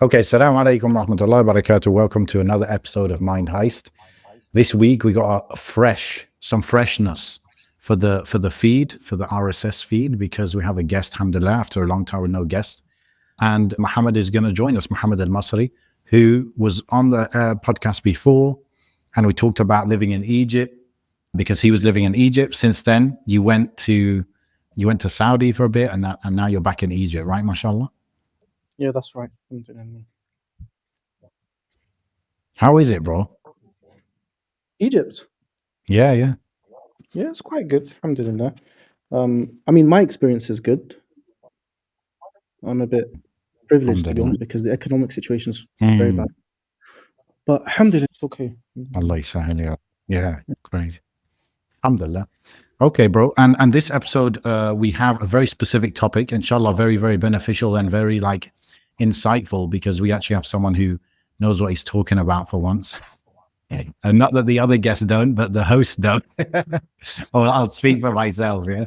Okay, Assalamu alaikum warahmatullahi wabarakatuh. Welcome to another episode of Mind Heist. This week we got some freshness for the feed, for the RSS feed, because we have a guest, alhamdulillah, after a long time with no guest. And Mohammad is going to join us, Mohammad al Masri, who was on the podcast before, and we talked about living in Egypt because he was living in Egypt. Since then, you went to Saudi for a bit, and now you're back in Egypt, right? MashaAllah. Yeah, that's right. How is it, bro? Egypt. Yeah. Yeah, it's quite good. Alhamdulillah. I mean, my experience is good. I'm a bit privileged, to be honest, because the economic situation is very bad. But alhamdulillah, it's okay. Allah yasahil. Yeah, great. Alhamdulillah. Okay, bro. And this episode, we have a very specific topic, inshallah, very, very beneficial and very insightful, because we actually have someone who knows what he's talking about for once. And not that the other guests don't, but the hosts don't. Or I'll speak for myself, yeah.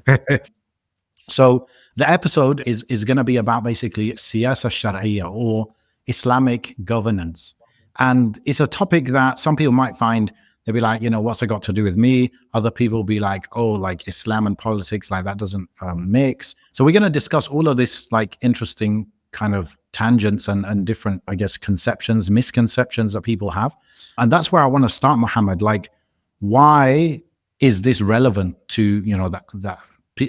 So the episode is going to be about basically siyasa Sharia, or Islamic governance. And it's a topic that some people might find, they'll be like, what's it got to do with me? Other people will be like, oh, like Islam and politics, like that doesn't mix. So we're going to discuss all of this interesting kind of tangents and different, I guess, conceptions, misconceptions that people have. And that's where I want to start, Mohammed. Like, why is this relevant to, that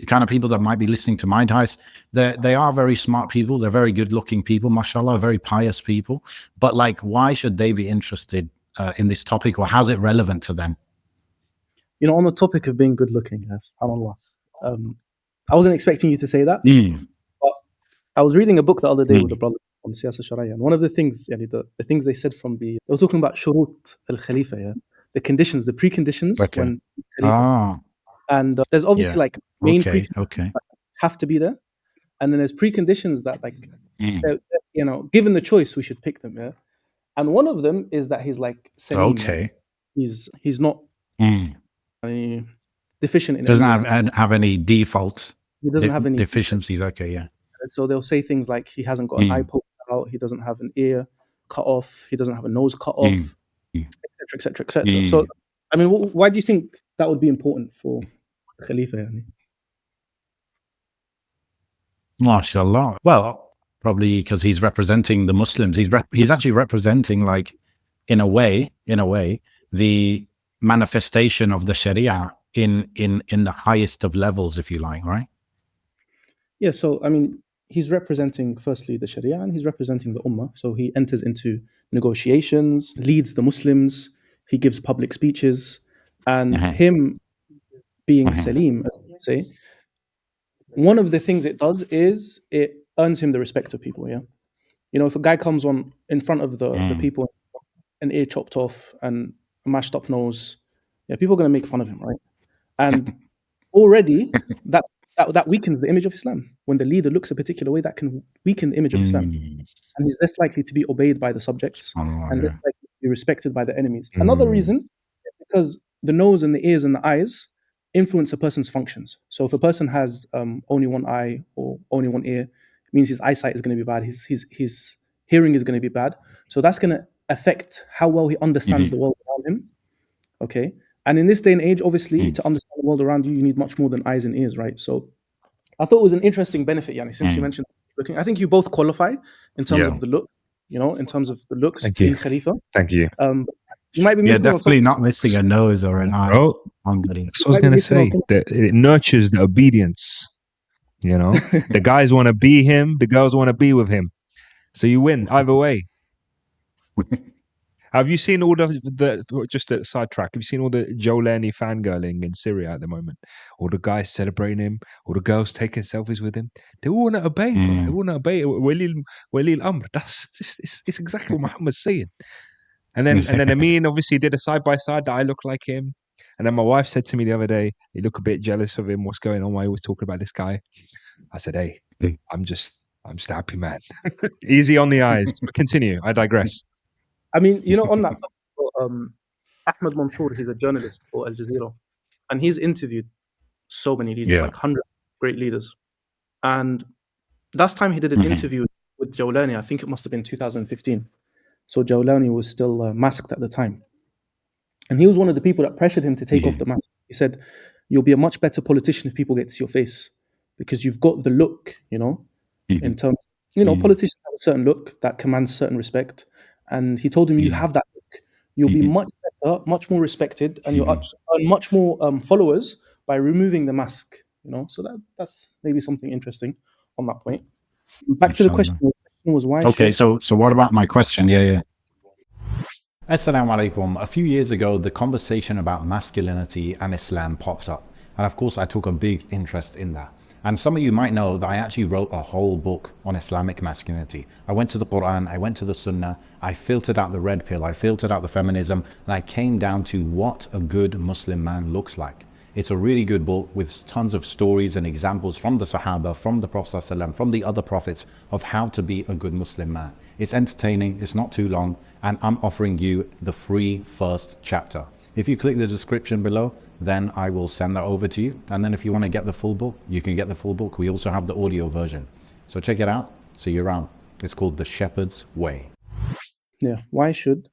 kind of people that might be listening to Mind Heist? They are very smart people. They're very good looking people, mashallah, very pious people. But why should they be interested in this topic, or how's it relevant to them? On the topic of being good looking, yes, subhanAllah. I wasn't expecting you to say that. But I was reading a book the other day with a brother on siyasa Sharia, and one of the things, the things they said they were talking about shurut al-Khalifa, the conditions, the preconditions when Khalifa. And there's obviously main preconditions that have to be there, and then there's preconditions that given the choice, we should pick them. Yeah, and one of them is that he's Salim. Okay. He's not deficient in. Doesn't have any defaults. He doesn't have any deficiencies. Okay, yeah. So they'll say things like he hasn't got an eye poked out, he doesn't have an ear cut off, he doesn't have a nose cut off, etc., etc. So, I mean, why do you think that would be important for the Khalifa? MashaAllah. Well, probably because he's representing the Muslims. He's actually representing, in a way, the manifestation of the Sharia in the highest of levels, if you like, right? Yeah. So, I mean, he's representing firstly the Sharia, and he's representing the Ummah. So he enters into negotiations, leads the Muslims, he gives public speeches, and him being Salim, as you say, one of the things it does is it earns him the respect of people. Yeah. If a guy comes on in front of the people, an ear chopped off and a mashed up nose, people are going to make fun of him, right? And already that weakens the image of Islam. When the leader looks a particular way, that can weaken the image of Islam, and he's less likely to be obeyed by the subjects and less likely to be respected by the enemies. Another reason is because the nose and the ears and the eyes influence a person's functions. So if a person has only one eye or only one ear, it means his eyesight is going to be bad. His hearing is going to be bad. So that's going to affect how well he understands the world around him. Okay. And in this day and age, obviously, to understand the world around you, you need much more than eyes and ears, right? So I thought it was an interesting benefit, Yanni, since you mentioned looking. I think you both qualify in terms of the looks, in terms of the looks being Khalifa. Thank you. You might be missing definitely not missing a nose or an eye. Bro, that's what I was going to say. It nurtures the obedience, The guys want to be him, the girls want to be with him. So you win either way. Have you seen all the just a sidetrack? Have you seen all the Jolani fangirling in Syria at the moment? All the guys celebrating him, all the girls taking selfies with him. They all want to obey, bro. They want to obey. Wali al-Amr. It's exactly what Muhammad's saying. And then Amin obviously did a side by side that I look like him. And then my wife said to me the other day, "You look a bit jealous of him. What's going on? Why are you always talking about this guy?" I said, "Hey, I'm just a happy man." Easy on the eyes. But continue. I digress. I mean, on that, Ahmed Mansour, he's a journalist for Al Jazeera, and he's interviewed so many leaders, like 100 great leaders. And last time he did an interview with with Jawlani. I think it must have been 2015. So Jawlani was still masked at the time. And he was one of the people that pressured him to take off the mask. He said, "You'll be a much better politician if people get to see your face, because you've got the look, in terms, politicians have a certain look that commands certain respect." And he told him, "You have that look. You'll be much better, much more respected, and you'll earn much more followers by removing the mask." So that's maybe something interesting on that point. Back to the question. The question was why? Okay, so what about my question? Yeah. Assalamu alaikum. A few years ago, the conversation about masculinity and Islam popped up. And of course, I took a big interest in that. And some of you might know that I actually wrote a whole book on Islamic masculinity. I went to the Quran, I went to the Sunnah, I filtered out the red pill, I filtered out the feminism, and I came down to what a good Muslim man looks like. It's a really good book with tons of stories and examples from the Sahaba, from the Prophet ﷺ, from the other prophets of how to be a good Muslim man. It's entertaining, it's not too long, and I'm offering you the free first chapter. If you click the description below, then I will send that over to you. And then if you want to get the full book, you can get the full book. We also have the audio version. So check it out. See you around. It's called The Shepherd's Way. Yeah. Why should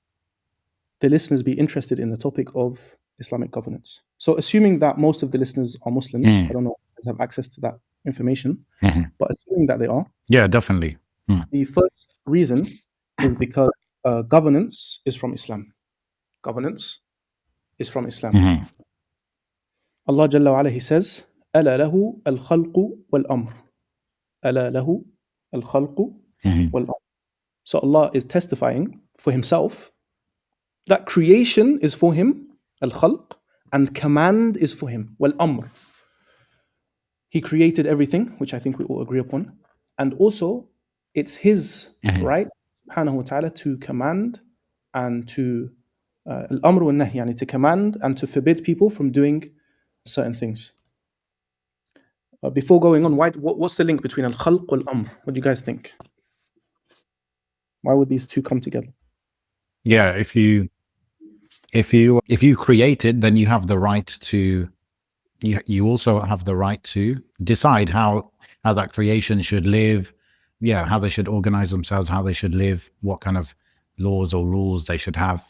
the listeners be interested in the topic of Islamic governance? So assuming that most of the listeners are Muslims, I don't know if they have access to that information, but assuming that they are. Yeah, definitely. The first reason is because governance is from Islam. Governance is from Islam. Allah Jalla wa ala, He says, أَلَا لَهُ الْخَلْقُ وَالْأَمْرُ. أَلَا لَهُ الْخَلْقُ وَالْأَمْرُ. So Allah is testifying for Himself that creation is for Him, al-khalq, and command is for Him, wal-amr. He created everything, which I think we all agree upon. And also, it's His right, subhanahu wa ta'ala, to command and to al-amr wal-nahy, yani to command and to forbid people from doing certain things. Before going on, what's the link between al-khalq wal-amr? What do you guys think? Why would these two come together? Yeah, if you create it, then you have the right to. You also have the right to decide how that creation should live. Yeah, how they should organize themselves, how they should live, what kind of laws or rules they should have.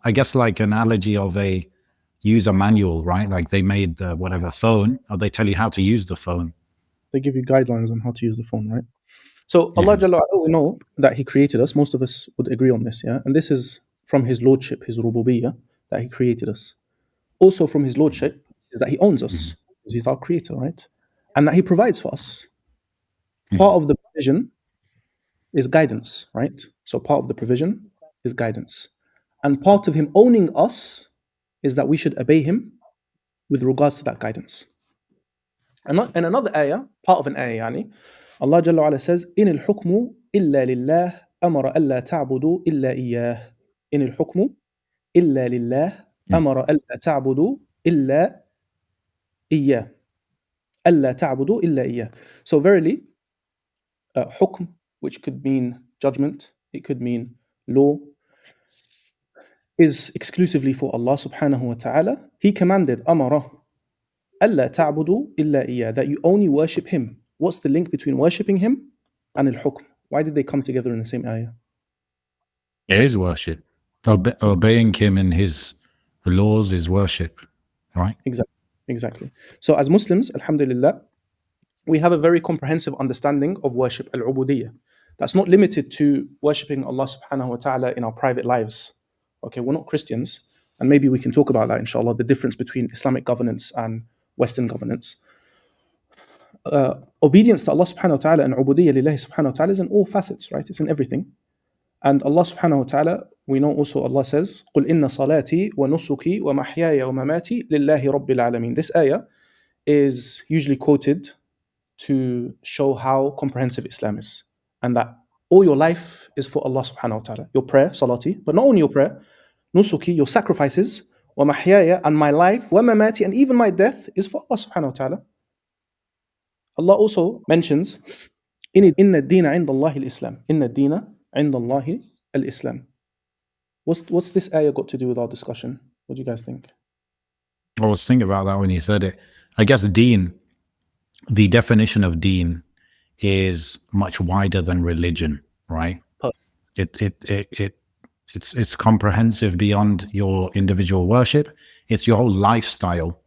I guess like an analogy of a user manual, right? Like they made the whatever phone, or they tell you how to use the phone. They give you guidelines on how to use the phone, right? So Allah Jalla wa ala, we know that He created us. Most of us would agree on this, yeah? And this is from His Lordship, His rububiyyah, that He created us. Also from His Lordship is that He owns us, because He's our creator, right? And that He provides for us. Part of the provision is guidance, right? So part of the provision is guidance. And part of Him owning us is that we should obey Him with regards to that guidance. And another ayah, part of an ayah, yani, Allah Jalla wa ala says, إِنِ الْحُكْمُ إِلَّا لِلَّهِ أَمَرَ أَلَّا تَعْبُدُوا إِلَّا إِيَّاهِ. إِنِ الْحُكْمُ إِلَّا لِلَّهِ أَمَرَ أَلَّا تَعْبُدُوا إِلَّا إِيَّاهِ. أَلَّا تَعْبُدُوا إِلَّا إِيَّاهِ. So verily, hukm, which could mean judgment, it could mean law, is exclusively for Allah subhanahu wa ta'ala. He commanded, أَمَرَ أَلَّا تَعْبُدُوا إِلَّا إِيَّاهِ, that you only worship Him. What's the link between worshipping Him and al-hukm? Why did they come together in the same ayah? It is worship. Obeying Him in His laws is worship, right? Exactly. So as Muslims, alhamdulillah, we have a very comprehensive understanding of worship, al-ubudiyyah. That's not limited to worshipping Allah subhanahu wa ta'ala in our private lives. Okay, we're not Christians, and maybe we can talk about that, inshallah, the difference between Islamic governance and Western governance. Obedience to Allah subhanahu wa ta'ala and ubudiyyah lillahi subhanahu wa ta'ala is in all facets, right? It's in everything. And Allah subhanahu wa ta'ala, we know also Allah says, قُلْ إِنَّ صَلَاتِي وَنُسُكِي وَمَحْيَايَ وَمَمَاتِي لِلَّهِ رَبِّ الْعَالَمِينَ. This ayah is usually quoted to show how comprehensive Islam is, and that all your life is for Allah subhanahu wa ta'ala. Your prayer, salati, but not only your prayer, nusuki, your sacrifices, wa mahyaya, and my life, wa mamati, and even my death is for Allah subhanahu wa ta'ala. Allah also mentions, inna ad-dina 'inda Allahi al-Islam. Inna ad-dina 'inda Allahi al-Islam. What's this ayah got to do with our discussion? What do you guys think? I was thinking about that when you said it. I guess deen, the definition of deen is much wider than religion. right? Perfect. It's comprehensive beyond your individual worship. It's your whole lifestyle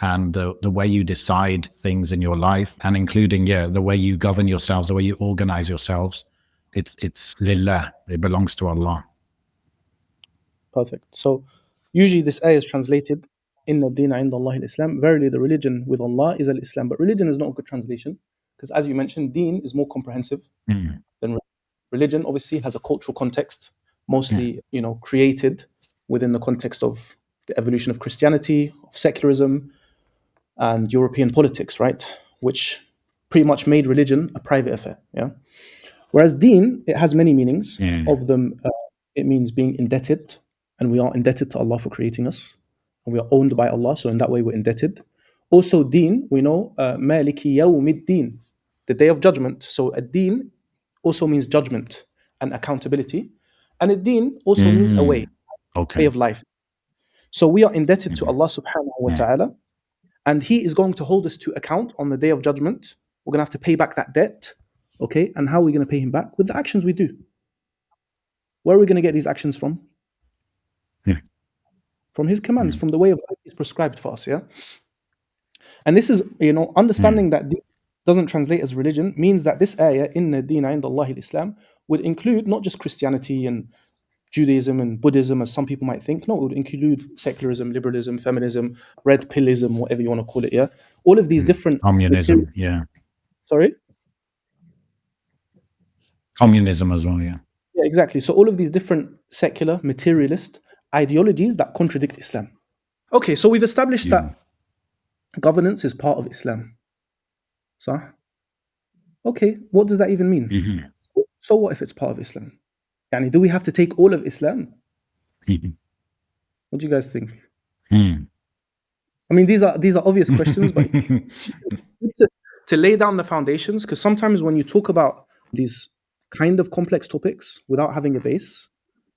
and the way you decide things in your life, and including the way you govern yourselves, the way you organize yourselves. It's lillah. It belongs to Allah. Perfect. So usually this ayah is translated, Inna dina inda Allah al-Islam. Verily the religion with Allah is al-Islam. But religion is not a good translation because, as you mentioned, deen is more comprehensive Mm. than religion. Obviously has a cultural context, Yeah. mostly created within the context of the evolution of Christianity, of secularism, and European politics, right? Which pretty much made religion a private affair. Yeah. Whereas deen, it has many meanings. Yeah. Of them, it means being indebted, and we are indebted to Allah for creating us, and we are owned by Allah, so in that way we're indebted. Also, deen, we know, Maliki Yawmiddin, the day of judgment. So a deen also means judgment and accountability, and a deen also means a way Okay. of life. So we are indebted to Mhm. Allah subhanahu wa Yeah. ta'ala, and He is going to hold us to account on the day of judgment. We're going to have to pay back that debt. Okay, and how are we going to pay Him back? With the actions we do. Where are we going to get these actions from? Yeah. From His commands, Mm. from the way of life He's prescribed for us. Yeah, and this is understanding that deen doesn't translate as religion means that this ayah, Inna Deena Inda Allah al-Islam, would include not just Christianity and Judaism and Buddhism, as some people might think. No, it would include secularism, liberalism, feminism, red pillism, whatever you want to call it. Yeah, all of these different Communism. Yeah. Sorry. Communism as well. Yeah. Yeah, exactly. So all of these different secular, materialist ideologies that contradict Islam. Okay, so we've established Yeah. that governance is part of Islam. So, okay, what does that even mean? Mhm. So what if it's part of Islam? Yani, do we have to take all of Islam? Mhm. What do you guys think? Mm. I mean, these are obvious questions, but to lay down the foundations, because sometimes when you talk about these kind of complex topics without having a base,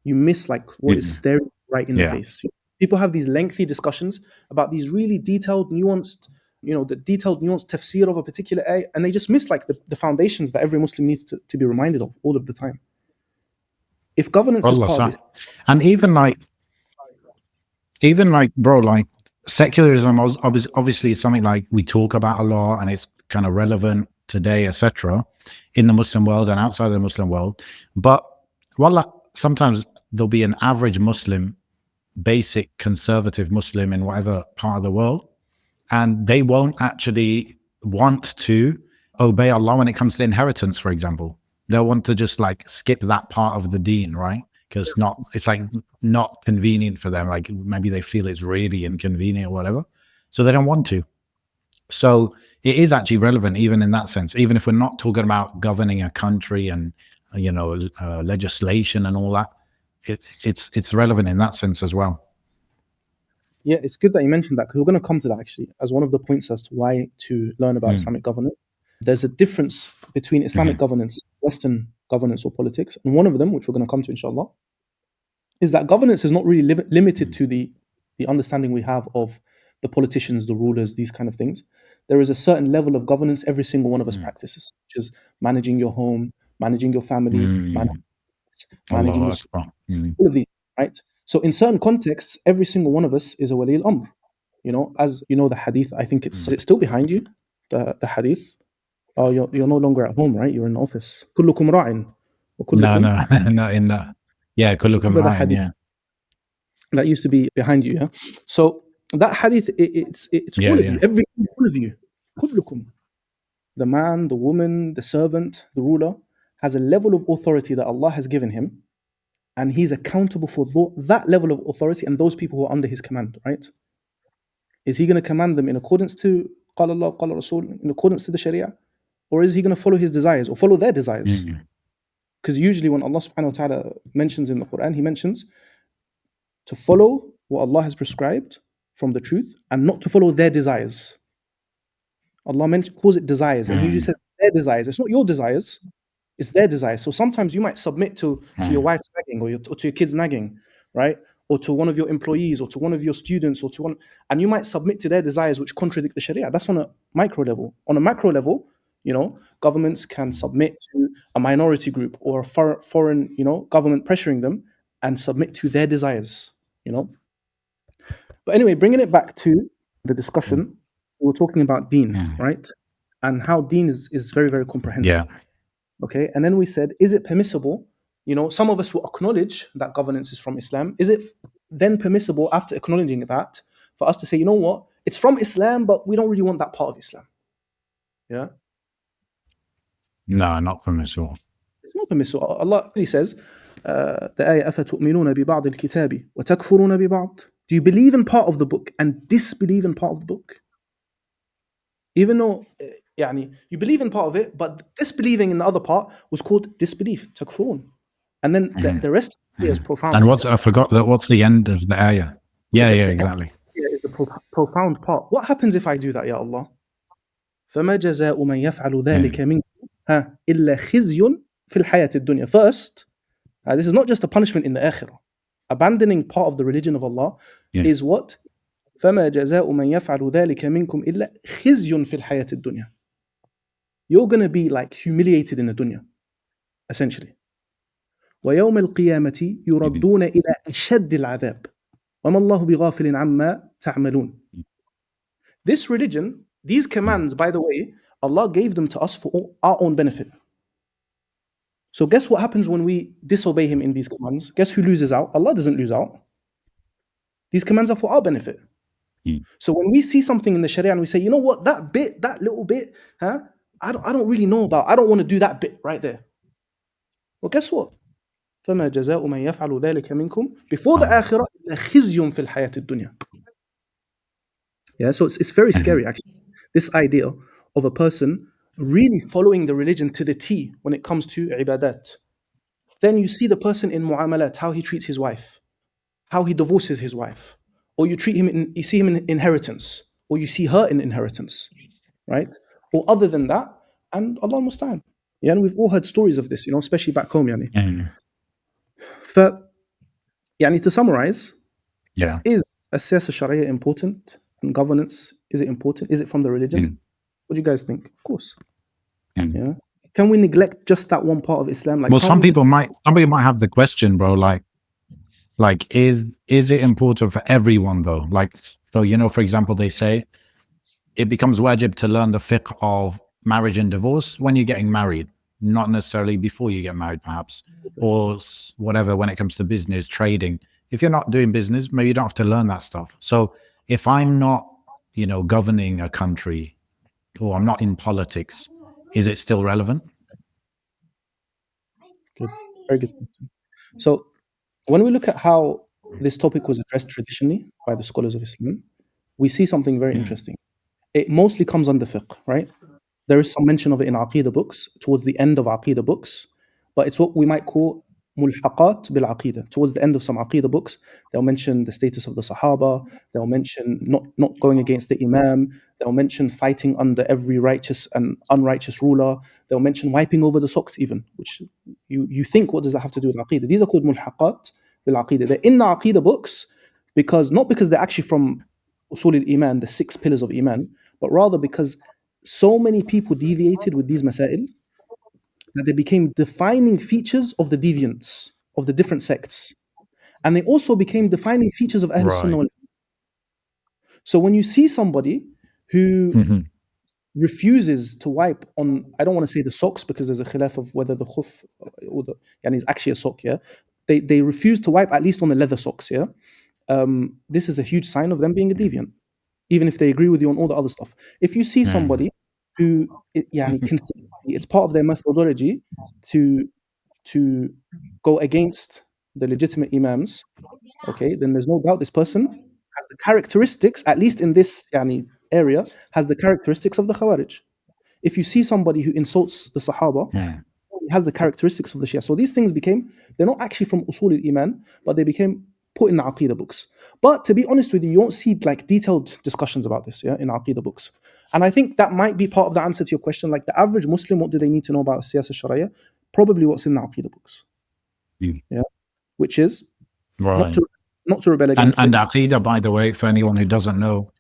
you miss like what is Mhm. staring right in the Yeah. face. People have these lengthy discussions about these really detailed, nuanced, the detailed, nuanced tafsir of a particular ayah, and they just miss like the foundations that every Muslim needs to be reminded of all of the time. If governance is Allah part of sah. this, And even like bro, like secularism obviously is something like we talk about a lot and it's kind of relevant today, etc., in the Muslim world and outside the Muslim world. But wallah, sometimes there'll be an average Muslim, basic conservative Muslim in whatever part of the world, and they won't actually want to obey Allah when it comes to inheritance, for example. They'll want to just like skip that part of the deen, right? Because it's like not convenient for them. Like maybe they feel it's really inconvenient or whatever. So they don't want to. So it is actually relevant even in that sense, even if we're not talking about governing a country and, legislation and all that. It's relevant in that sense as well. yeah, it's good that you mentioned that because we're going to come to that actually as one of the points as to why to learn about Islamic governance. There's a difference between Islamic governance, Western governance or politics, and one of them, which we're going to come to inshallah, is that governance is not really limited to the understanding we have of the politicians, the rulers, these kind of things. There is a certain level of governance every single one of us practices, which is managing your home, managing your family, managing Allahu the school, Akbar. all of these, right? So in certain contexts, every single one of us is a wali al-amr. As you know, the hadith, I think it's still behind you, the hadith. Oh, you're no longer at home, right? You're in the office. كلكم راع No, وكلكم. not in that. Yeah, kullukum Remember the ra'in, hadith yeah. that used to be behind you, yeah? So that hadith, it's Yeah, all of yeah. you, every single one of you. كلكم. The man, the woman, the servant, the ruler has a level of authority that Allah has given him, and he's accountable for that level of authority and those people who are under his command, right? Is he going to command them in accordance to قال الله قال رسول, in accordance to the Sharia? Or is he going to follow his desires or follow their desires? Because usually when Allah subhanahu wa ta'ala mentions in the Quran, he mentions to follow what Allah has prescribed from the truth and not to follow their desires. Allah calls it desires, and he usually says their desires. It's not your desires, it's their desires. So sometimes you might submit to your wife's nagging or to your kid's nagging, right? Or to one of your employees or to one of your students and you might submit to their desires which contradict the Sharia. That's on a micro level. On a macro level, Governments can submit to a minority group or a foreign, government pressuring them and submit to their desires. But anyway, bringing it back to the discussion, we were talking about deen, right? And how deen is very, very comprehensive. Yeah. Okay. And then we said, is it permissible? Some of us will acknowledge that governance is from Islam. Is it then permissible after acknowledging that for us to say, you know what, it's from Islam, but we don't really want that part of Islam? Yeah. No, not permissible. It's not permissible. Allah really says, the ayah, أَفَتُؤْمِنُونَ بِبَعْضِ الْكِتَابِ وَتَكْفُرُونَ بِبَعْضِ. Do you believe in part of the book and disbelieve in part of the book? Even though you believe in part of it, but disbelieving in the other part was called disbelief, takfurun. And then the rest is profound. And I forgot that. What's the end of the ayah? Yeah, exactly. Is the profound part. What happens if I do that, Ya Allah? فَمَا جَزَاءُ مَنْ يَفْعَلُ ذَلِكَ مِنْكُمْ إِلَّا خِزْيٌ فِي الْحَيَاةِ الدُّنْيَا. First, this is not just a punishment in the akhirah. Abandoning part of the religion of Allah is what? فَمَا جَزَاءُ مَنْ يَفْعَلُ ذَلِكَ مِنْكُمْ إِلَّا خِزْيٌ فِي الْحَيَاةِ الدُّنْيَا. You're going to be like humiliated in the dunya, essentially. وَيَوْمَ الْقِيَامَةِ يُرَدُّونَ إِلَى أَشَدِّ الْعَذَابِ وَمَا اللَّهُ بِغَافِلٍ عَمَّا تَعْمَلُونَ. This religion, these commands, by the way, Allah gave them to us for our own benefit. So guess what happens when we disobey Him in these commands? Guess who loses out? Allah doesn't lose out. These commands are for our benefit. So when we see something in the Sharia and we say, you know what, that little bit, I don't really know about. I don't want to do that bit right there. Well, guess what? فَمَا جَزَاءُ مَنْ يَفْعَلُ ذَلِكَ مِنْكُمْ. Before the akhirah, خِزْيٌ فِي الْحَيَاةِ الدُّنْيَا. Yeah, so it's very scary, actually. This idea of a person really following the religion to the T when it comes to ibadat. Then you see the person in mu'amalat, how he treats his wife, how he divorces his wife, or you see him in inheritance, or you see her in inheritance, right? Or other than that, and Allah musta'an. Yeah, and we've all heard stories of this, especially back home, to summarize, is a siyasa sharia important? And governance, is it important? Is it from the religion? What do you guys think? Of course. Yeah. Can we neglect just that one part of Islam? Well, some people might have the question, bro, like is it important for everyone though? Like, so, for example, they say it becomes wajib to learn the fiqh of marriage and divorce when you're getting married, not necessarily before you get married, perhaps, or whatever, when it comes to business, trading. If you're not doing business, maybe you don't have to learn that stuff. So if I'm not, governing a country or I'm not in politics, is it still relevant? Good. Very good question. So when we look at how this topic was addressed traditionally by the scholars of Islam, we see something very interesting. It mostly comes under fiqh, right? There is some mention of it in Aqidah books, towards the end of Aqidah books, but it's what we might call mulhaqat bil Aqidah. Towards the end of some Aqidah books, they'll mention the status of the Sahaba, they'll mention not going against the Imam, they'll mention fighting under every righteous and unrighteous ruler, they'll mention wiping over the socks even, which you think, what does that have to do with Aqidah? These are called mulhaqat bil Aqidah. They're in the Aqidah books not because they're actually from Usul al-Iman, the 6 pillars of Iman, but rather because so many people deviated with these masail that they became defining features of the deviants, of the different sects. And they also became defining features of Ahl Sunnah. So when you see somebody who refuses to wipe on, I don't want to say the socks because there's a khilaf of whether the khuf or is actually a sock, they refuse to wipe at least on the leather socks, this is a huge sign of them being a deviant, even if they agree with you on all the other stuff. If you see somebody who, consistently, it's part of their methodology to go against the legitimate imams, okay, then there's no doubt this person has the characteristics, at least in this area, has the characteristics of the Khawarij. If you see somebody who insults the Sahaba, he has the characteristics of the Shia. So these things they're not actually from Usul al-Iman, but they became put in the Aqidah books. But to be honest with you, you won't see like detailed discussions about this in Aqidah books. And I think that might be part of the answer to your question. Like the average Muslim, what do they need to know about siyasa sharia? Probably what's in the Aqidah books. Which is not to rebel against and Aqidah, by the way, for anyone who doesn't know,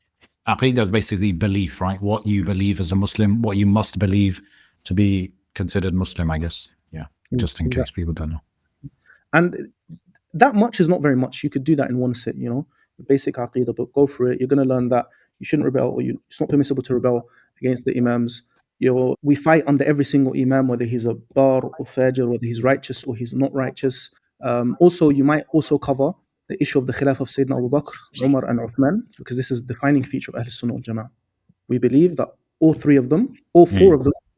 Aqidah is basically belief, right? What you believe as a Muslim, what you must believe to be considered Muslim, I guess. Yeah, just in case people don't know. And that much is not very much. You could do that in one sit, basic aqidah, but go for it. You're going to learn that you shouldn't rebel, or it's not permissible to rebel against the imams. We fight under every single imam, whether he's a bar or fajr, whether he's righteous or he's not righteous. Also, you might also cover the issue of the khilaf of Sayyidina Abu Bakr, Umar, and Uthman, because this is a defining feature of Ahl Sunnah wal Jama'ah. We believe that all four of them,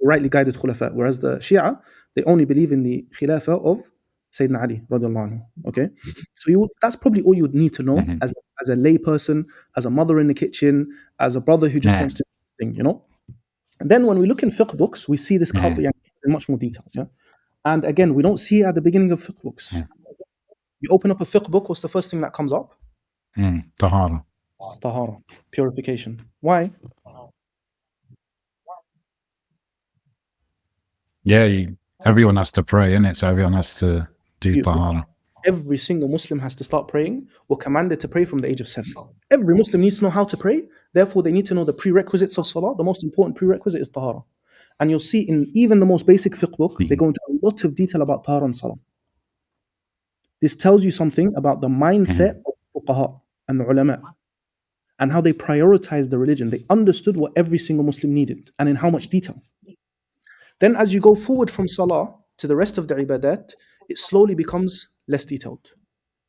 rightly guided khulafa, whereas the Shia, they only believe in the khilafah of Sayyidina Ali radiallahu anhu. Okay, so that's probably all you would need to know as a lay person, as a mother in the kitchen, as a brother who just wants to do this thing. And then when we look in fiqh books, we see this in much more detail. Yeah, and again, we don't see it at the beginning of fiqh books. You open up a fiqh book, what's the first thing that comes up? Tahara. Tahara, purification. Why? Yeah, everyone has to pray, innit? So everyone has to do tahara. Every single Muslim has to start praying. We're commanded to pray from the age of 7. Every Muslim needs to know how to pray. Therefore, they need to know the prerequisites of salah. The most important prerequisite is tahara. And you'll see in even the most basic fiqh book, they go into a lot of detail about tahara and salah. This tells you something about the mindset of fuqaha and the ulama and how they prioritized the religion. They understood what every single Muslim needed and in how much detail. Then as you go forward from salah to the rest of the ibadat, it slowly becomes less detailed.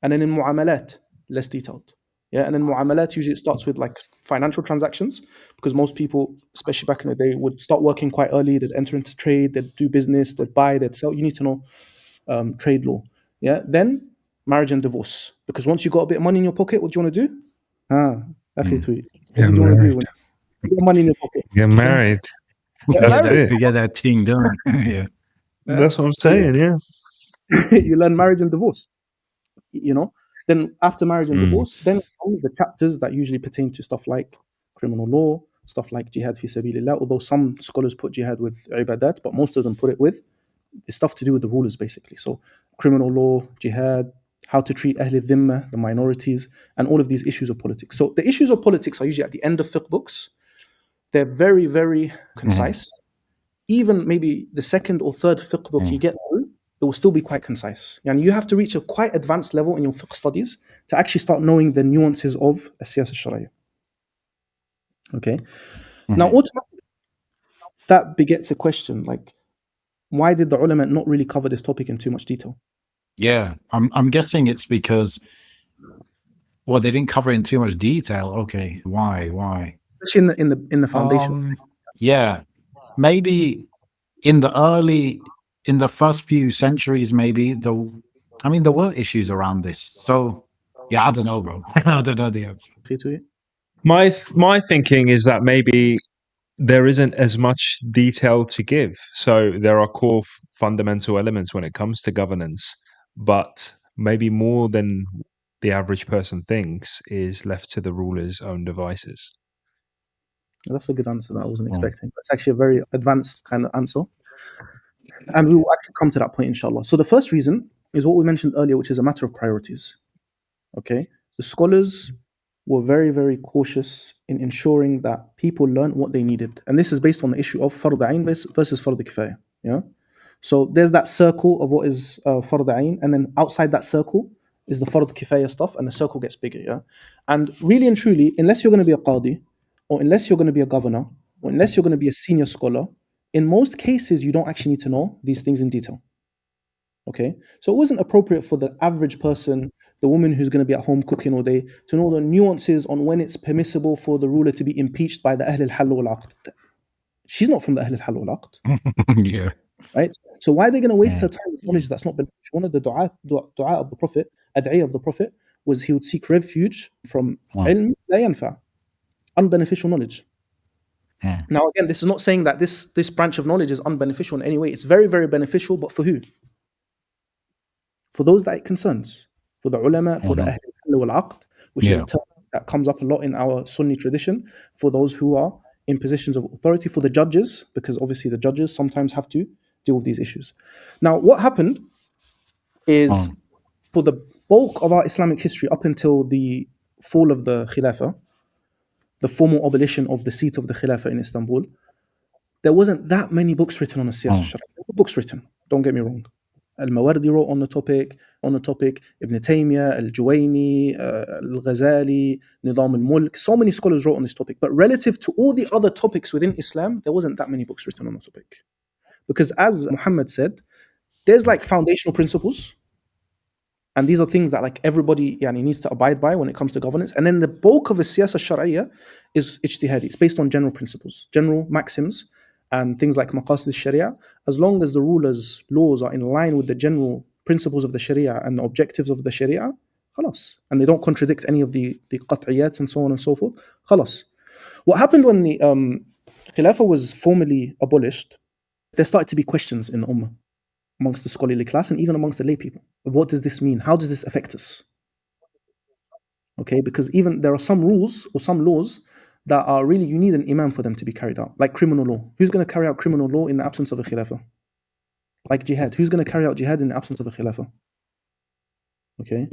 And then in mu'amalat, less detailed. Yeah, and in mu'amalat, usually it starts with like financial transactions, because most people, especially back in the day, would start working quite early. They'd enter into trade, they'd do business, they'd buy, they'd sell. You need to know trade law. Yeah, then marriage and divorce, because once you got a bit of money in your pocket, what do you want to do? What did you want to do when you got money in your pocket? Get married. That's it. You get that thing done. Yeah. That's what I'm saying, yeah. You learn marriage and divorce. Then after marriage and divorce, then comes the chapters that usually pertain to stuff like criminal law, stuff like jihad fi sabilillah, although some scholars put jihad with ibadat, but most of them put it with it's stuff to do with the rulers, basically. So criminal law, jihad, how to treat Ahl al-Dhimma, the minorities, and all of these issues of politics. So the issues of politics are usually at the end of fiqh books. They're very, very concise. Even maybe the second or third fiqh book you get through, it will still be quite concise. And you have to reach a quite advanced level in your fiqh studies to actually start knowing the nuances of a siyasa sharia. Okay. Now, automatically, that begets a question like, why did the ulama not really cover this topic in too much detail? Yeah, I'm guessing it's because, well, they didn't cover it in too much detail. Okay, why? Especially in the foundation. Yeah, maybe in the first few centuries, maybe there were issues around this. So yeah, I don't know, bro. I don't know the answer. My thinking is that maybe there isn't as much detail to give. So there are core fundamental elements when it comes to governance, but maybe more than the average person thinks is left to the ruler's own devices. That's a good answer that I wasn't expecting. That's actually a very advanced kind of answer. And we will actually come to that point, inshallah. So the first reason is what we mentioned earlier, which is a matter of priorities. Okay? The scholars were very, very cautious in ensuring that people learn what they needed. And this is based on the issue of fard ayn versus fard kifaya. Yeah? So there's that circle of what is fard ayn, and then outside that circle is the fard kifaya stuff, and the circle gets bigger. Yeah? And really and truly, unless you're going to be a qadi, or unless you're going to be a governor, or unless you're going to be a senior scholar, in most cases, you don't actually need to know these things in detail. Okay? So it wasn't appropriate for the average person, the woman who's going to be at home cooking all day, to know the nuances on when it's permissible for the ruler to be impeached by the Ahl al-Hal wal-Aqd. She's not from the Ahl al-Hal wal-Aqd. Yeah. Right? So why are they going to waste her time with knowledge that's not beneficial? One of the dua of the Prophet, ad'iyah of the Prophet, was he would seek refuge from ilm la yanfa, unbeneficial knowledge. Now again, this is not saying that this branch of knowledge is unbeneficial in any way. It's very, very beneficial, but for who? For those that it concerns. For the ulama, for the Ahl wal-Aqd, which is a term that comes up a lot in our Sunni tradition, for those who are in positions of authority, for the judges, because obviously the judges sometimes have to deal with these issues. Now, what happened is for the bulk of our Islamic history up until the fall of the Khilafah, the formal abolition of the seat of the Khilafah in Istanbul, there wasn't that many books written on the siyasa sharia. There were books written, don't get me wrong. Al-Mawardi wrote on the topic, Ibn Taymiyyah, Al-Juwayni, Al-Ghazali, Nidam al-Mulk, so many scholars wrote on this topic. But relative to all the other topics within Islam, there wasn't that many books written on the topic. Because as Muhammad said, there's like foundational principles, and these are things that like everybody needs to abide by when it comes to governance. And then the bulk of the siyasa sharia is ijtihadi. It's based on general principles, general maxims, and things like maqasid sharia. As long as the rulers' laws are in line with the general principles of the sharia and the objectives of the sharia, khalas. And they don't contradict any of the qat'iyat and so on and so forth, khalas. What happened when the Khilafah was formally abolished, there started to be questions in the ummah, amongst the scholarly class and even amongst the lay people. What does this mean? How does this affect us? Okay, because even there are some rules or some laws that are really, you need an imam for them to be carried out, like criminal law. Who's going to carry out criminal law in the absence of a khilafah? Like jihad. Who's going to carry out jihad in the absence of a khilafah? Okay,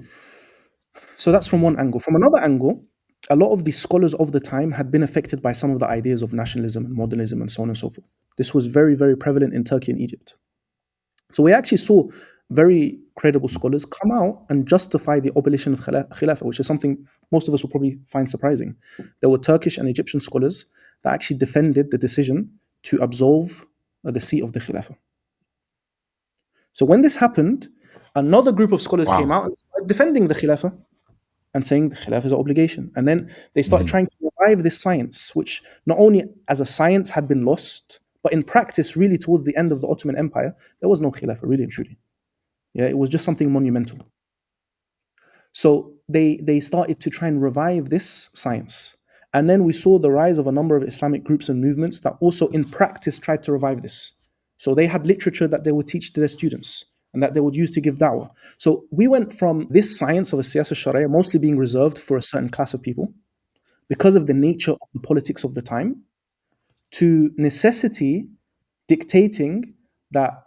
so that's from one angle. From another angle, a lot of the scholars of the time had been affected by some of the ideas of nationalism and modernism and so on and so forth. This was very, very prevalent in Turkey and Egypt. So we actually saw very credible scholars come out and justify the abolition of Khilafah, which is something most of us will probably find surprising. There were Turkish and Egyptian scholars that actually defended the decision to absolve the seat of the Khilafah. So when this happened, another group of scholars came out and started defending the Khilafah and saying the Khilafah is an obligation. And then they started trying to revive this science, which not only as a science had been lost, but in practice, really towards the end of the Ottoman Empire, there was no Khilafah, really and truly. Yeah, it was just something monumental. So they started to try and revive this science. And then we saw the rise of a number of Islamic groups and movements that also in practice tried to revive this. So they had literature that they would teach to their students and that they would use to give da'wah. So we went from this science of a siyasa sharia mostly being reserved for a certain class of people because of the nature of the politics of the time, to necessity dictating that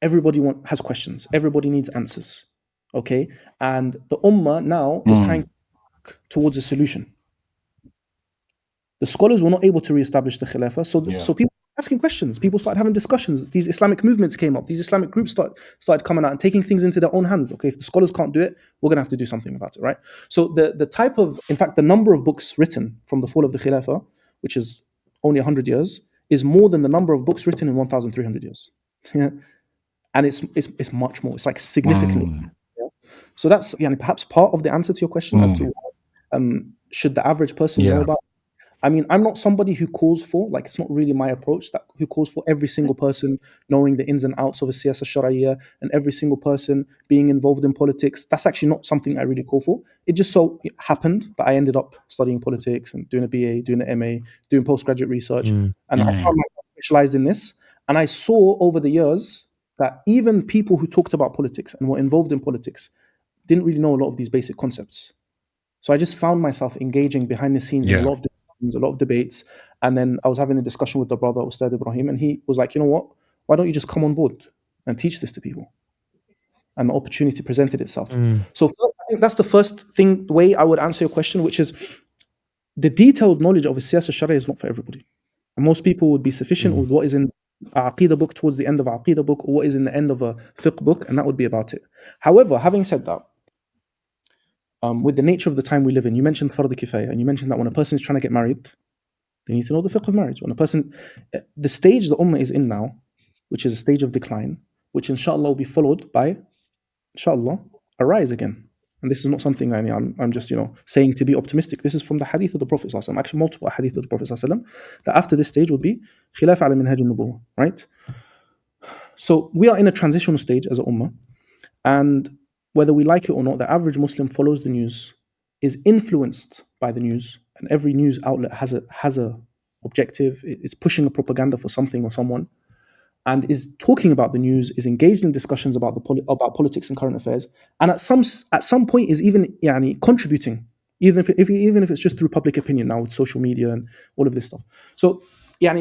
everybody has questions, everybody needs answers, okay? And the ummah now is trying to work towards a solution. The scholars were not able to reestablish the Khilafah, so people were asking questions, people started having discussions, these Islamic movements came up, these Islamic groups started coming out and taking things into their own hands. Okay, if the scholars can't do it, we're going to have to do something about it, right? So the type of, in fact, the number of books written from the fall of the Khilafah, which is only 100 years, is more than the number of books written in 1,300 years. Yeah. And it's much more. It's like significantly. Yeah? So that's perhaps part of the answer to your question as to should the average person know about. I mean, I'm not somebody who calls for, like, it's not really my approach, that who calls for every single person knowing the ins and outs of a siyasa sharia and every single person being involved in politics. That's actually not something I really call for. It just so happened that I ended up studying politics and doing a BA, doing an MA, doing postgraduate research, and I found myself specialized in this. And I saw over the years that even people who talked about politics and were involved in politics didn't really know a lot of these basic concepts. So I just found myself engaging behind the scenes in a lot of discussions, a lot of debates. And then I was having a discussion with the brother, Ustad Ibrahim, and he was like, you know what? Why don't you just come on board and teach this to people? And the opportunity presented itself. So first, I think that's the first way I would answer your question, which is the detailed knowledge of a siyasa sharia is not for everybody. And most people would be sufficient with what is in a Aqidah book towards the end of a Aqidah book, or what is in the end of a fiqh book, and that would be about it. However, having said that, with the nature of the time we live in, you mentioned fard kifaya, and you mentioned that when a person is trying to get married, they need to know the fiqh of marriage. When a person, the stage the ummah is in now, which is a stage of decline, which inshallah will be followed by, inshallah, a rise again. And this is not something I'm just saying to be optimistic. This is from the hadith of the Prophet ﷺ, actually multiple hadith of the Prophet ﷺ, that after this stage would be khilaf ala minhaj al-nubuwwah, right? So we are in a transitional stage as a ummah, and whether we like it or not, the average Muslim follows the news, is influenced by the news, and every news outlet has a objective. It's pushing a propaganda for something or someone, and is talking about the news, is engaged in discussions about about politics and current affairs, and at some point is even contributing, even if it's just through public opinion now with social media and all of this stuff. So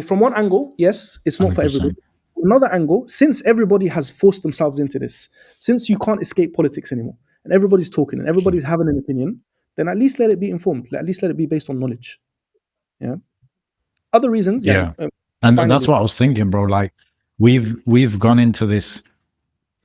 from one angle, yes, it's not 100%. For everybody. Another angle, since everybody has forced themselves into this, since you can't escape politics anymore, and everybody's talking and everybody's having an opinion, then at least let it be informed. At least let it be based on knowledge. Yeah. Other reasons, Yeah. yeah. And that's Finally, what I was thinking, bro. Like we've gone into this.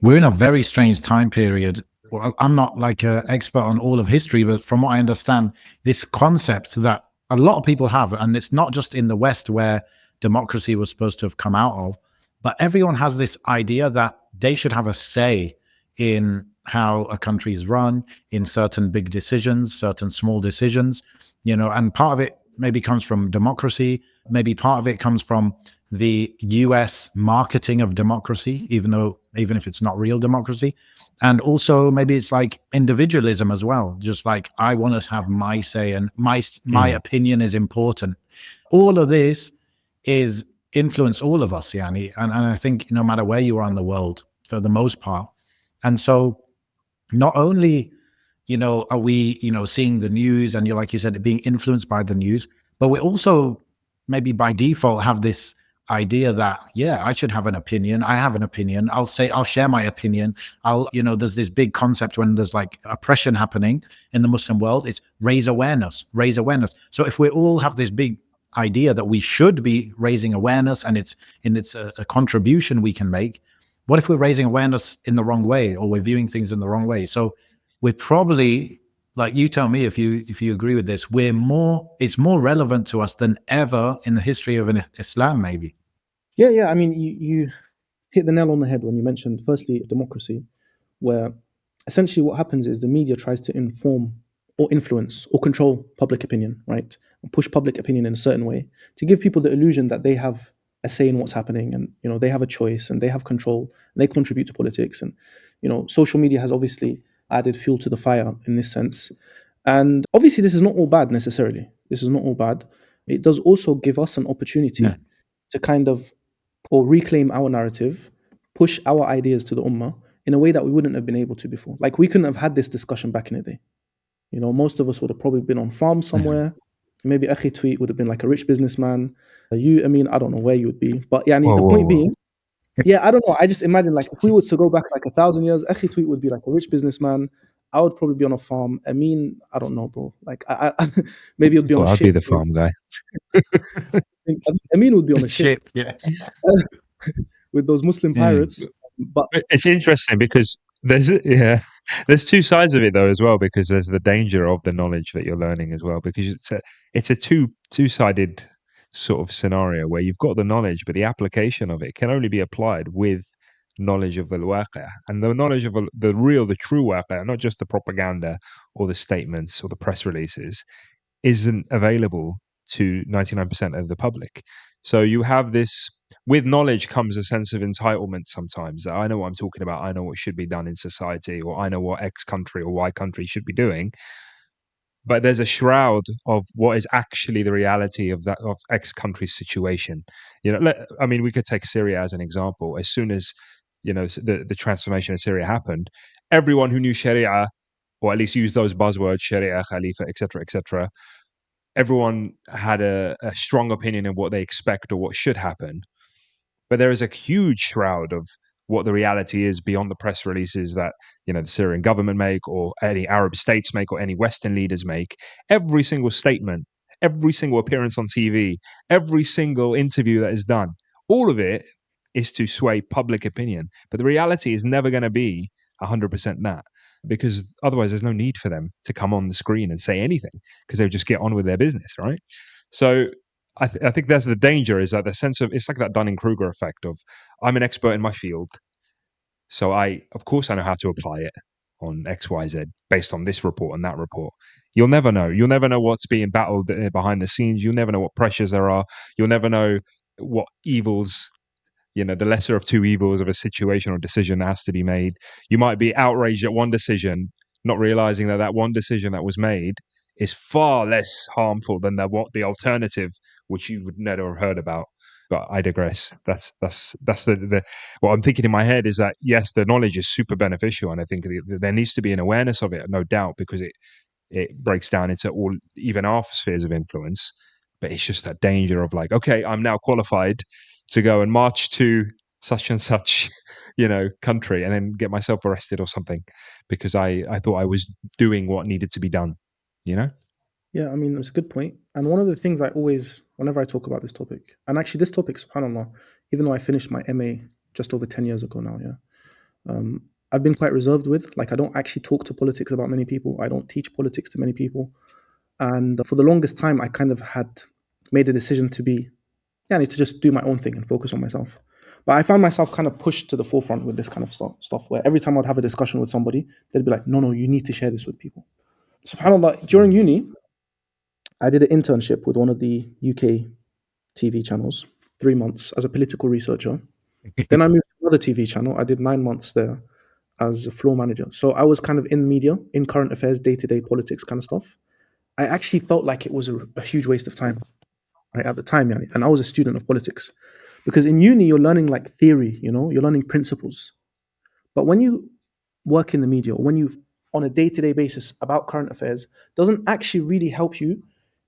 We're in a very strange time period. Well, I'm not like an expert on all of history, but from what I understand, this concept that a lot of people have, and it's not just in the West where democracy was supposed to have come out of, but everyone has this idea that they should have a say in how a country is run, in certain big decisions, certain small decisions, and part of it maybe comes from democracy, maybe part of it comes from the US marketing of democracy, even if it's not real democracy. And also maybe it's like individualism as well. Just like I want to have my say and my opinion is important. All of this is influence all of us, Yani. And I think no matter where you are in the world, for the most part. And so not only are we, seeing the news and like you said, being influenced by the news, but we also maybe by default have this idea that, yeah, I should have an opinion. I have an opinion. I'll share my opinion. There's this big concept when there's like oppression happening in the Muslim world, it's raise awareness. So if we all have this big idea that we should be raising awareness and it's a contribution we can make, what if we're raising awareness in the wrong way or we're viewing things in the wrong way? So we're probably, like, you tell me if you agree with this, it's more relevant to us than ever in the history of Islam, maybe. yeah. I mean, you hit the nail on the head when you mentioned, firstly, democracy, where essentially what happens is the media tries to inform or influence or control public opinion, right? And push public opinion in a certain way to give people the illusion that they have a say in what's happening, and they have a choice and they have control and they contribute to politics. And social media has obviously added fuel to the fire in this sense. And obviously this is not all bad necessarily. This is not all bad. It does also give us an Yeah. opportunity to kind of or reclaim our narrative, push our ideas to the ummah in a way that we wouldn't have been able to before. Like we couldn't have had this discussion back in the day. Most of us would have probably been on farm somewhere. Maybe Akhi Tweet would have been like a rich businessman. I mean, I don't know where you would be. But yeah, the point being, yeah, I don't know. I just imagine like if we were to go back like 1,000 years, Akhi Tweet would be like a rich businessman. I would probably be on a farm. I mean, I don't know, bro. Like maybe it would be on a Well, I'd be ship. the farm guy. Amin would be on a ship Shit, yeah. with those Muslim pirates. But It's interesting because there's two sides of it though as well, because there's the danger of the knowledge that you're learning as well, because it's a two-sided sort of scenario where you've got the knowledge, but the application of it can only be applied with knowledge of the waqi', and the knowledge of the true waqi', not just the propaganda or the statements or the press releases, isn't available to 99% of the public. So you have this, with knowledge comes a sense of entitlement sometimes, that I know what I'm talking about, I know what should be done in society, or I know what X country or Y country should be doing. But there's a shroud of what is actually the reality of X country's situation. I mean, we could take Syria as an example. As soon as the transformation of Syria happened, everyone who knew Sharia, or at least used those buzzwords, Sharia, Khalifa, etc., everyone had a strong opinion of what they expect or what should happen. But there is a huge shroud of what the reality is beyond the press releases that the Syrian government make, or any Arab states make, or any Western leaders make. Every single statement, every single appearance on TV, every single interview that is done, all of it is to sway public opinion. But the reality is never going to be 100% that, because otherwise there's no need for them to come on the screen and say anything, because they'll just get on with their business, right? So I think that's the danger, is that the sense of, it's like that Dunning-Kruger effect of, I'm an expert in my field, so of course I know how to apply it on XYZ based on this report and that report. You'll never know. You'll never know what's being battled behind the scenes. You'll never know what pressures there are. You'll never know what evils, the lesser of two evils of a situation or decision that has to be made. You might be outraged at one decision, not realizing that one decision that was made is far less harmful than the alternative, which you would never have heard about. But I digress. That's the what I'm thinking in my head, is that yes, the knowledge is super beneficial, and I think there needs to be an awareness of it, no doubt, because it breaks down into all, even our spheres of influence. But it's just that danger of like, okay, I'm now qualified to go and march to such and such, country, and then get myself arrested or something because I thought I was doing what needed to be done, you know? Yeah, I mean, it's a good point. And one of the things I always, whenever I talk about this topic, and actually this topic, subhanAllah, even though I finished my MA just over 10 years ago now, I've been quite reserved with. Like, I don't actually talk to politics about many people. I don't teach politics to many people. And for the longest time, I kind of had made a decision to be, yeah, I need to just do my own thing and focus on myself. But I found myself kind of pushed to the forefront with this kind of stuff where every time I'd have a discussion with somebody, they'd be like, no, no, you need to share this with people. SubhanAllah, during uni, I did an internship with one of the UK TV channels, 3 months as a political researcher. Then I moved to another TV channel. I did 9 months there as a floor manager. So I was kind of in media, in current affairs, day-to-day politics kind of stuff. I actually felt like it was a huge waste of time, right, at the time, yani. And I was a student of politics. Because in uni, you're learning like theory, you're learning principles. But when you work in the media, or when you on a day-to-day basis about current affairs, doesn't actually really help you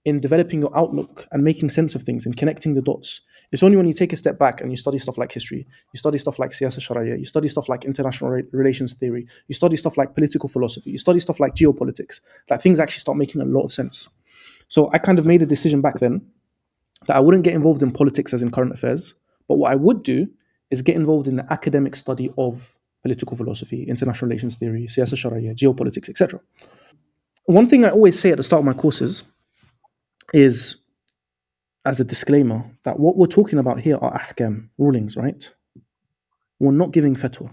in developing your outlook and making sense of things and connecting the dots. It's only when you take a step back and you study stuff like history, you study stuff like siyasa, Sharia, you study stuff like international relations theory, you study stuff like political philosophy, you study stuff like geopolitics, that things actually start making a lot of sense. So I kind of made a decision back then that I wouldn't get involved in politics as in current affairs, but what I would do is get involved in the academic study of political philosophy, international relations theory, siyasa, Sharia, geopolitics, etc. One thing I always say at the start of my courses is, as a disclaimer, that what we're talking about here are ahkam, rulings, right? We're not giving fatwa.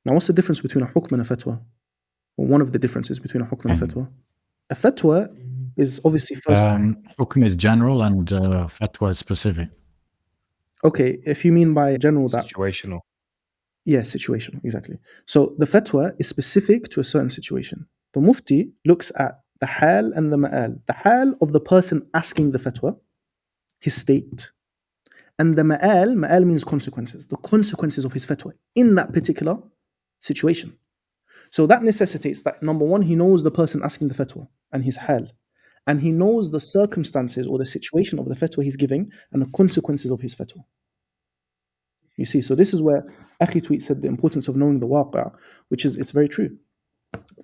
Now, what's the difference between a hukm and a fatwa? Well, one of the differences between a hukm and a fatwa. A fatwa is obviously first. Hukm is general and fatwa is specific. Okay, if you mean by general that. Situational. Yeah, situational, exactly. So the fatwa is specific to a certain situation. The mufti looks at the hal and the ma'al. The hal of the person asking the fatwa, his state, and the ma'al means consequences, the consequences of his fatwa in that particular situation. So that necessitates that, number one, he knows the person asking the fatwa and his hal, and he knows the circumstances or the situation of the fatwa he's giving and the consequences of his fatwa. You see, so this is where Akhi Tweet said the importance of knowing the waqa', which is, it's very true.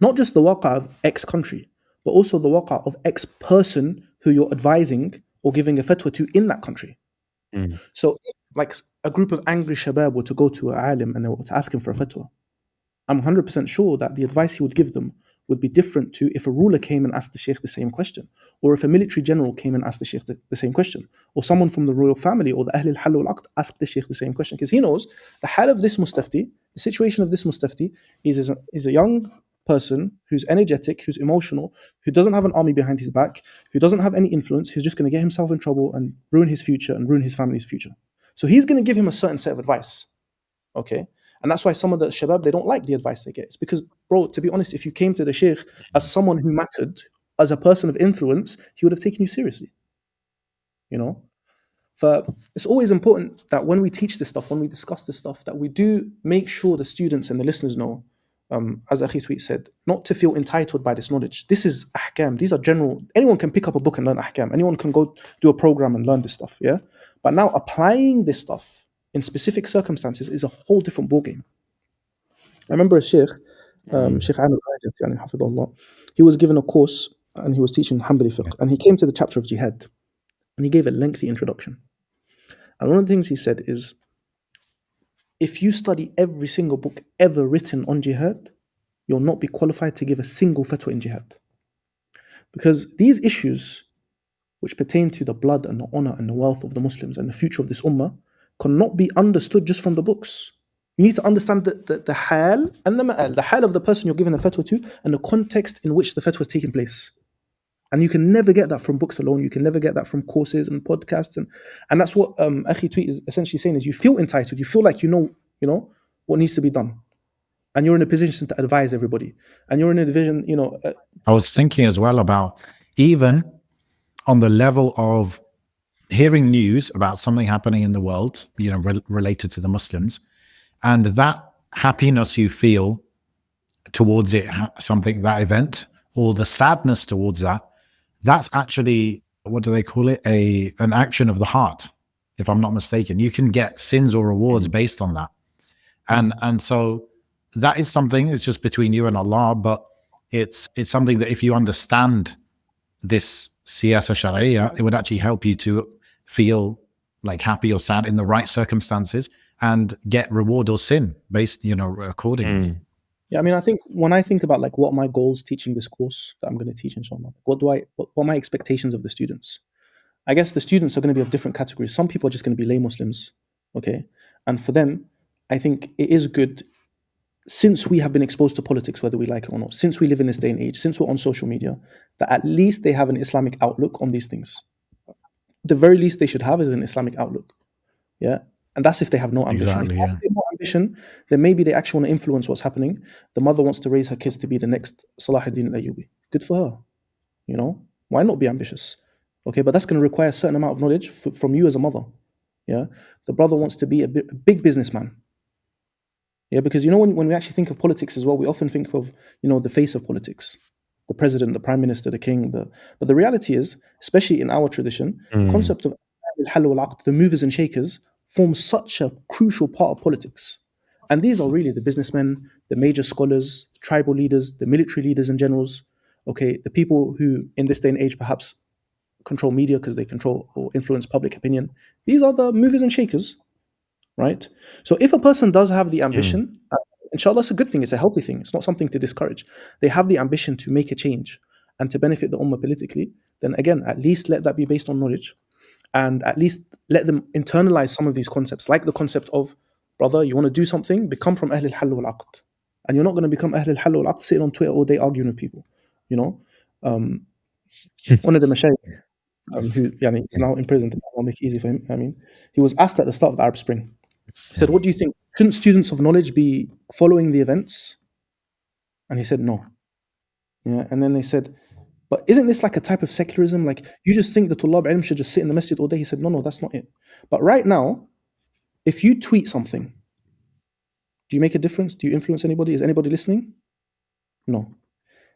Not just the waqa' of X country, but also the waqa' of X person who you're advising or giving a fatwa to in that country. So if, like, a group of angry shabab were to go to an alim and they were to ask him for a fatwa, I'm 100% sure that the advice he would give them would be different to if a ruler came and asked the sheikh the same question, or if a military general came and asked the sheikh the same question, or someone from the royal family or the Ahl al-Hal wal-Aqd asked the sheikh the same question, because he knows the hal of this mustafti, the situation of this mustafti is a young person who's energetic, who's emotional, who doesn't have an army behind his back, who doesn't have any influence, who's just going to get himself in trouble and ruin his future and ruin his family's future. So he's going to give him a certain set of advice. Okay. And that's why some of the shabab, they don't like the advice they get. It's because, bro, to be honest, if you came to the sheikh as someone who mattered, as a person of influence, he would have taken you seriously. But it's always important that when we teach this stuff, when we discuss this stuff, that we do make sure the students and the listeners know, as Akhi Tweet said, not to feel entitled by this knowledge. This is ahkam. These are general. Anyone can pick up a book and learn ahkam. Anyone can go do a program and learn this stuff, yeah? But now applying this stuff in specific circumstances is a whole different ballgame. I remember a sheikh, Sheikh Amir Rajat, yani hafidhullah, he was given a course and he was teaching Hanbali fiqh, and he came to the chapter of jihad and he gave a lengthy introduction. And one of the things he said is, if you study every single book ever written on jihad, you'll not be qualified to give a single fatwa in jihad. Because these issues, which pertain to the blood and the honor and the wealth of the Muslims and the future of this ummah, cannot be understood just from the books. You need to understand the hal and the ma'al, the hal of the person you're giving the fatwa to, and the context in which the fatwa is taking place. And you can never get that from books alone. You can never get that from courses and podcasts. And that's what Akhi Tweet is essentially saying, is you feel entitled. You feel like you know what needs to be done. And you're in a position to advise everybody. And you're in a division, I was thinking as well about, even on the level of hearing news about something happening in the world, related to the Muslims, and that happiness you feel towards it, that event, or the sadness towards that, that's actually, what do they call it? An action of the heart, if I'm not mistaken. You can get sins or rewards based on that. And so that is something, it's just between you and Allah, but it's something that if you understand this siyasa sharia, it would actually help you to feel like happy or sad in the right circumstances and get reward or sin based, accordingly. Yeah, I mean, I think when I think about like what are my goals teaching this course that I'm going to teach, inshallah, what are my expectations of the students? I guess the students are going to be of different categories. Some people are just going to be lay Muslims, okay, and for them, I think it is good, since we have been exposed to politics, whether we like it or not, since we live in this day and age, since we're on social media, that at least they have an Islamic outlook on these things. The very least they should have is an Islamic outlook. Yeah. And that's if they have no ambition. Exactly, If they have a bit more ambition, then maybe they actually want to influence what's happening. The mother wants to raise her kids to be the next Salahuddin al-Ayyubi. Good for her. You know, why not be ambitious? Okay, but that's going to require a certain amount of knowledge from you as a mother. Yeah. The brother wants to be a big businessman. Yeah, because when we actually think of politics as well, we often think of the face of politics, the president, the prime minister, the king. But the reality is, especially in our tradition, the concept of al-hal wal-aqd, the movers and shakers, forms such a crucial part of politics. And these are really the businessmen, the major scholars, the tribal leaders, the military leaders and generals. Okay, the people who in this day and age perhaps control media because they control or influence public opinion. These are the movers and shakers, right? So if a person does have the ambition, inshallah, it's a good thing. It's a healthy thing. It's not something to discourage. They have the ambition to make a change and to benefit the ummah politically. Then again, at least let that be based on knowledge, and at least let them internalize some of these concepts, like the concept of, brother, you want to do something, become from Ahl al-Hal wal-Aqd. And you're not going to become Ahl al-Hal wal-Aqd sitting on Twitter all day arguing with people. One of the mashayikh, who is now in prison, I'll make it easy for him. I mean, he was asked at the start of the Arab Spring. He said, "What do you think? Shouldn't students of knowledge be following the events?" And he said, "No." Yeah, and then they said, "But isn't this like a type of secularism? Like you just think that Tullab ilm should just sit in the masjid all day?" He said, "No, that's not it. But right now, if you tweet something, do you make a difference? Do you influence anybody? Is anybody listening? No."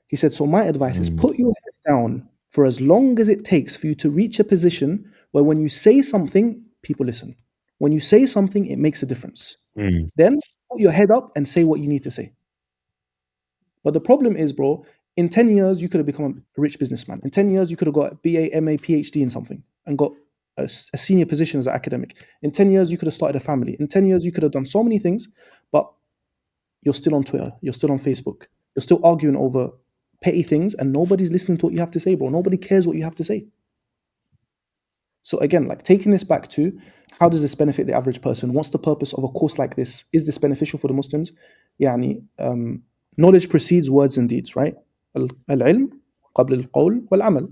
He said, "So my advice is put your head down for as long as it takes for you to reach a position where when you say something, people listen. When you say something, it makes a difference. Then put your head up and say what you need to say." But the problem is, bro, in 10 years, you could have become a rich businessman. In 10 years, you could have got a BA, MA, PhD in something and got a senior position as an academic. In 10 years, you could have started a family. In 10 years, you could have done so many things, but you're still on Twitter. You're still on Facebook. You're still arguing over petty things, and nobody's listening to what you have to say, bro. Nobody cares what you have to say. So again, like taking this back to how does this benefit the average person? What's the purpose of a course like this? Is this beneficial for the Muslims? Knowledge precedes words and deeds, right? Al-ilm qabl al-qawl wal-amal.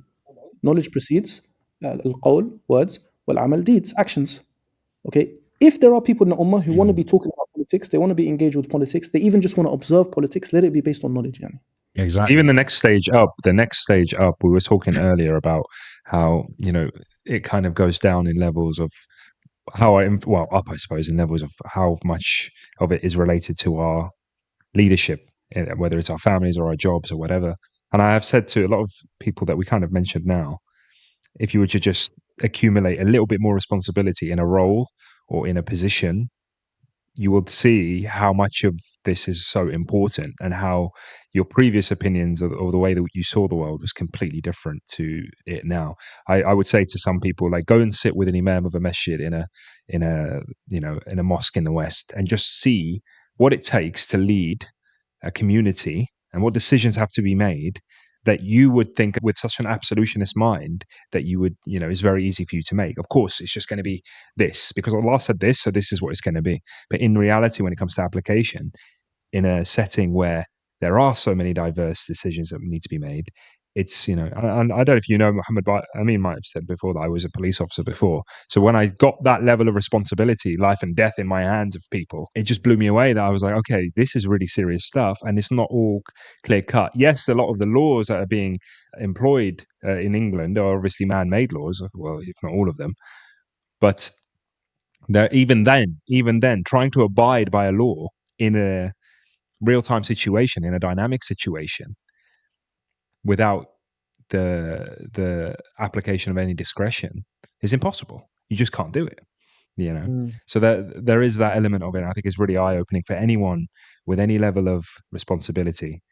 Knowledge precedes al-qawl, words, wal-amal, deeds, actions. Okay? If there are people in the ummah who want to be talking about politics, they want to be engaged with politics, they even just want to observe politics, let it be based on knowledge. Exactly. Even the next stage up, we were talking earlier about how, it kind of goes down in levels of how up, I suppose, in levels of how much of it is related to our leadership, whether it's our families or our jobs or whatever. And I have said to a lot of people that we kind of mentioned now, if you were to just accumulate a little bit more responsibility in a role or in a position, you will see how much of this is so important and how your previous opinions or the way that you saw the world was completely different to it now. I would say to some people, like, go and sit with an imam of a masjid in a mosque in the West and just see what it takes to lead a community and what decisions have to be made that you would think with such an absolutionist mind that you would, is very easy for you to make. Of course, it's just going to be this because Allah said this, so this is what it's going to be. But in reality, when it comes to application, in a setting where there are so many diverse decisions that need to be made, it's, and I don't know if Muhammad, but Amin might have said before that I was a police officer before. So when I got that level of responsibility, life and death in my hands of people, it just blew me away that I was like, okay, this is really serious stuff. And it's not all clear cut. Yes, a lot of the laws that are being employed in England are obviously man-made laws, well, if not all of them. But they're even then, trying to abide by a law in a real-time situation, in a dynamic situation, without the application of any discretion is impossible. You just can't do it, So there is that element of it. I think it's really eye-opening for anyone with any level of responsibility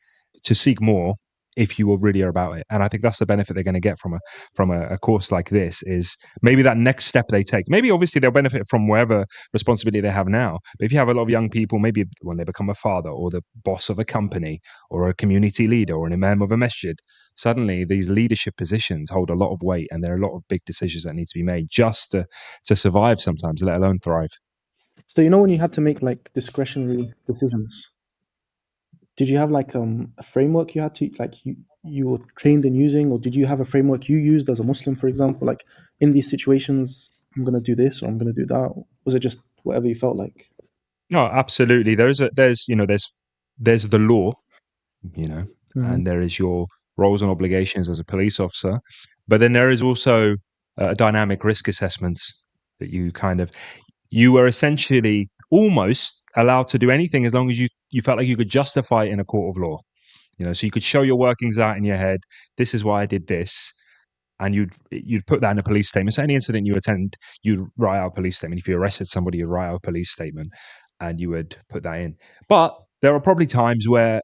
to seek more if you really are about it. And I think that's the benefit they're going to get from a course like this, is maybe that next step they take. Maybe obviously they'll benefit from whatever responsibility they have now. But if you have a lot of young people, maybe when they become a father or the boss of a company or a community leader or an imam of a masjid, suddenly these leadership positions hold a lot of weight, and there are a lot of big decisions that need to be made just to survive sometimes, let alone thrive. So you know when you had to make like discretionary decisions, did you have like a framework you had to like you were trained in using, or did you have a framework you used as a Muslim, for example, like in these situations, I'm gonna do this or I'm gonna do that? Or was it just whatever you felt like? No, absolutely. There's the law, and there is your roles and obligations as a police officer, but then there is also dynamic risk assessments that you were essentially almost allowed to do anything as long as you felt like you could justify it in a court of law. So you could show your workings out in your head. This is why I did this. And you'd put that in a police statement. So any incident you attend, you'd write out a police statement. If you arrested somebody, you'd write out a police statement, and you would put that in. But there are probably times where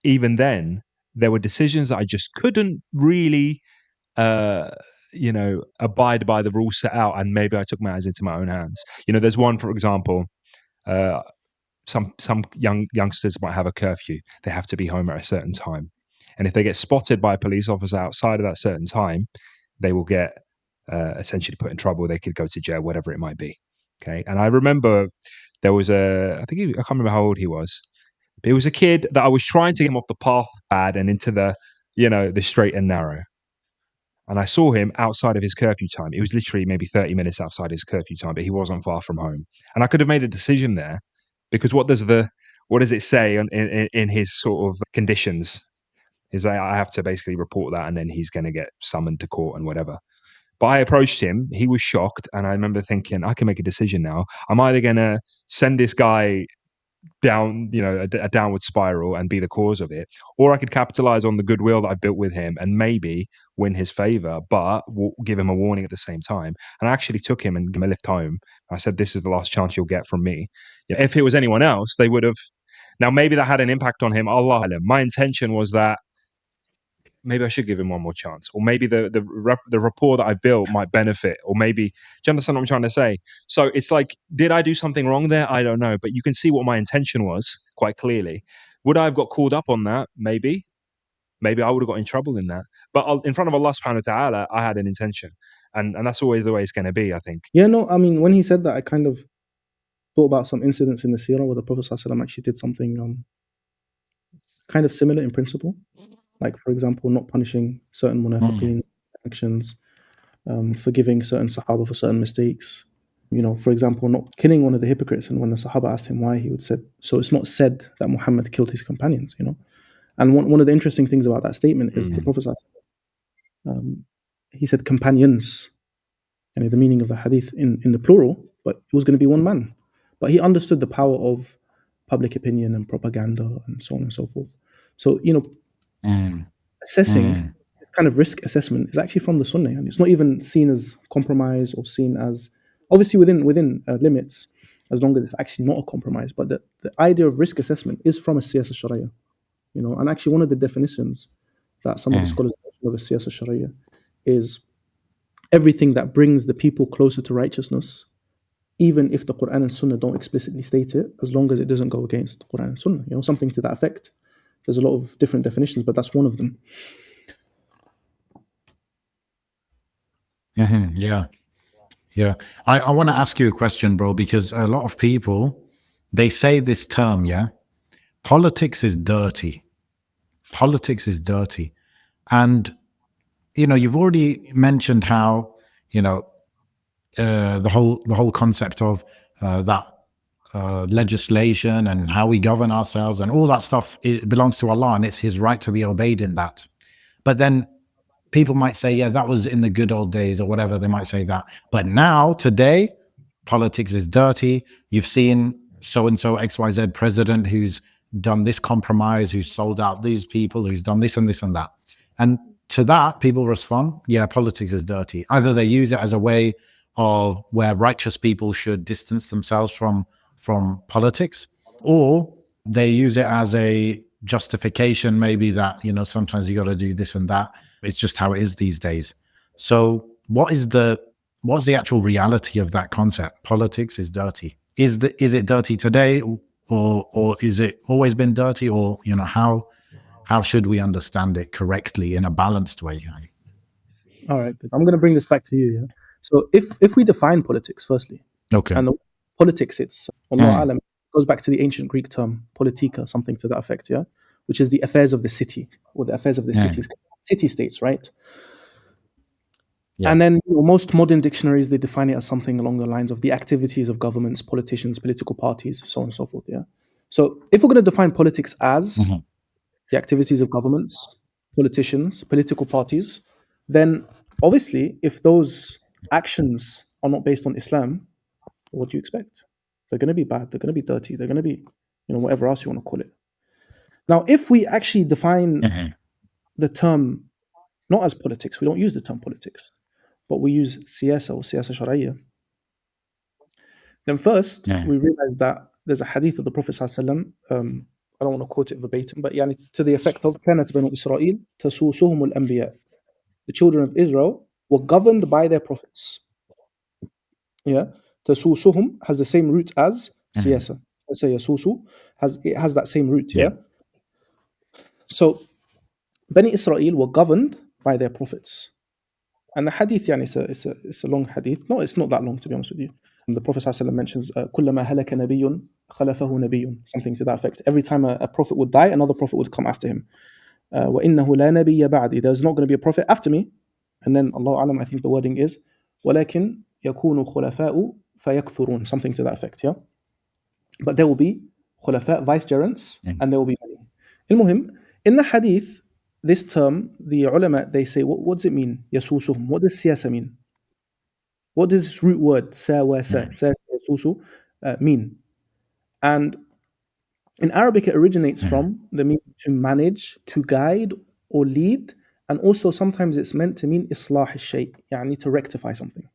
even then there were decisions that I just couldn't really, abide by the rules set out, and maybe I took matters into my own hands. There's one, for example. Some youngsters might have a curfew. They have to be home at a certain time, and if they get spotted by a police officer outside of that certain time, they will get essentially put in trouble. They could go to jail, whatever it might be. Okay, and I remember there was I can't remember how old he was, but it was a kid that I was trying to get him off the path bad and into the straight and narrow. And I saw him outside of his curfew time. It was literally maybe 30 minutes outside his curfew time, but he wasn't far from home. And I could have made a decision there, because what does it say in his sort of conditions? Is that I have to basically report that, and then he's going to get summoned to court and whatever. But I approached him. He was shocked, and I remember thinking, I can make a decision now. I'm either going to send this guy down, a downward spiral and be the cause of it, or I could capitalize on the goodwill that I built with him and maybe win his favor, but give him a warning at the same time. And I actually took him and gave him a lift home. I said, this is the last chance you'll get from me. If it was anyone else, they would have. Now, maybe that had an impact on him. Allah alam. My intention was that maybe I should give him one more chance, or maybe the rapport that I built might benefit, or maybe, do you understand what I'm trying to say? So it's like, did I do something wrong there? I don't know, but you can see what my intention was quite clearly. Would I have got called up on that? Maybe I would have got in trouble in that, but in front of Allah subhanahu wa ta'ala, I had an intention, and that's always the way it's going to be, I think. Yeah, no, I mean, when he said that, I kind of thought about some incidents in the seerah where the Prophet ﷺ actually did something kind of similar in principle. Like, for example, not punishing certain munafiqeen actions, forgiving certain Sahaba for certain mistakes. For example, not killing one of the hypocrites. And when the Sahaba asked him why, he would say, so it's not said that Muhammad killed his companions, And one of the interesting things about that statement is the Prophet he said companions, and the meaning of the hadith in the plural, but it was going to be one man. But he understood the power of public opinion and propaganda and so on and so forth. So, assessing kind of risk assessment is actually from the Sunnah, and it's not even seen as compromise or seen as, obviously within limits, as long as it's actually not a compromise. But the idea of risk assessment is from a siyasa Sharia, and actually one of the definitions that some of the scholars of a siyasa Sharia is everything that brings the people closer to righteousness, even if the Quran and Sunnah don't explicitly state it, as long as it doesn't go against the Quran and Sunnah, something to that effect. There's a lot of different definitions, but that's one of them. Yeah. I want to ask you a question, bro, because a lot of people, they say this term, politics is dirty. Politics is dirty. And, you've already mentioned how, the whole concept of that legislation and how we govern ourselves and all that stuff, it belongs to Allah, and it's his right to be obeyed in that. But then people might say, yeah, that was in the good old days or whatever. They might say that. But now, today, politics is dirty. You've seen so-and-so XYZ president who's done this compromise, who's sold out these people, who's done this and this and that. And to that, people respond, yeah, politics is dirty. Either they use it as a way of where righteous people should distance themselves from politics, or they use it as a justification, maybe that, you know, sometimes you got to do this and that. It's just how it is these days. So what's the actual reality of that concept? Politics is dirty. Is it dirty today, or is it always been dirty, or, you know, how should we understand it correctly in a balanced way? All right, good. I'm going to bring this back to you. Yeah? So if we define politics firstly, Okay. and politics, it's Allah Mm. alam, goes back to the ancient Greek term politika, something to that effect, yeah, which is the affairs of the city or the affairs of the cities, city states, right? Yeah. And then, you know, most modern dictionaries, they define it as something along the lines of the activities of governments, politicians, political parties, so on and so forth. Yeah. So if we're going to define politics as Mhm. the activities of governments, politicians, political parties, then obviously, if those actions are not based on Islam, what do you expect? They're going to be bad. They're going to be dirty. They're going to be, you know, whatever else you want to call it. Now, if we actually define Mhm. the term not as politics, we don't use the term politics, but we use siyasa or siyasa sharia. Then first, Yeah. we realize that there's a hadith of the Prophet ﷺ, I don't want to quote it verbatim, but yani, to the effect of كانت بنو إسرائيل تسوسهم الأنبياء. The children of Israel were governed by their prophets. Yeah, تسوسهم has the same root as siyasa. Siyasa yasusu has that same root. Yeah. So Bani Israel were governed by their prophets. And the hadith, yani, it's a long hadith. No, it's not that long, to be honest with you. And the Prophet ﷺ mentions, كُلَّمَا هَلَكَ نَبِيٌّ خَلَفَهُ نَبِيٌّ, something to that effect. Every time a prophet would die, another prophet would come after him. وَإِنَّهُ لَا نَبِيَّ بَعْدِي, there's not going to be a prophet after me. And then, Allah Alam, I think the wording is, وَلَكِنْ يَكُونُ خُلَفَاءُ فَيَكْثُرُونَ, something to that effect, yeah? But there will be khulafa, vicegerents, and there will be many. المهم, in the hadith, this term, the ulama, they say, what does it mean? يَسُوسُهُم. What does siyasa mean? What does this root word, yasusu, mean? And in Arabic, it originates from the meaning to manage, to guide, or lead. And also sometimes it's meant to mean islah al-shay, yani to rectify something.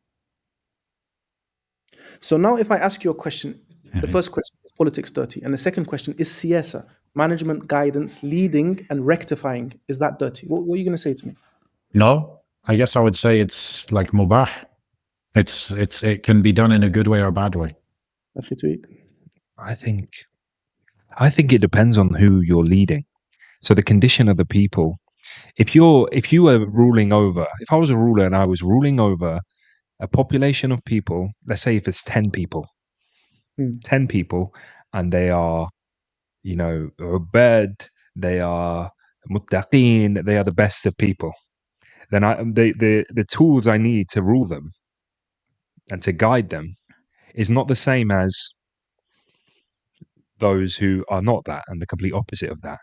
So now if I ask you a question, the first question is politics dirty? And the second question is siyasa, management, guidance, leading, and rectifying. Is that dirty? What are you going to say to me? No, I guess I would say it's like mubah. It can be done in a good way or a bad way. Akhi Tuik? I think it depends on who you're leading. So the condition of the people. If you were ruling over, if I was a ruler and I was ruling over a population of people, let's say if it's 10 people, 10 people, and they are, you know, ubad, they are muttaqeen, they are the best of people, then the tools I need to rule them and to guide them is not the same as those who are not that and the complete opposite of that,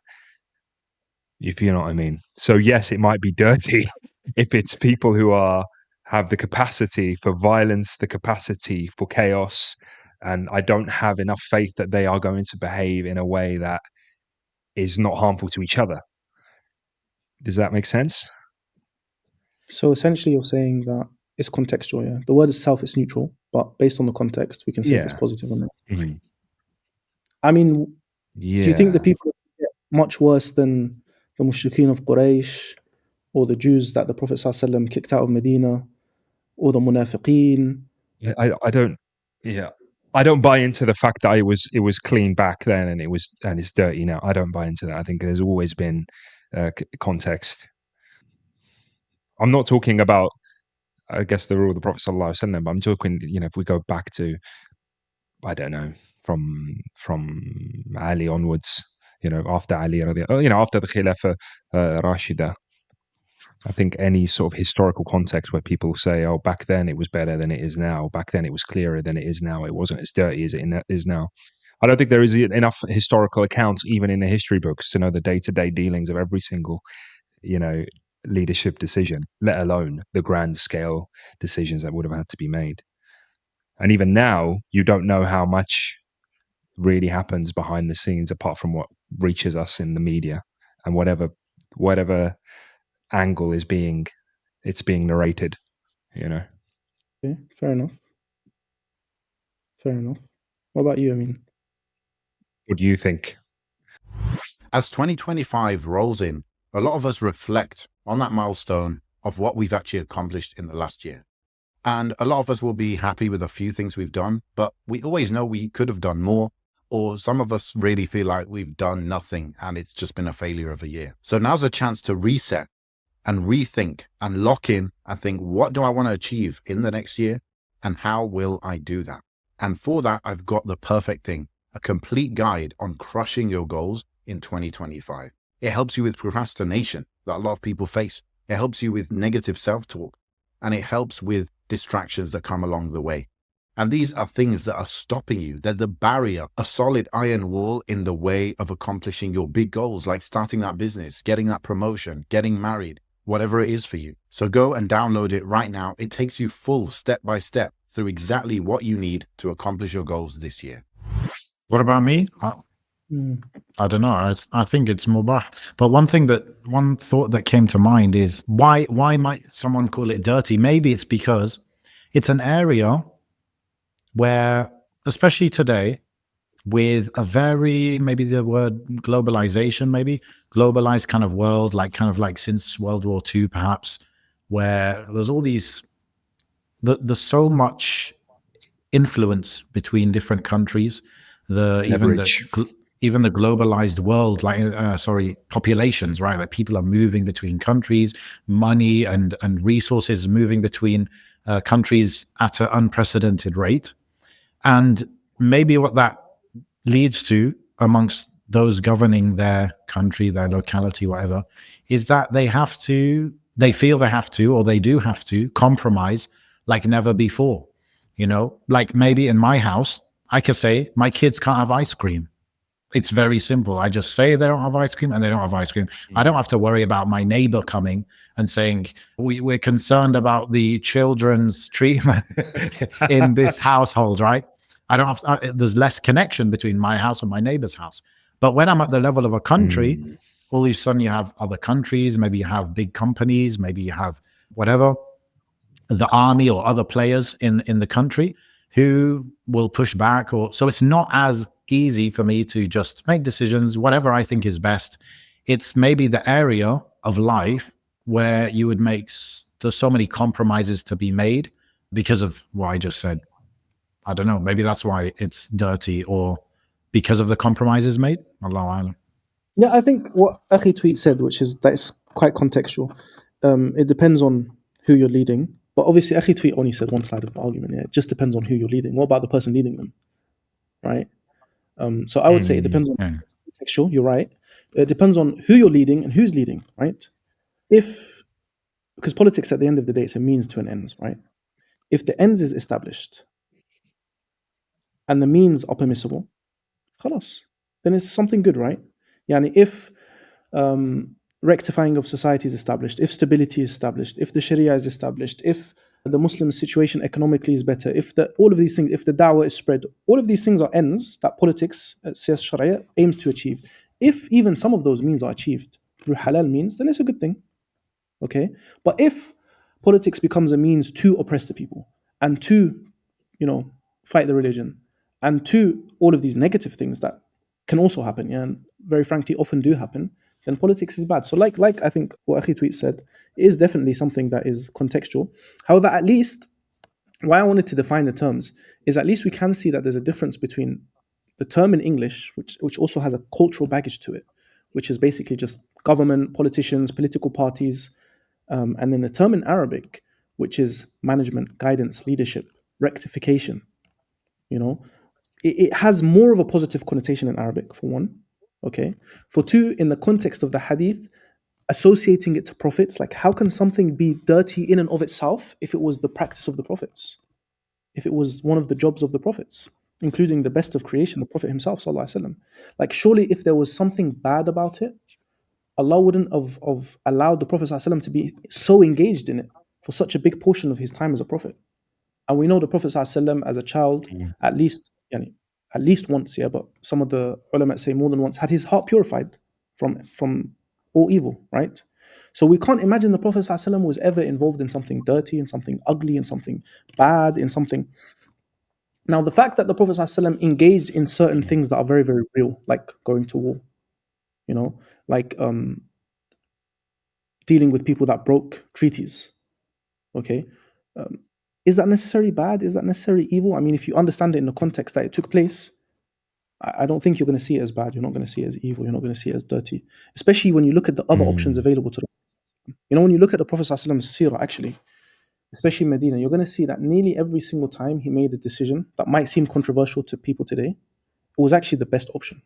if you know what I mean. So yes, it might be dirty if it's people who have the capacity for violence, the capacity for chaos, and I don't have enough faith that they are going to behave in a way that is not harmful to each other. Does that make sense? So essentially, you're saying that it's contextual. Yeah, the word itself is neutral, but based on the context, we can say if it's Yeah. positive or negative. Mhm. I mean, do you think the Yeah. people get much worse than the mushrikeen of Quraysh, or the Jews that the Prophet ﷺ kicked out of Medina, or the munafiqeen? I don't. Yeah. I don't buy into the fact that it was clean back then and it's dirty now. I don't buy into that. I think there's always been context. I'm not talking about, I guess, the rule of the Prophet sallallahu alaihi wasallam, but I'm talking, you know, if we go back to, I don't know, from Ali onwards, you know, after Ali, you know, after the Khilafah Rashida, I think any sort of historical context where people say, "Oh, back then it was better than it is now. Back then it was clearer than it is now. It wasn't as dirty as it is now." I don't think there is enough historical accounts, even in the history books, to know the day-to-day dealings of every single, you know, leadership decision, let alone the grand scale decisions that would have had to be made. And even now, you don't know how much really happens behind the scenes apart from what reaches us in the media and whatever angle it's being narrated, you know. Okay, fair enough. Fair enough. What about you? I mean, What do you think? As 2025 rolls in, a lot of us reflect on that milestone of what we've actually accomplished in the last year. And a lot of us will be happy with a few things we've done, but we always know we could have done more, or some of us really feel like we've done nothing and it's just been a failure of a year. So now's a chance to reset and rethink and lock in and think, what do I want to achieve in the next year? And how will I do that? And for that, I've got the perfect thing, a complete guide on crushing your goals in 2025. It helps you with procrastination that a lot of people face. It helps you with negative self-talk, and it helps with distractions that come along the way. And these are things that are stopping you. They're the barrier, a solid iron wall in the way of accomplishing your big goals, like starting that business, getting that promotion, getting married, whatever it is for you. So go and download it right now. It takes you full step by step through exactly what you need to accomplish your goals this year. What about me? I don't know. I think it's mubah. But one thought that came to mind is why might someone call it dirty? Maybe it's because it's an area where, especially today, with a very, maybe the word globalization, maybe globalized kind of world, kind of like since World War II, perhaps, where there's all these, there's so much influence between different countries, Leverage. even the globalized world, populations, right? Like people are moving between countries, money and resources moving between countries at an unprecedented rate. And maybe what that leads to amongst those governing their country, their locality, whatever, is that they feel they have to, or they do have to compromise like never before. Like maybe in my house, I could say my kids can't have ice cream. It's very simple. I just say they don't have ice cream and they don't have ice cream. I don't have to worry about my neighbor coming and saying, we're concerned about the children's treatment in this household, right? I don't have there's less connection between my house and my neighbor's house. But when I'm at the level of a country, all of a sudden you have other countries, maybe you have big companies, maybe you have whatever, the army or other players in the country who will push back. So it's not as easy for me to just make decisions, whatever I think is best. It's maybe the area of life where you would there's so many compromises to be made because of what I just said. I don't know. Maybe that's why it's dirty, or because of the compromises made. Allahu Alam. Yeah, I think what Akhi Tweet said, which is that's quite contextual. It depends on who you're leading. But obviously, Akhi Tweet only said one side of the argument. Yeah, it just depends on who you're leading. What about the person leading them, right? So I would say it depends on contextual. You're right. It depends on who you're leading and who's leading, right? Because politics at the end of the day, it's a means to an end, right? If the ends is established and the means are permissible, khalas, then it's something good, right? Yani if rectifying of society is established, if stability is established, if the Sharia is established, if the Muslim situation economically is better, if all of these things, if the da'wah is spread, all of these things are ends that politics, siyasa Sharia, aims to achieve. If even some of those means are achieved through halal means, then it's a good thing. Okay? But if politics becomes a means to oppress the people and to, fight the religion and to all of these negative things that can also happen, yeah, and very frankly often do happen, then politics is bad. So like I think what Akhi Tweet said is definitely something that is contextual. However, at least why I wanted to define the terms is at least we can see that there's a difference between the term in English, which also has a cultural baggage to it, which is basically just government, politicians, political parties, and then the term in Arabic, which is management, guidance, leadership, rectification. It has more of a positive connotation in Arabic, for one. Okay. For two, in the context of the hadith, associating it to prophets, like how can something be dirty in and of itself if it was the practice of the prophets? If it was one of the jobs of the prophets, including the best of creation, the Prophet himself, sallallahu alaihi wasallam. Like surely if there was something bad about it, Allah wouldn't have allowed the Prophet sallallahu alaihi wasallam to be so engaged in it for such a big portion of his time as a prophet. And we know the Prophet ﷺ as a child, at least once, yeah, but some of the ulama say more than once, had his heart purified from all evil, right? So we can't imagine the Prophet ﷺ was ever involved in something dirty, in something ugly, in something bad, in something. Now, the fact that the Prophet ﷺ engaged in certain things that are very, very real, like going to war, you know, like dealing with people that broke treaties. Okay, is that necessarily bad? Is that necessarily evil? I mean, if you understand it in the context that it took place, I don't think you're going to see it as bad. You're not going to see it as evil. You're not going to see it as dirty, especially when you look at the other options available to them. You know, when you look at the Prophet ﷺ's seerah, actually, especially in Medina, you're going to see that nearly every single time he made a decision that might seem controversial to people today, it was actually the best option.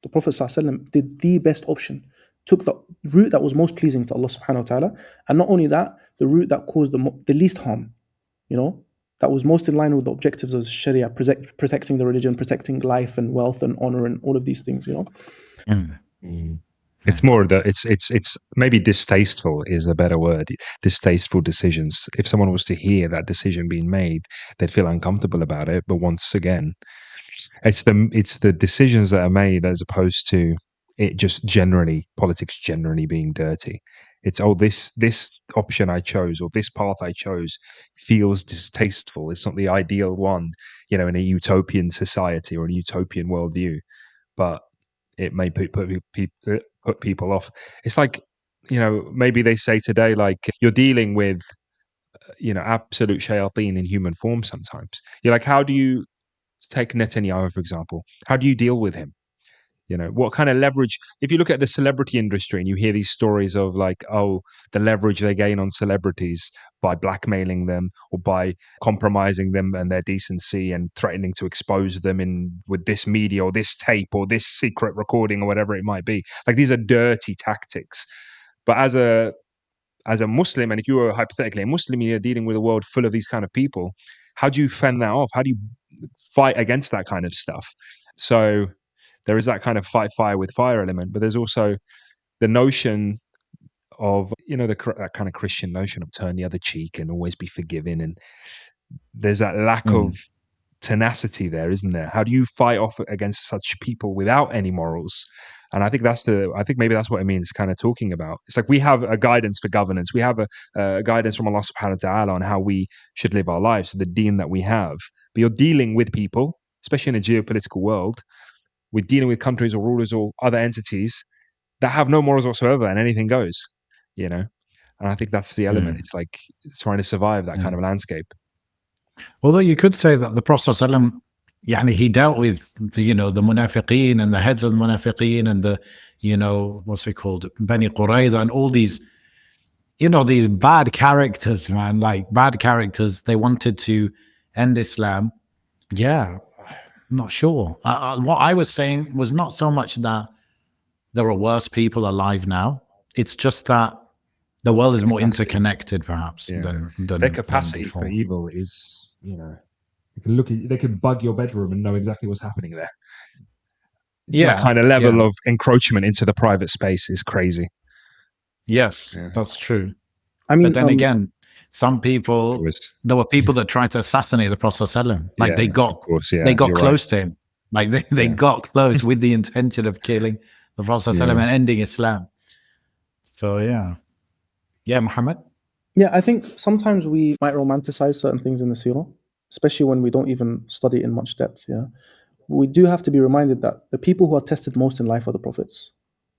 The Prophet ﷺ did the best option, took the route that was most pleasing to Allah subhanahu wa ta'ala, and not only that, the route that caused the least harm, you know, that was most in line with the objectives of Sharia, protecting the religion, protecting life and wealth and honor and all of these things, you know. It's more that it's maybe distasteful is a better word. Distasteful decisions. If someone was to hear that decision being made, they'd feel uncomfortable about it. But once again, it's the decisions that are made as opposed to it just generally politics generally being dirty. It's this option I chose or this path I chose feels distasteful. It's not the ideal one, you know, in a utopian society or a utopian worldview, but it may put people off. It's like, you know, maybe they say today, like, you're dealing with, you know, absolute shayateen in human form sometimes. You're like, how do you take Netanyahu, for example? How do you deal with him? You know, what kind of leverage? If you look at the celebrity industry and you hear these stories of like, oh, the leverage they gain on celebrities by blackmailing them or by compromising them and their decency and threatening to expose them in with this media or this tape or this secret recording or whatever it might be. Like, these are dirty tactics. But as a Muslim, and if you were hypothetically a Muslim, you're dealing with a world full of these kind of people. How do you fend that off? How do you fight against that kind of stuff? So there is that kind of fight fire with fire element, but there's also the notion of, you know, that kind of Christian notion of turn the other cheek and always be forgiving. And there's that lack of tenacity there, isn't there? How do you fight off against such people without any morals? And I think maybe that's what it means kind of talking about. It's like we have a guidance for governance. We have a guidance from Allah subhanahu wa ta'ala on how we should live our lives, so the deen that we have. But you're dealing with people, especially in a geopolitical world, we're dealing with countries or rulers or other entities that have no morals whatsoever and anything goes, you know? And I think that's the element. It's like trying to survive that kind of landscape. Although you could say that the Prophet ﷺ, يعني, he dealt with the, you know, the munafiqeen and the heads of the munafiqeen and the, you know, what's it called, Bani Qurayza and all these, you know, these bad characters, man, like bad characters. They wanted to end Islam. Yeah, I'm not sure. What I was saying was not so much that there are worse people alive now. It's just that the world is more interconnected, perhaps, than their capacity before. for evil is, you know, they can bug your bedroom and know exactly what's happening there. Yeah, that kind of level of encroachment into the private space is crazy. Yes, that's true. I mean, but then again, some people, there were people that tried to assassinate the Prophet ﷺ. Like they got close to him. Like they got close with the intention of killing the Prophet ﷺ and ending Islam. So yeah, Muhammad. Yeah, I think sometimes we might romanticize certain things in the seerah, especially when we don't even study it in much depth. Yeah, we do have to be reminded that the people who are tested most in life are the prophets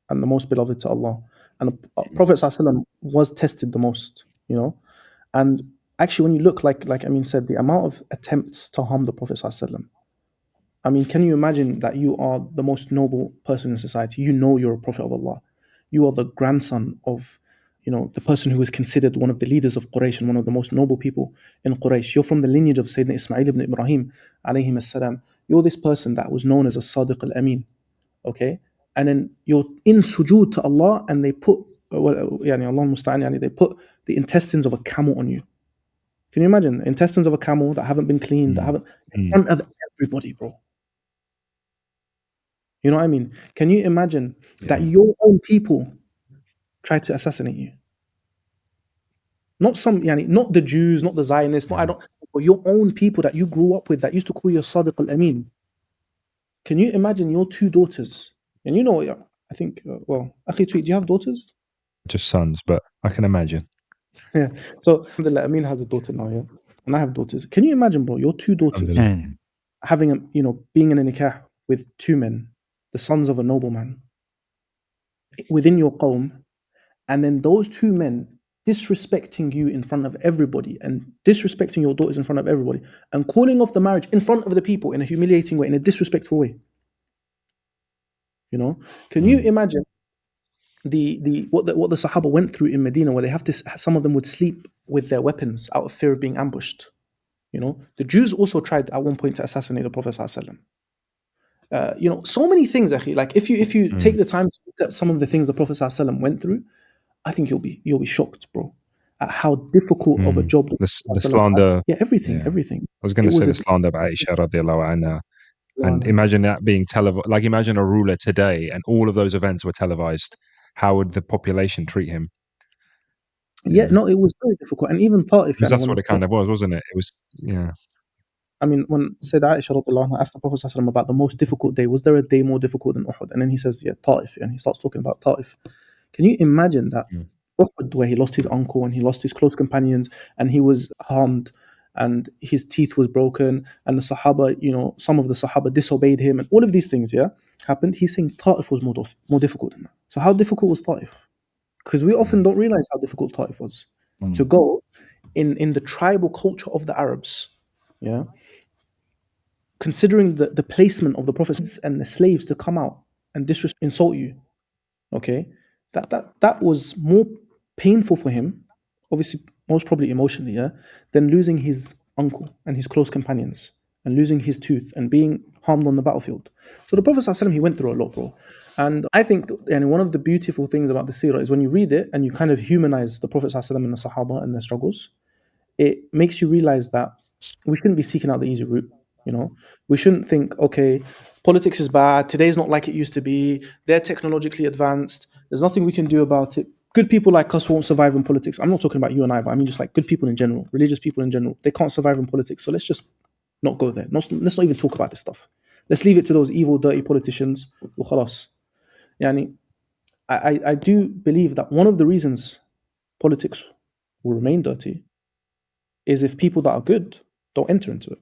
and the most beloved to Allah. And the Prophet ﷺ was tested the most, you know. And actually, when you look, like Amin said, the amount of attempts to harm the Prophet ﷺ, I mean, can you imagine that you are the most noble person in society? You know you're a prophet of Allah. You are the grandson of, you know, the person who was considered one of the leaders of Quraysh and one of the most noble people in Quraysh. You're from the lineage of Sayyidina Ismail ibn Ibrahim, alayhim as-salam. You're this person that was known as a Sadiq al-Amin, okay? And then you're in sujood to Allah and they put, yani Allah musta'an, yani they put the intestines of a camel on you. Can you imagine? The intestines of a camel that haven't been cleaned, that haven't, in front of everybody, bro. You know what I mean? Can you imagine that your own people tried to assassinate you? Not not the Jews, not the Zionists, but your own people that you grew up with that used to call you Sadiq al-Amin. Can you imagine your two daughters? And you know, I think, Akhi Tweet, do you have daughters? Just sons, but I can imagine. Yeah. So, alhamdulillah, Amin has a daughter now, yeah? And I have daughters. Can you imagine, bro, your two daughters having being in a nikah with two men, the sons of a nobleman? within your qawm, and then those two men disrespecting you in front of everybody and disrespecting your daughters in front of everybody and calling off the marriage in front of the people in a humiliating way, in a disrespectful way. You know, can you imagine what the Sahaba went through in Medina, where they have to, some of them would sleep with their weapons out of fear of being ambushed. You know, the Jews also tried at one point to assassinate the Prophet ﷺ. You know, so many things, akhi. Like if you take the time to look at some of the things the Prophet ﷺ went through, I think you'll be shocked, bro, at how difficult of a job the Prophet ﷺ slander. had. Yeah, everything. I was going It to say was the a slander of Aisha radiallahu anha. And imagine that being televised. Like, imagine a ruler today and all of those events were televised. How would the population treat him? yeah, no, it was very difficult. And even Ta'if, Because that's when what it kind of was, wasn't it? It was, yeah. I mean, when Sayyidah Aisha radiallahu anha asked the Prophet ﷺ about the most difficult day, was there a day more difficult than Uhud? And then he says, yeah, Ta'if. And he starts talking about Ta'if. Can you imagine that Uhud, where he lost his uncle and he lost his close companions and he was harmed and his teeth was broken and the Sahaba, you know, some of the Sahaba disobeyed him and all of these things, yeah, happened. He's saying Ta'if was more difficult than that. So how difficult was Ta'if? Because we often don't realize how difficult Ta'if was. To go in the tribal culture of the Arabs, yeah, considering the placement of the prophets and the slaves to come out and insult you, okay, that was more painful for him, obviously, most probably emotionally, yeah, than losing his uncle and his close companions and losing his tooth and being harmed on the battlefield. So the Prophet ﷺ, he went through a lot, bro. And I think, and one of the beautiful things about the seerah is when you read it and you kind of humanize the Prophet ﷺ and the Sahaba and their struggles, it makes you realize that we shouldn't be seeking out the easy route. You know, we shouldn't think, okay, politics is bad. Today's not like it used to be. They're technologically advanced. There's nothing we can do about it. Good people like us won't survive in politics. I'm not talking about you and I, but I mean just like good people in general, religious people in general. They can't survive in politics. So let's just not go there. Let's not even talk about this stuff. Let's leave it to those evil, dirty politicians. وخلاص. Yani, I do believe that one of the reasons politics will remain dirty is if people that are good don't enter into it.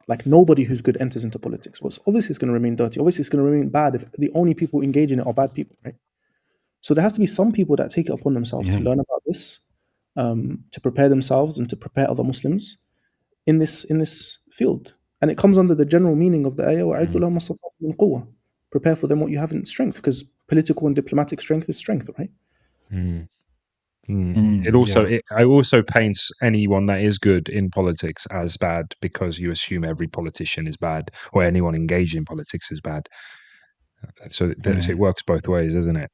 Like nobody who's good enters into politics. Well, obviously it's going to remain dirty. Obviously it's going to remain bad if the only people engaging in it are bad people, right? So there has to be some people that take it upon themselves to learn about this, to prepare themselves and to prepare other Muslims in this field. And it comes under the general meaning of the ayah, وَأَعِدُّ لَهُمْ مَا اسْتَطَعْتُم مِّن قُوَّةٍ. Prepare for them what you have in strength, because political and diplomatic strength is strength, right? It also paints anyone that is good in politics as bad because you assume every politician is bad or anyone engaged in politics is bad. So it works both ways, isn't it?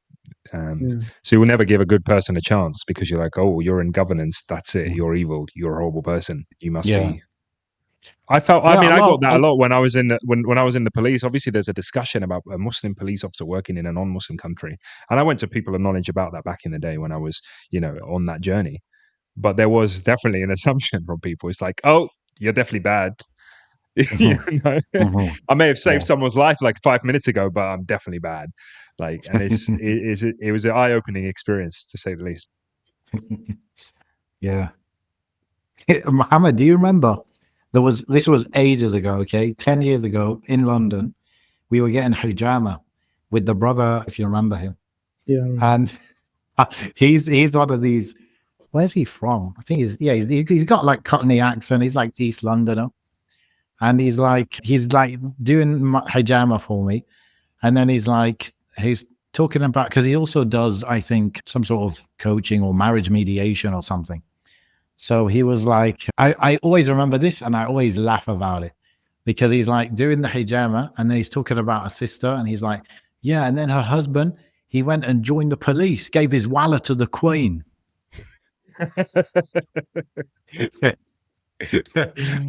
So you will never give a good person a chance because you're like, oh, you're in governance. That's it. You're evil. You're a horrible person. You must be. I got that a lot when I was in when I was in the police. Obviously, there's a discussion about a Muslim police officer working in a non-Muslim country, and I went to people of knowledge about that back in the day when I was, on that journey. But there was definitely an assumption from people. It's like, oh, you're definitely bad. I may have saved someone's life like 5 minutes ago, but I'm definitely bad. Like, and it was an eye-opening experience to say the least. Yeah. Mohammed, do you remember this was ages ago, okay? 10 years ago in London, we were getting hijama with the brother, if you remember him. Yeah. And he's one of these, where's he from? I think he's got like Cockney accent. He's like East Londoner. And he's like doing hijama for me. And then he's talking about, because he also does, I think, some sort of coaching or marriage mediation or something. So he was like, I always remember this and I always laugh about it because he's like doing the hijama and then he's talking about a sister and he's like, yeah. And then her husband, he went and joined the police, gave his wallet to the Queen. And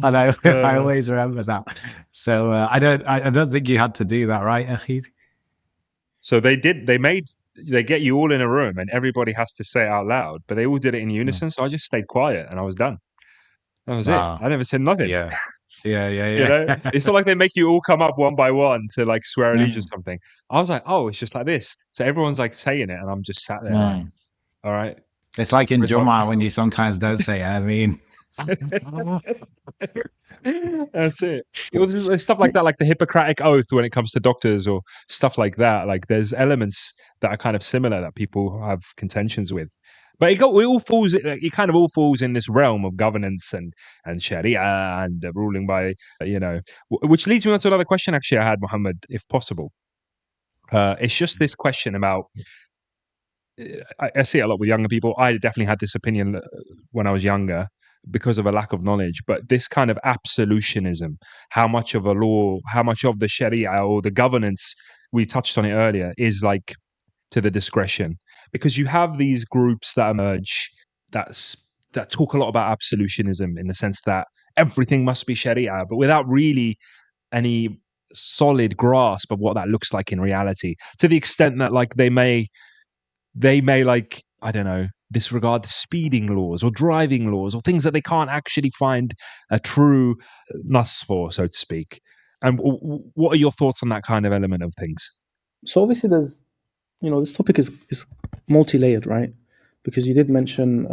I always remember that. So I don't think you had to do that, right, Ahid? So they get you all in a room and everybody has to say it out loud, but they all did it in unison. So I just stayed quiet and I was done. That was it. I never said nothing. Yeah. It's not like they make you all come up one by one to like swear allegiance or something. I was like, oh, it's just like this. So everyone's like saying it and I'm just sat there like, all right. It's like in Whereas like- Jumu'ah when you sometimes don't say Ameen. That's it. It was just stuff like that, like the Hippocratic Oath when it comes to doctors or stuff like that. Like there's elements that are kind of similar that people have contentions with. But it all falls. It kind of all falls in this realm of governance and Sharia and ruling by which leads me on to another question. Actually, I had Muhammad, if possible. It's just this question about. I see it a lot with younger people. I definitely had this opinion when I was younger because of a lack of knowledge. But this kind of absolutionism, how much of a law, how much of the Sharia or the governance, we touched on it earlier, is like to the discretion. Because you have these groups that emerge that talk a lot about absolutionism in the sense that everything must be Sharia, but without really any solid grasp of what that looks like in reality. To the extent that like they may like, I don't know, disregard speeding laws or driving laws or things that they can't actually find a true nuss for, so to speak. And what are your thoughts on that kind of element of things? So obviously, there's this topic is multi-layered, right? Because you did mention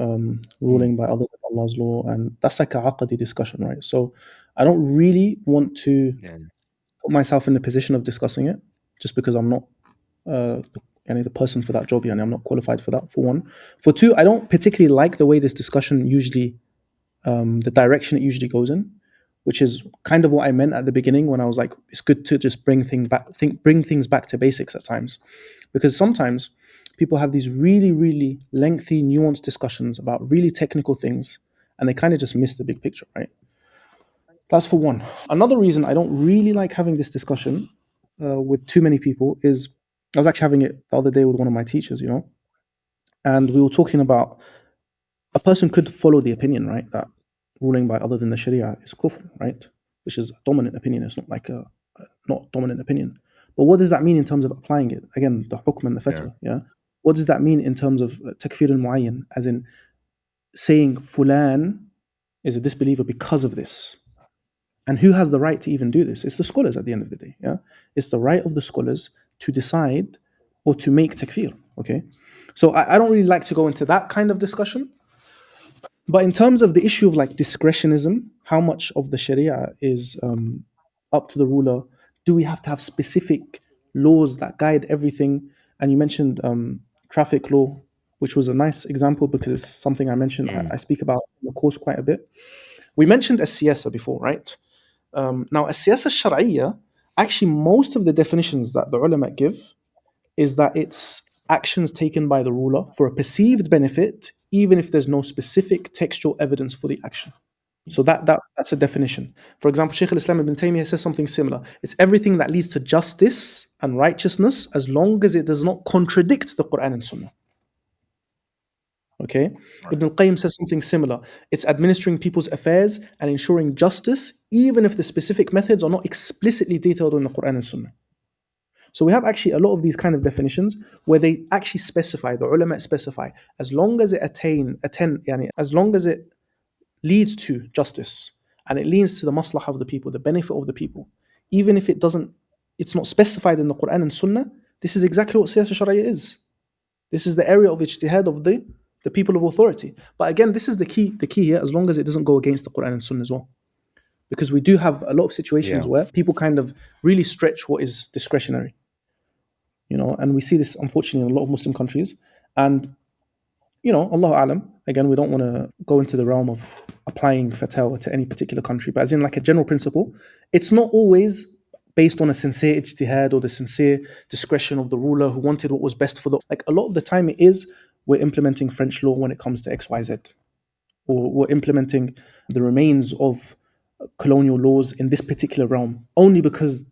ruling by other than Allah's law, and that's like a aqadi discussion, right? So I don't really want to Yeah. put myself in the position of discussing it, just because I'm not the person for that job, and I'm not qualified for that, for one. For two, I don't particularly like the way this discussion usually, the direction it usually goes in, which is kind of what I meant at the beginning when I was like, it's good to just bring things back to basics at times, because sometimes people have these really, really lengthy, nuanced discussions about really technical things, and they kind of just miss the big picture, right? That's for one. Another reason I don't really like having this discussion with too many people is I was actually having it the other day with one of my teachers, and we were talking about a person could follow the opinion, right, that ruling by other than the Sharia is kufr, right, which is a dominant opinion. It's not like a not dominant opinion. But what does that mean in terms of applying it? Again, the hukm and the fatwa, yeah? What does that mean in terms of takfir al-muayyan, as in saying fulan is a disbeliever because of this? And who has the right to even do this? It's the scholars at the end of the day, yeah? It's the right of the scholars to decide or to make takfir, okay? So I don't really like to go into that kind of discussion. But in terms of the issue of like discretionism, how much of the Sharia is up to the ruler? Do we have to have specific laws that guide everything? And you mentioned traffic law, which was a nice example because it's something I mentioned, I speak about in the course quite a bit. We mentioned siyasa before, right? Now, siyasa shar'iyya, actually, most of the definitions that the ulama give is that it's actions taken by the ruler for a perceived benefit, even if there's no specific textual evidence for the action. So that's a definition. For example, Shaykh al-Islam ibn Taymiyyah says something similar. It's everything that leads to justice and righteousness as long as it does not contradict the Quran and Sunnah. Okay? Ibn al-Qayyim says something similar. It's administering people's affairs and ensuring justice, even if the specific methods are not explicitly detailed in the Quran and Sunnah. So we have actually a lot of these kind of definitions where they actually specify, the ulama specify, as long as it as long as it leads to justice and it leads to the maslahah of the people, the benefit of the people, even if it's not specified in the Quran and Sunnah, this is exactly what siyasa sharia is. This is the area of ijtihad of the people of authority. But again, this is the key here, as long as it doesn't go against the Quran and Sunnah as well. Because we do have a lot of situations where people kind of really stretch what is discretionary. And we see this unfortunately in a lot of Muslim countries. And, Allahu Alam, again, we don't want to go into the realm of applying fatwa to any particular country, but as in like a general principle, it's not always based on a sincere ijtihad or the sincere discretion of the ruler who wanted what was best for like a lot of the time it is, we're implementing French law when it comes to XYZ, or we're implementing the remains of colonial laws in this particular realm only because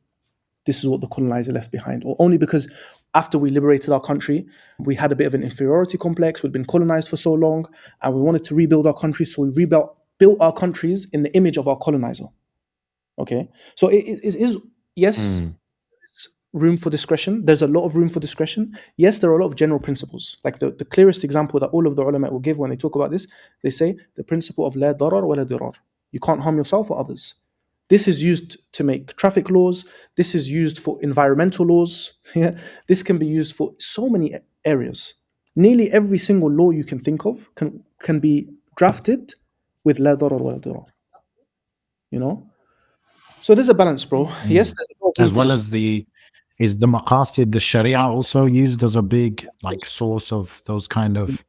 this is what the colonizer left behind, or only because after we liberated our country, we had a bit of an inferiority complex. We'd been colonized for so long, and we wanted to rebuild our country, so we built our countries in the image of our colonizer. Okay, so it is yes, there's room for discretion. There's a lot of room for discretion. Yes, there are a lot of general principles. Like the clearest example that all of the ulama will give when they talk about this, they say the principle of la darar wa la dirar. You can't harm yourself or others. This is used to make traffic laws. This is used for environmental laws. Yeah, this can be used for so many areas. Nearly every single law you can think of can be drafted with la darar wa la dirar. You know? So there's a balance, bro. Yes, there's a lot of room As for well this. as is the maqasid, the Sharia also used as a big like source of those kind of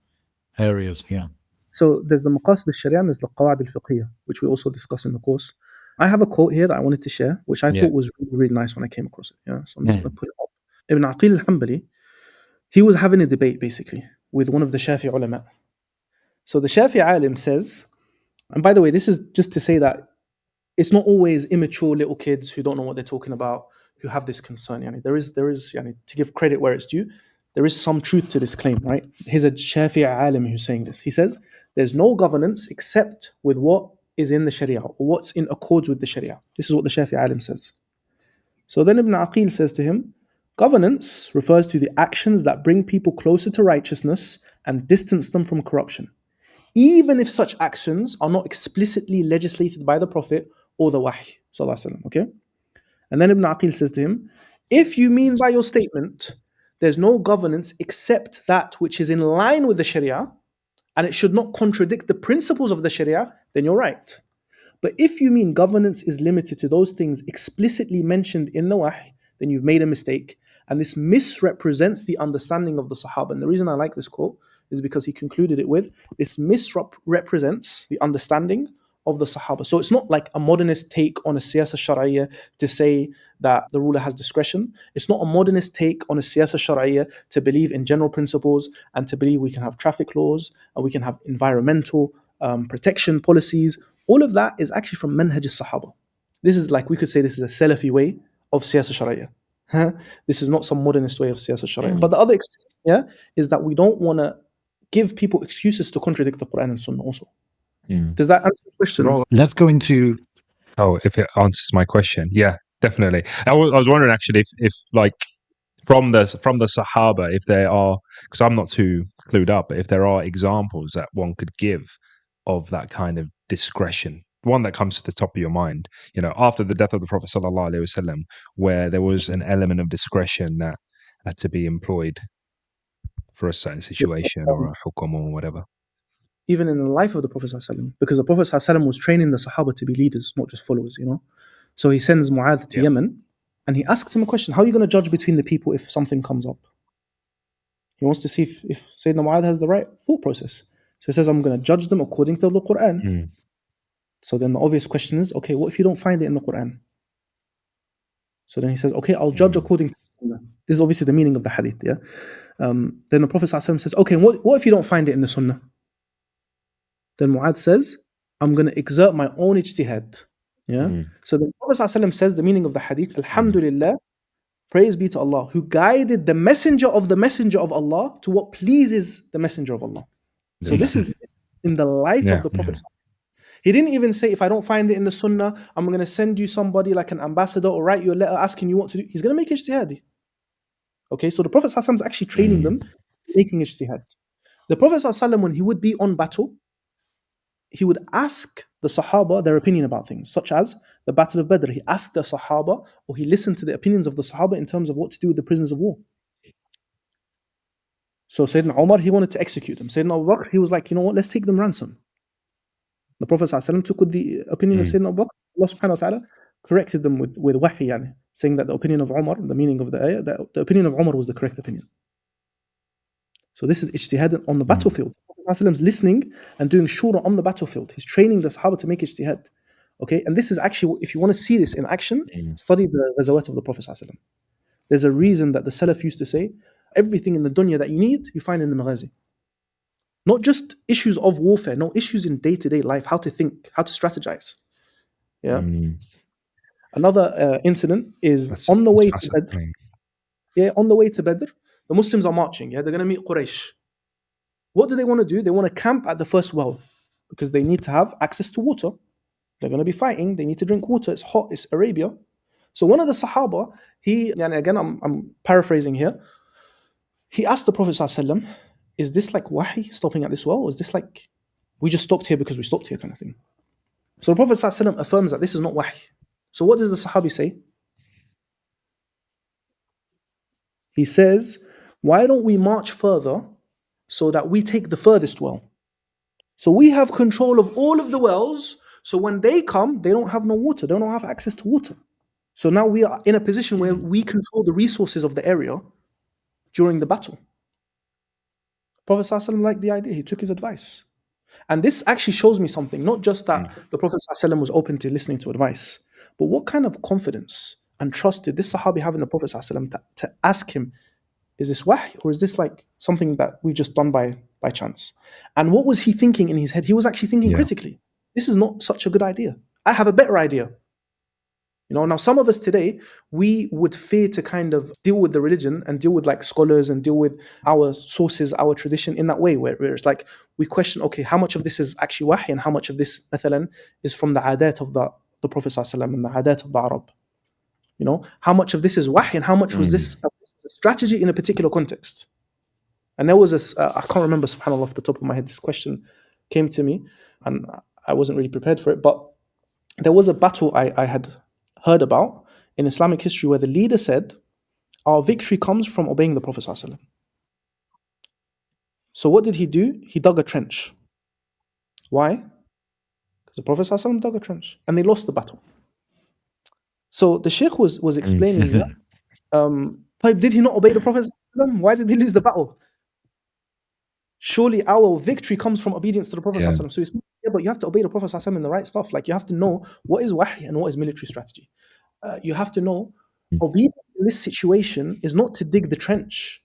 areas. Yeah. So there's the maqasid al-sharia and there's the qawa'id al-fiqhiyya, which we also discuss in the course. I have a quote here that I wanted to share, which I Yeah. thought was really, really nice when I came across it. Yeah, so I'm just Yeah. going to put it up. Ibn Aqil al-Hanbali, he was having a debate basically with one of the Shafi ulama. So the Shafi alim says, and by the way, this is just to say that it's not always immature little kids who don't know what they're talking about who have this concern. Yani. There is, yani, to give credit where it's due, there is some truth to this claim, right? Here's a Shafi'i alim who's saying this. He says, there's no governance except with what is in the Sharia or what's in accord with the Sharia. This is what the Shafi'i alim says. So then Ibn Aqil says to him, governance refers to the actions that bring people closer to righteousness and distance them from corruption, even if such actions are not explicitly legislated by the Prophet or the Wahy. Okay? And then Ibn Aqil says to him, if you mean by your statement, there's no governance except that which is in line with the Sharia, and it should not contradict the principles of the Sharia, then you're right. But if you mean governance is limited to those things explicitly mentioned in the Wahy, then you've made a mistake. And this misrepresents the understanding of the Sahaba. And the reason I like this quote is because he concluded it with, this misrepresents the understanding of the Sahaba. So it's not like a modernist take on a siyasa Sharia to say that the ruler has discretion. It's not a modernist take on a siyasa Sharia to believe in general principles and to believe we can have traffic laws and we can have environmental protection policies. All of that is actually from Manhaj al-Sahaba. This is like, we could say this is a Salafi way of siyasa Sharia. This is not some modernist way of siyasa Sharia. But the other extreme, yeah, is that we don't want to give people excuses to contradict the Quran and Sunnah also. Does that answer the question? Bro, let's go into Oh, if it answers my question, yeah, definitely. I was wondering actually if like from the Sahaba, if there are, because I'm not too clued up, but if there are examples that one could give of that kind of discretion, one that comes to the top of your mind, after the death of the Prophet sallallahu alaihi wasallam, where there was an element of discretion that had to be employed for a certain Yes, situation or a hukum or whatever. even in the life of the Prophet ﷺ, because the Prophet ﷺ was training the Sahaba to be leaders, not just followers, So he sends Mu'adh to Yep. Yemen and he asks him a question. How are you going to judge between the people if something comes up? He wants to see if Sayyidina Mu'adh has the right thought process. So he says, I'm going to judge them according to the Quran. So then the obvious question is, okay, what if you don't find it in the Quran? So then he says, okay, I'll judge according to the Sunnah. This is obviously the meaning of the hadith, yeah? Then the Prophet ﷺ says, okay, what if you don't find it in the Sunnah? Then Mu'adh says, I'm going to exert my own ijtihad. Yeah. So the Prophet ﷺ says the meaning of the hadith, Alhamdulillah, praise be to Allah, who guided the messenger of Allah to what pleases the messenger of Allah. So this is in the life of the Prophet. He didn't even say, if I don't find it in the Sunnah, I'm going to send you somebody like an ambassador or write you a letter asking you what to do. He's going to make ijtihad. Okay, so the Prophet ﷺ is actually training them, making ijtihad. The Prophet ﷺ, when he would be on battle, he would ask the Sahaba their opinion about things, such as the Battle of Badr. He asked the Sahaba, or he listened to the opinions of the Sahaba in terms of what to do with the prisoners of war. So Sayyidina Umar, he wanted to execute them. Sayyidina Abu Bakr, he was like, you know what, let's take them ransom. The Prophet ﷺ took with the opinion of Sayyidina Abu Bakr. Allah subhanahu wa ta'ala corrected them with wahy, yani, saying that the opinion of Umar, the meaning of the ayah, that the opinion of Umar was the correct opinion. So this is ijtihad on the battlefield. The Prophet ﷺ is listening and doing shura on the battlefield. He's training the Sahaba to make ijtihad. Okay, and this is actually, if you want to see this in action, study the ghazawat of the Prophet ﷺ. There's a reason that the Salaf used to say, everything in the dunya that you need, you find in the maghazi. Not just issues of warfare, no, issues in day-to-day life, how to think, how to strategize. Yeah. Another incident is on the way to Badr. Yeah, on the way to Badr, the Muslims are marching. Yeah, they're going to meet Quraysh. What do they want to do? They want to camp at the first well because they need to have access to water. They're going to be fighting. They need to drink water. It's hot. It's Arabia. So one of the Sahaba, again, I'm paraphrasing here. He asked the Prophet ﷺ, is this like wahi stopping at this well? Or is this like, we just stopped here because we stopped here kind of thing? So the Prophet ﷺ affirms that this is not wahi. So what does the Sahabi say? He says, why don't we march further so that we take the furthest well. So we have control of all of the wells. So when they come, they don't have no water. They don't have access to water. So now we are in a position where we control the resources of the area during the battle. Prophet ﷺ liked the idea. He took his advice. And this actually shows me something, not just that the Prophet ﷺ was open to listening to advice, but what kind of confidence and trust did this Sahabi have in the Prophet ﷺ to ask him, is this wahy, or is this like something that we've just done by chance? And what was he thinking in his head? He was actually thinking Yeah. critically. This is not such a good idea. I have a better idea. Now some of us today, we would fear to kind of deal with the religion and deal with like scholars and deal with our sources, our tradition in that way, where it's like we question, okay, how much of this is actually wahy and how much of this, mathalan, is from the adat of the Prophet ﷺ and the adat of the Arab. How much of this is wahy and how much was this a strategy in a particular context? And there was I can't remember, subhanAllah, off the top of my head, this question came to me and I wasn't really prepared for it, but there was a battle I had heard about in Islamic history where the leader said, our victory comes from obeying the Prophet ﷺ. So what did he do? He dug a trench. Why? Because the Prophet ﷺ dug a trench and they lost the battle. So the Sheikh was explaining that, did he not obey the Prophet ﷺ? Why did he lose the battle? Surely our victory comes from obedience to the Prophet Yeah. ﷺ. So you see, but you have to obey the Prophet ﷺ in the right stuff. Like you have to know what is wahy and what is military strategy. You have to know obedience in this situation is not to dig the trench.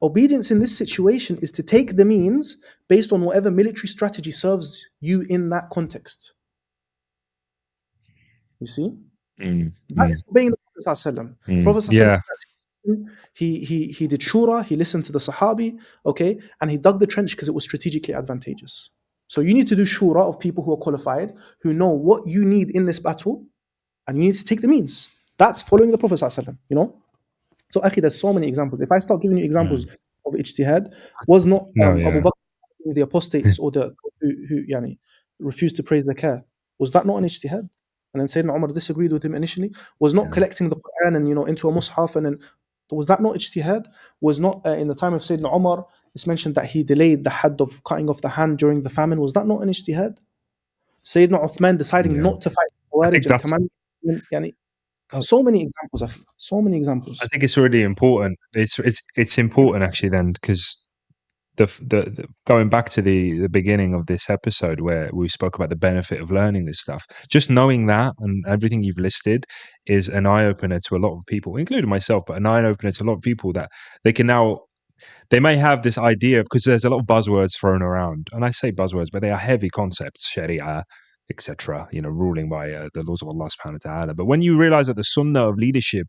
Obedience in this situation is to take the means based on whatever military strategy serves you in that context. You see? That is obeying the Prophet ﷺ. The Prophet ﷺ, Yeah. he did shura, he listened to the Sahabi, okay, and he dug the trench because it was strategically advantageous. So you need to do shura of people who are qualified, who know what you need in this battle, and you need to take the means. That's following the Prophet ﷺ, So, akhi, there's so many examples. If I start giving you examples of ijtihad, was not No, Abu yeah. Bakr the apostates or the who yani, refused to praise zakah? Was that not an ijtihad? And then Sayyidina Umar disagreed with him initially. Was not collecting the Quran and into a mushaf, and then was that not ijtihad? Was not in the time of Sayyidina Umar, it's mentioned that he delayed the had of cutting off the hand during the famine. Was that not an ijtihad? Sayyidina Uthman deciding Yeah. not to fight I think Khawarij and that's. commanding, yani, so many examples, akhi. So many examples. I think it's really important. It's important actually then because the going back to the beginning of this episode where we spoke about the benefit of learning this stuff, just knowing that and everything you've listed is an eye opener to a lot of people, including myself, but an eye opener to a lot of people that they may have this idea because there's a lot of buzzwords thrown around, and I say buzzwords, but they are heavy concepts, Sharia, etc. Ruling by the laws of Allah Subhanahu wa Taala. But when you realize that the Sunnah of leadership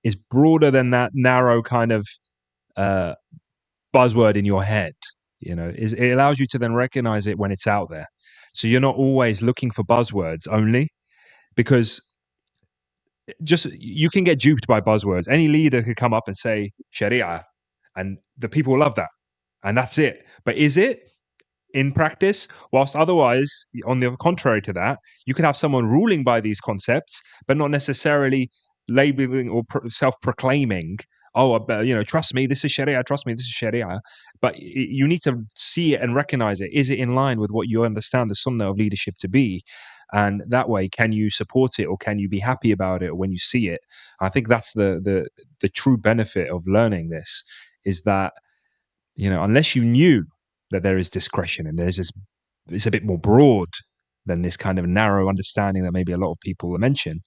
is broader than that narrow kind of uh, buzzword in your head, it allows you to then recognize it when it's out there. So you're not always looking for buzzwords only, because just you can get duped by buzzwords. Any leader could come up and say Sharia, and the people love that, and that's it. But is it in practice? Whilst otherwise, on the contrary to that, you can have someone ruling by these concepts, but not necessarily labeling or self-proclaiming, trust me, this is Sharia, trust me, this is Sharia. But you need to see it and recognize it. Is it in line with what you understand the Sunnah of leadership to be? And that way, can you support it, or can you be happy about it when you see it? I think that's the true benefit of learning this, is that unless you knew that there is discretion and it's a bit more broad than this kind of narrow understanding that maybe a lot of people mention.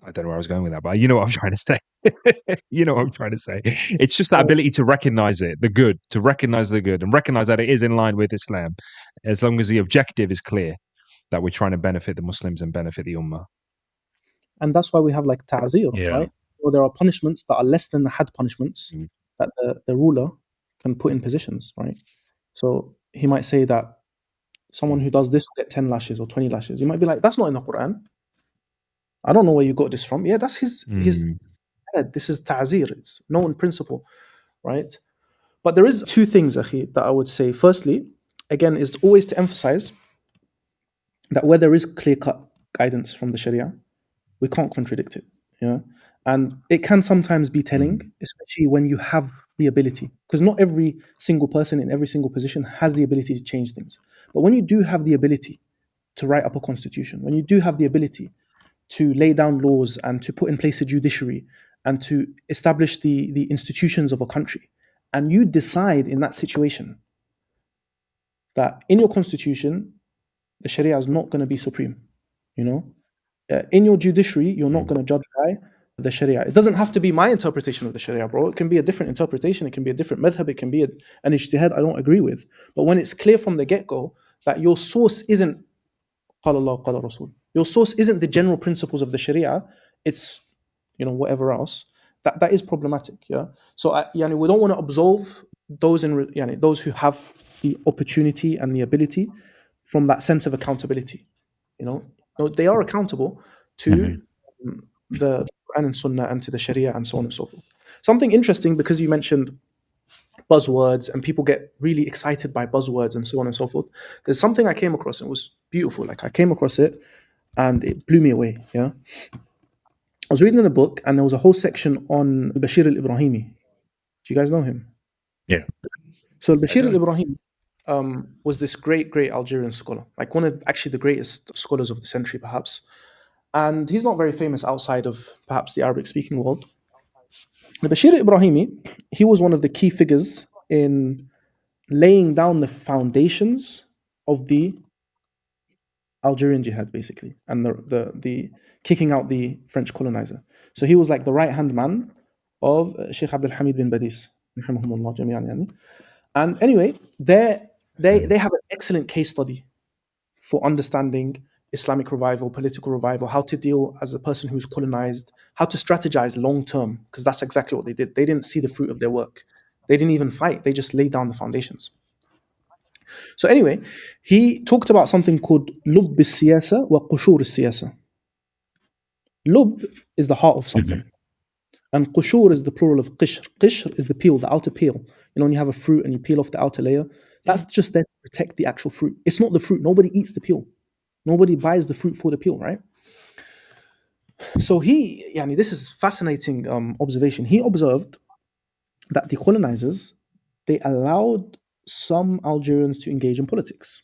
I don't know where I was going with that, but you know what I'm trying to say. You know what I'm trying to say. It's just that ability to recognize to recognize the good and recognize that it is in line with Islam, as long as the objective is clear, that we're trying to benefit the Muslims and benefit the Ummah. And that's why we have like ta'zir, right? So there are punishments that are less than the had punishments that the ruler can put in positions, right? So he might say that someone who does this will get 10 lashes or 20 lashes. You might be like, that's not in the Quran. I don't know where you got this from. Yeah, that's his head. This is ta'zir. It's known principle, right? But there is two things, akhi, that I would say. Firstly, again, is always to emphasize that where there is clear-cut guidance from the Sharia, we can't contradict it. Yeah, and it can sometimes be telling, especially when you have the ability, because not every single person in every single position has the ability to change things. But when you do have the ability to write up a constitution, when you do have the ability to lay down laws and to put in place a judiciary and to establish the institutions of a country, and you decide in that situation that in your constitution, the Sharia is not going to be supreme, you know, in your judiciary, you're not going to judge by the Sharia. It doesn't have to be my interpretation of the Sharia, bro. It can be a different interpretation. It can be a different madhab. It can be an ijtihad I don't agree with. But when it's clear from the get-go that your source isn't قال الله قال Rasul, your source isn't the general principles of the Sharia, it's, you know, whatever else, that is problematic. Yeah. So yani, we don't want to absolve those yani, those who have the opportunity and the ability from that sense of accountability. You know, no, they are accountable to the Quran and Sunnah and to the Sharia and so on and so forth. Something interesting, because you mentioned buzzwords and people get really excited by buzzwords and so on and so forth. There's something I came across and it was beautiful. Like I came across it and it blew me away. Yeah. I was reading in a book and there was a whole section on Bashir al-Ibrahimi. Do you guys know him? Yeah. So Bashir al-Ibrahimi was this great Algerian scholar, like one of actually the greatest scholars of the century, perhaps. And he's not very famous outside of perhaps the Arabic-speaking world. Bashir al-Ibrahimi, he was one of the key figures in laying down the foundations of the Algerian jihad, basically, and the kicking out the French colonizer. So he was like the right-hand man of Sheikh Abdul Hamid bin Badis, rahimahumullah jami'an, yani. And anyway, they have an excellent case study for understanding Islamic revival, political revival, how to deal as a person who's colonized, how to strategize long term, because that's exactly what they did. They didn't see the fruit of their work. They didn't even fight. They just laid down the foundations. So anyway, he talked about something called lub siyasa wa qushur siyasa. Lub is the heart of something. And qushur is the plural of qishr. Qishr is the peel, the outer peel. You know, when you have a fruit and you peel off the outer layer, that's just there to protect the actual fruit. It's not the fruit. Nobody eats the peel. Nobody buys the fruit for the peel, right? So this is fascinating observation. He observed that the colonizers, they allowed some Algerians to engage in politics,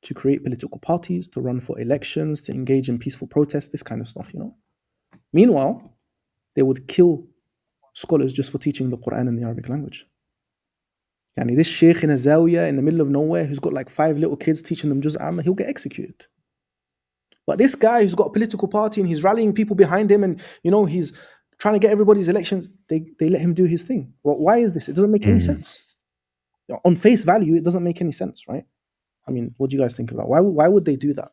to create political parties, to run for elections, to engage in peaceful protests, this kind of stuff, you know. Meanwhile, they would kill scholars just for teaching the Quran in the Arabic language. Yani this sheikh in a zawiya in the middle of nowhere who's got like 5 little kids teaching them juz amma, he'll get executed. But this guy who's got a political party and he's rallying people behind him and, you know, he's trying to get everybody's elections, they let him do his thing. Well, why is this? It doesn't make any sense. You know, on face value, it doesn't make any sense, right? I mean, what do you guys think of that? Why would they do that?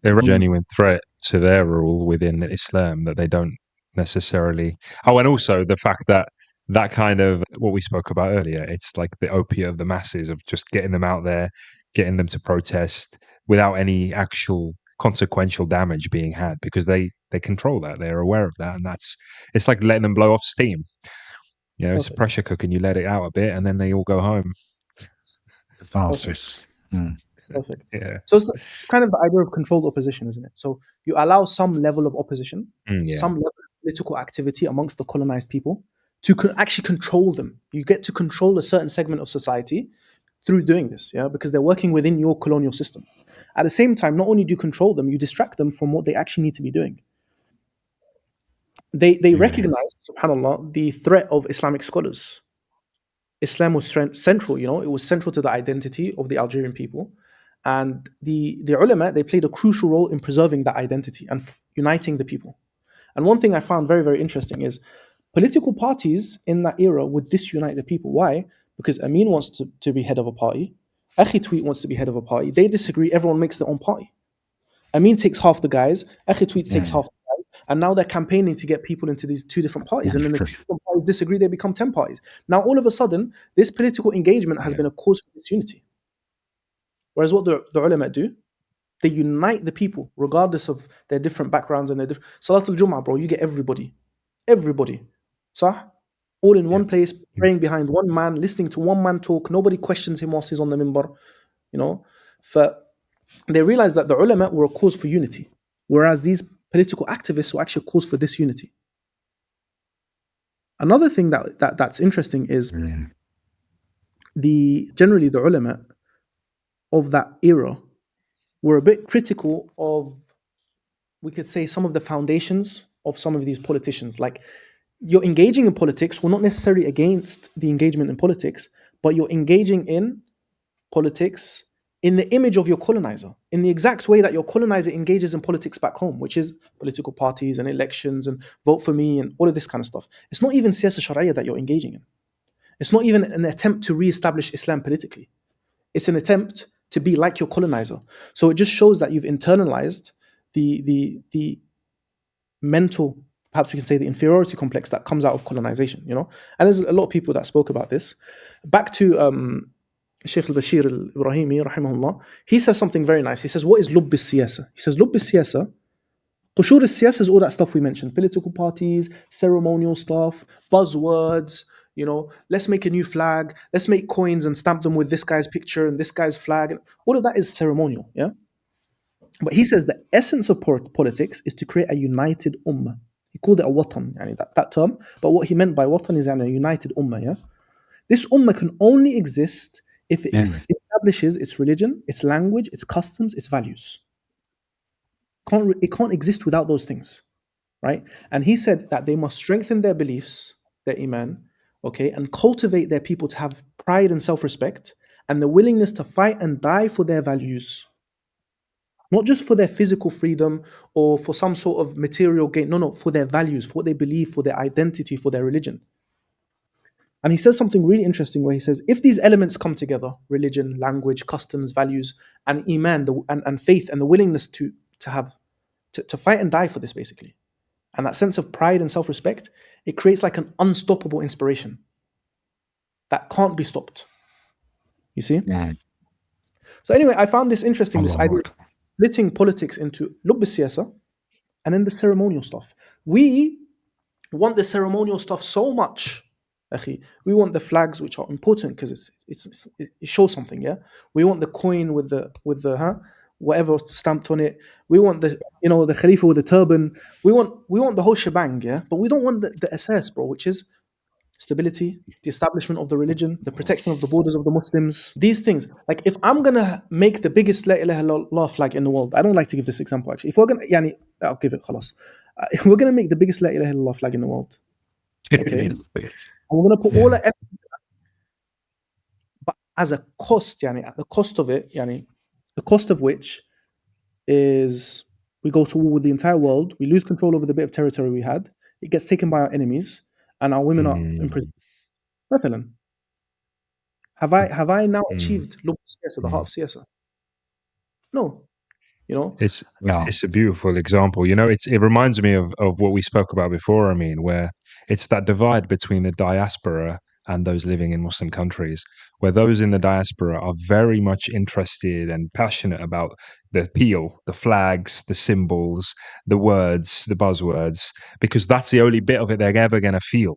They're a genuine threat to their rule within Islam that they don't necessarily. Oh, and also the fact that that kind of what we spoke about earlier, it's like the opiate of the masses of just getting them out there, getting them to protest without any actual consequential damage being had because they control that. They're aware of that. And it's like letting them blow off steam. You know, it's a Perfect. pressure cooker and you let it out a bit and then they all go home. Catharsis. Perfect. Yeah. So it's kind of the idea of controlled opposition, isn't it? So you allow some level of opposition, Yeah. some level of political activity amongst the colonized people to actually control them. You get to control a certain segment of society through doing this, yeah, because they're working within your colonial system. At the same time, not only do you control them, you distract them from what they actually need to be doing. They recognize, subhanAllah, the threat of Islamic scholars. Islam was central, you know, it was central to the identity of the Algerian people. And the ulama, they played a crucial role in preserving that identity and uniting the people. And one thing I found very, very interesting is political parties in that era would disunite the people. Why? Because Amin wants to be head of a party. Akhi Tweet wants to be head of a party. They disagree. Everyone makes their own party. Amin takes half the guys. Akhi Tweet takes half the guys. And now they're campaigning to get people into these 2 different parties. And then the 2 different parties disagree. They become 10 parties. Now, all of a sudden, this political engagement has been a cause for disunity. Whereas what the ulama do, they unite the people regardless of their different backgrounds and their different. Salat al-Jum'ah, bro, you get everybody. Sah? All in one place, praying behind one man, listening to one man talk. Nobody questions him whilst he's on the minbar. You know? They realized that the ulama were a cause for unity, whereas these political activists were actually a cause for disunity. Another thing that's interesting is Yeah. generally the ulama of that era were a bit critical of, we could say, some of the foundations of some of these politicians. Like, you're engaging in politics, we're not necessarily against the engagement in politics, but you're engaging in politics in the image of your colonizer, in the exact way that your colonizer engages in politics back home, which is political parties and elections and vote for me and all of this kind of stuff. It's not even siyasa sharia that you're engaging in. It's not even an attempt to re-establish Islam politically. It's an attempt to be like your colonizer. So it just shows that you've internalized the mental, perhaps we can say, the inferiority complex that comes out of colonization. And there's a lot of people that spoke about this. Back to Sheikh al-Bashir al-Ibrahimi, rahimahullah, he says something very nice. He says, what is lubb al-siyasa? He says, lubb al-siyasa, qushur al-siyasa is all that stuff we mentioned, political parties, ceremonial stuff, buzzwords, let's make a new flag, let's make coins and stamp them with this guy's picture and this guy's flag. And all of that is ceremonial, yeah? But he says the essence of politics is to create a united ummah. He called it a watan, yani that term. But what he meant by watan is a united ummah, yeah? This ummah can only exist if it Anyway. establishes its religion, its language, its customs, its values. It can't exist without those things, right? And he said that they must strengthen their beliefs, their iman, okay, and cultivate their people to have pride and self-respect and the willingness to fight and die for their values. Not just for their physical freedom or for some sort of material gain. No, for their values, for what they believe, for their identity, for their religion. And he says something really interesting where he says, if these elements come together, religion, language, customs, values, and iman, and faith, and the willingness to fight and die for this, basically, and that sense of pride and self-respect, it creates like an unstoppable inspiration that can't be stopped. You see? Yeah. So anyway, I found this interesting, this Allahu idea Akbar. of splitting politics into lubb al-siyasa and then the ceremonial stuff. We want the ceremonial stuff so much, akhi. We want the flags, which are important because it shows something, yeah. We want the coin with the whatever stamped on it. We want the Khalifa with the turban. We want the whole shebang, yeah. But we don't want the asas, bro, which is stability, the establishment of the religion, the protection of the borders of the Muslims. These things, like if I'm gonna make the biggest La ilaha illallah flag in the world, I don't like to give this example actually. If we're gonna, I'll give it, khalas. If we're gonna make the biggest La ilaha illallah flag in the world, okay, and we're gonna put all our effort, but as a cost, at the cost of it, the cost of which is we go to war with the entire world, we lose control over the bit of territory we had, it gets taken by our enemies, and our women are imprisoned. مثلا, have I now achieved lub siyasa, the heart of siyasa? No, It's Yeah. it's a beautiful example. It reminds me of what we spoke about before. I mean, where it's that divide between the diaspora and those living in Muslim countries, where those in the diaspora are very much interested and passionate about the appeal, the flags, the symbols, the words, the buzzwords, because that's the only bit of it they're ever going to feel.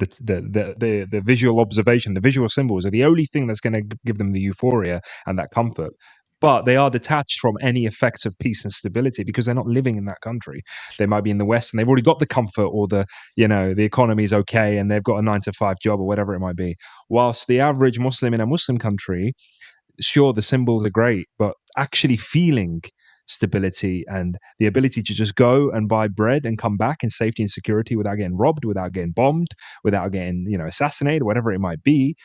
The visual observation, the visual symbols are the only thing that's going to give them the euphoria and that comfort. But they are detached from any effects of peace and stability because they're not living in that country. They might be in the West and they've already got the comfort, or the economy is okay and they've got a 9 to 5 job or whatever it might be. Whilst the average Muslim in a Muslim country, sure, the symbols are great, but actually feeling stability and the ability to just go and buy bread and come back in safety and security without getting robbed, without getting bombed, without getting assassinated, whatever it might be,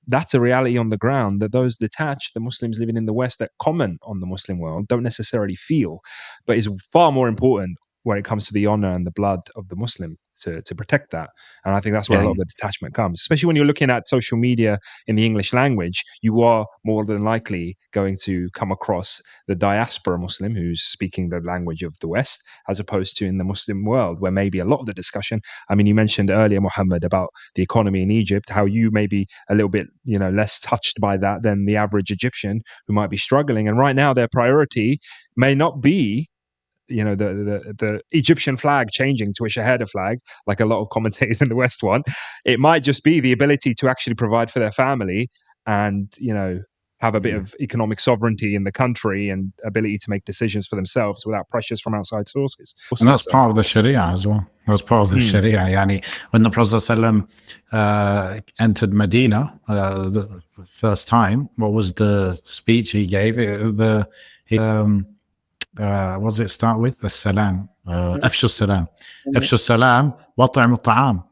that's a reality on the ground that those detached, the Muslims living in the West that comment on the Muslim world, don't necessarily feel, but is far more important when it comes to the honor and the blood of the Muslim to protect that. And I think that's where a lot of the detachment comes, especially when you're looking at social media in the English language. You are more than likely going to come across the diaspora Muslim who's speaking the language of the West, as opposed to in the Muslim world, where maybe a lot of the discussion, I mean, you mentioned earlier, Mohammed, about the economy in Egypt, how you may be a little bit, less touched by that than the average Egyptian who might be struggling. And right now their priority may not be the Egyptian flag changing to a Shahada flag, like a lot of commentators in the West want. It might just be the ability to actually provide for their family and have a bit of economic sovereignty in the country and ability to make decisions for themselves without pressures from outside sources. And that's part of the Sharia as well. That was part of the Sharia. Yani, when the Prophet 'ﷺ entered Medina the first time, what was the speech he gave? What does it start with? The salam. Afshu salam. Afshu salam, wat'im ta'am.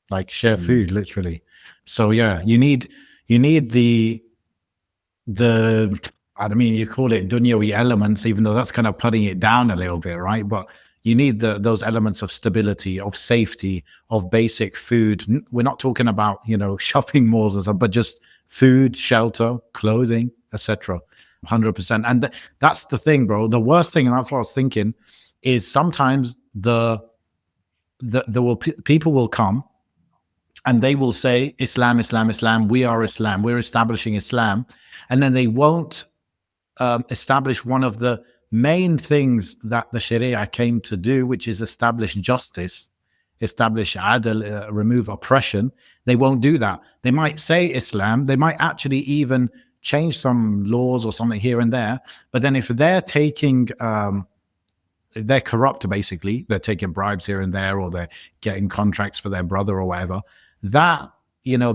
Like share food, literally. So yeah, you need the I mean, you call it dunyawi elements, even though that's kind of putting it down a little bit, right? But you need those elements of stability, of safety, of basic food. We're not talking about, shopping malls and stuff, but just food, shelter, clothing, etc. 100%. And that's the thing, bro. The worst thing, and that's what I was thinking, is sometimes people will come and they will say, Islam, Islam, Islam, we are Islam, we're establishing Islam. And then they won't establish one of the main things that the Sharia came to do, which is establish justice, establish adl, remove oppression. They won't do that. They might say Islam, they might actually even change some laws or something here and there. But then if they're taking... they're corrupt, basically. They're taking bribes here and there, or they're getting contracts for their brother or whatever. That,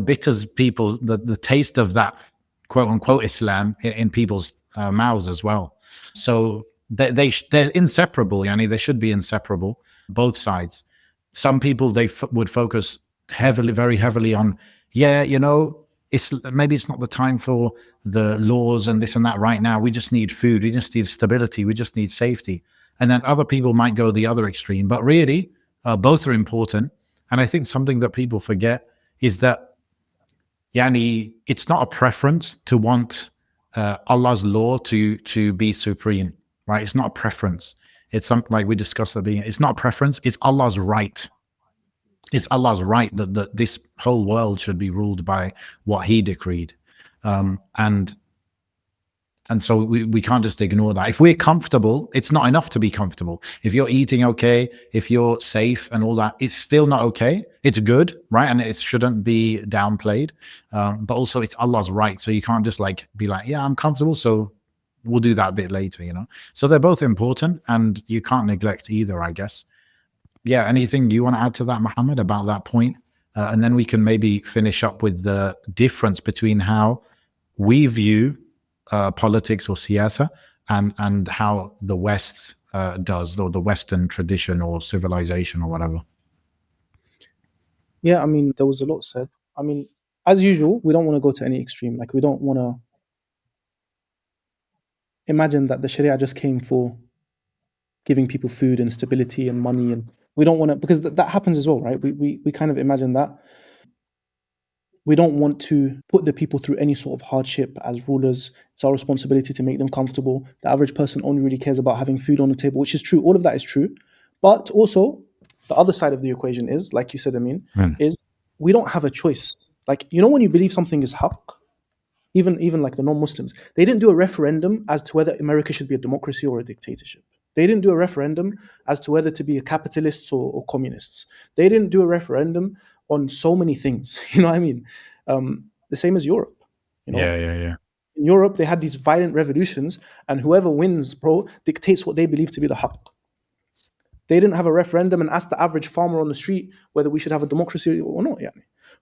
bitters people, the taste of that quote unquote Islam in people's mouths as well. So they're inseparable. They should be inseparable, both sides. Some people, would focus very heavily on, maybe it's not the time for the laws and this and that right now. We just need food. We just need stability. We just need safety. And then other people might go the other extreme. But really, both are important. And I think something that people forget is that, it's not a preference to want Allah's law to be supreme, right? It's not a preference. It's something like we discussed at the beginning. It's not a preference. It's Allah's right. It's Allah's right that this whole world should be ruled by what He decreed. And so we can't just ignore that. If we're comfortable, it's not enough to be comfortable. If you're eating okay, if you're safe and all that, it's still not okay. It's good, right? And it shouldn't be downplayed. But also it's Allah's right. So you can't just be like, yeah, I'm comfortable, so we'll do that a bit later, So they're both important and you can't neglect either, I guess. Yeah, anything you want to add to that, Mohammed, about that point? And then we can maybe finish up with the difference between how we view politics or siyasa and how the West does, or the Western tradition or civilization or whatever. Yeah, I mean, there was a lot said. I mean, as usual, we don't want to go to any extreme. Like, we don't want to imagine that the Sharia just came for giving people food and stability and money, and we don't want to, because that happens as well, right? We kind of imagine that. We don't want to put the people through any sort of hardship as rulers. It's our responsibility to make them comfortable. The average person only really cares about having food on the table, which is true. All of that is true. But also, the other side of the equation is, like you said, Amin, is we don't have a choice. Like, when you believe something is haqq, even like the non-Muslims, they didn't do a referendum as to whether America should be a democracy or a dictatorship. They didn't do a referendum as to whether to be a capitalists or communists. They didn't do a referendum on so many things. You know what I mean? The same as Europe. Yeah. In Europe, they had these violent revolutions, and whoever wins, bro, dictates what they believe to be the haqq. They didn't have a referendum and ask the average farmer on the street whether we should have a democracy or not.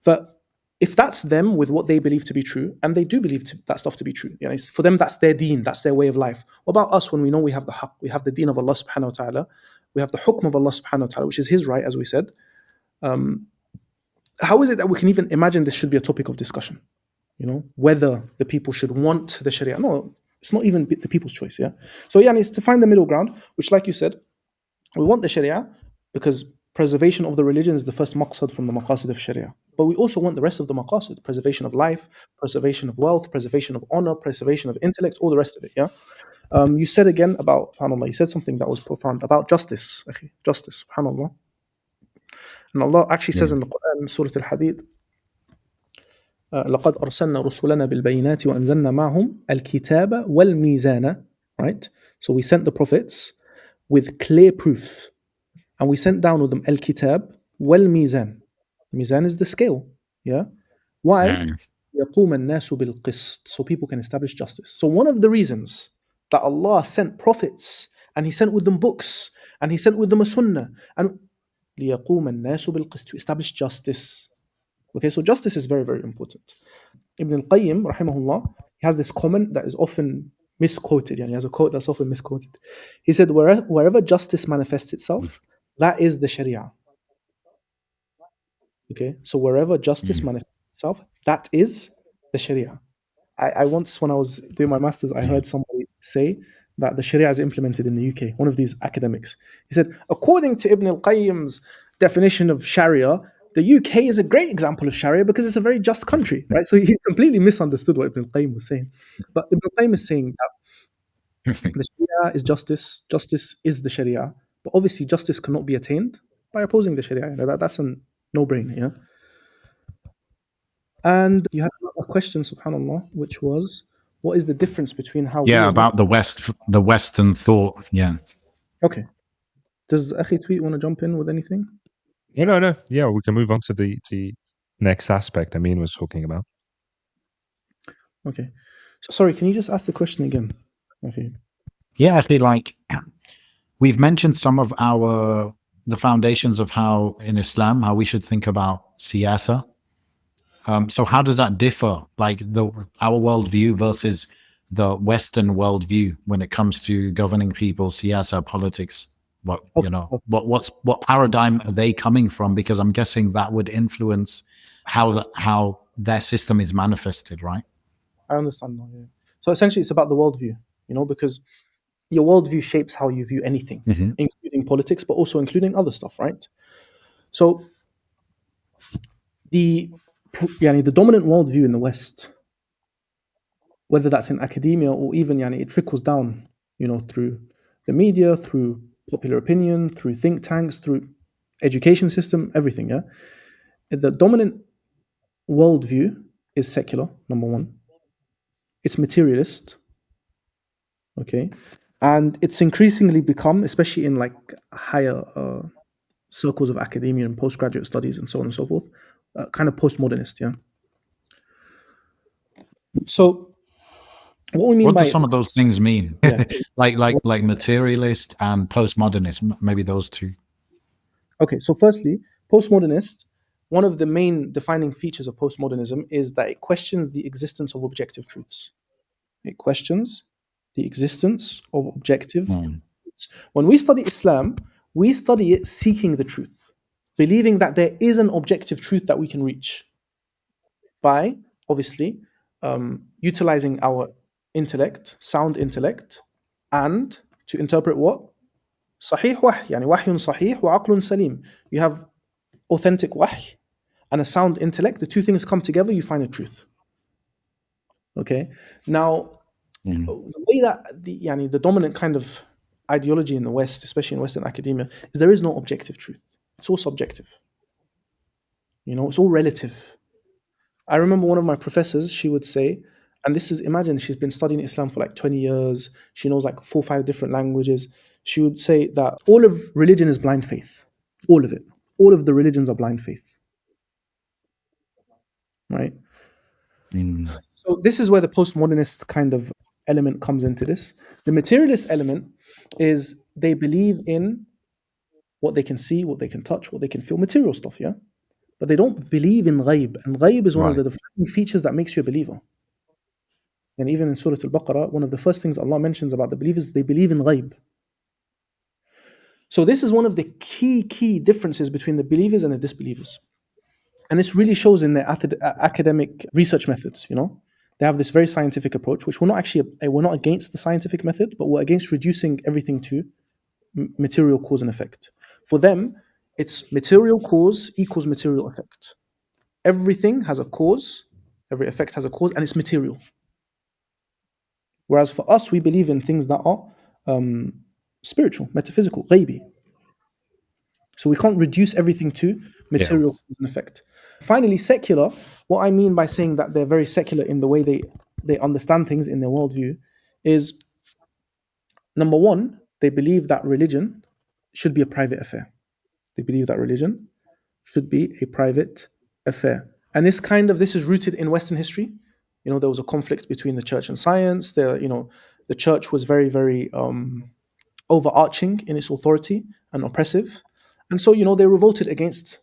But if that's them with what they believe to be true, and they do believe that stuff to be true, for them, that's their deen, that's their way of life. What about us when we know we have the haqq, we have the deen of Allah subhanahu wa ta'ala, we have the hukm of Allah subhanahu wa ta'ala, which is His right, as we said. How is it that we can even imagine this should be a topic of discussion? Whether the people should want the Sharia. No, it's not even the people's choice, yeah? So it's to find the middle ground, which, like you said, we want the Sharia because preservation of the religion is the first maqsad from the maqasid of Sharia. But we also want the rest of the maqasid, preservation of life, preservation of wealth, preservation of honor, preservation of intellect, all the rest of it, yeah? You said again about, subhanAllah, you said something that was profound, about justice, justice, subhanAllah. And Allah actually says in the Quran, Surah Al-Hadid, لَقَدْ أَرْسَلْنَا رُسُلَنَا بِالْبَيِّنَاتِ وَأَنزَلْنَا مَعَهُمْ الْكِتَابَ وَالْمِيزَانَ. Right? So we sent the prophets with clear proof. And we sent down with them al-kitab wal-mizan. Mizan is the scale. Yeah? Why? يَقُومَ النَّاسُ بِالْقِسْطِ, so people can establish justice. So one of the reasons that Allah sent prophets, and He sent with them books, and He sent with them a sunnah, and لِيَقُومَ النَّاسُ بِالْقِسْطِ, to establish justice. Okay, so justice is very, very important. Ibn al-Qayyim, rahimahullah, he has this comment that is often misquoted. Yani he has a quote that's often misquoted. He said, wherever justice manifests itself, that is the Sharia. Okay, so wherever justice manifests itself, that is the Sharia. I once, when I was doing my master's, I heard somebody say that the Sharia is implemented in the UK, one of these academics. He said, according to Ibn al-Qayyim's definition of Sharia, the UK is a great example of Sharia because it's a very just country, right? So he completely misunderstood what Ibn al-Qayyim was saying. But Ibn al-Qayyim is saying that the Sharia is justice, justice is the Sharia, but obviously justice cannot be attained by opposing the Sharia. That's a no-brainer, yeah? And you had a question, subhanAllah, which was, what is the difference between how we as about the Western thought. Yeah. Okay. Does Akhi Tweet want to jump in with anything? No. Yeah, we can move on to the next aspect Amin was talking about. Okay. Sorry, can you just ask the question again? Okay. Yeah, actually, like we've mentioned some of the foundations of how in Islam, how we should think about siyasa. So how does that differ, like our worldview versus the Western worldview when it comes to governing people, siyasa, politics? What what paradigm are they coming from? Because I'm guessing that would influence how their system is manifested, right? I understand now. Yeah. So essentially, it's about the worldview, because your worldview shapes how you view anything, including politics, but also including other stuff, right? So the dominant worldview in the West, whether that's in academia or even it trickles down, through the media, through popular opinion, through think tanks, through education system, everything. Yeah, the dominant worldview is secular. Number one, it's materialist. Okay, and it's increasingly become, especially in like higher circles of academia and postgraduate studies and so on and so forth, kind of postmodernist. Yeah. So what we mean What do by some of those things mean? Yeah. like materialist and postmodernist, maybe those two. Okay, so firstly, postmodernist, one of the main defining features of postmodernism is that it questions the existence of objective truths. It questions the existence of objective truths. When we study Islam, we study it seeking the truth, believing that there is an objective truth that we can reach by, obviously, utilizing our intellect, sound intellect, and to interpret what? صحيح وحي, يعني وحي صحيح وعقل سليم. You have authentic wahy and a sound intellect. The two things come together, you find a truth. Okay. Now, the way that the dominant kind of ideology in the West, especially in Western academia, is there is no objective truth. It's all subjective. It's all relative. I remember one of my professors, she would say, and this is, imagine she's been studying Islam for like 20 years. She knows like 4 or 5 different languages. She would say that all of religion is blind faith. All of it. All of the religions are blind faith. Right? So this is where the postmodernist kind of element comes into this. The materialist element is they believe in what they can see, what they can touch, what they can feel, material stuff, yeah? But they don't believe in ghaib. And ghaib is one of the defining features that makes you a believer. And even in Surah Al-Baqarah, one of the first things Allah mentions about the believers is they believe in ghaib. So this is one of the key differences between the believers and the disbelievers. And this really shows in their academic research methods, They have this very scientific approach, which we're not against the scientific method, but we're against reducing everything to material cause and effect. For them, it's material cause equals material effect. Everything has a cause, every effect has a cause, and it's material. Whereas for us, we believe in things that are spiritual, metaphysical, ghaibi. So we can't reduce everything to material cause and effect. Finally, secular, what I mean by saying that they're very secular in the way they understand things in their worldview is, number one, they believe that religion should be a private affair. They believe that religion should be a private affair. And this is rooted in Western history. There was a conflict between the church and science. The church was very, very overarching in its authority and oppressive. And so, they revolted against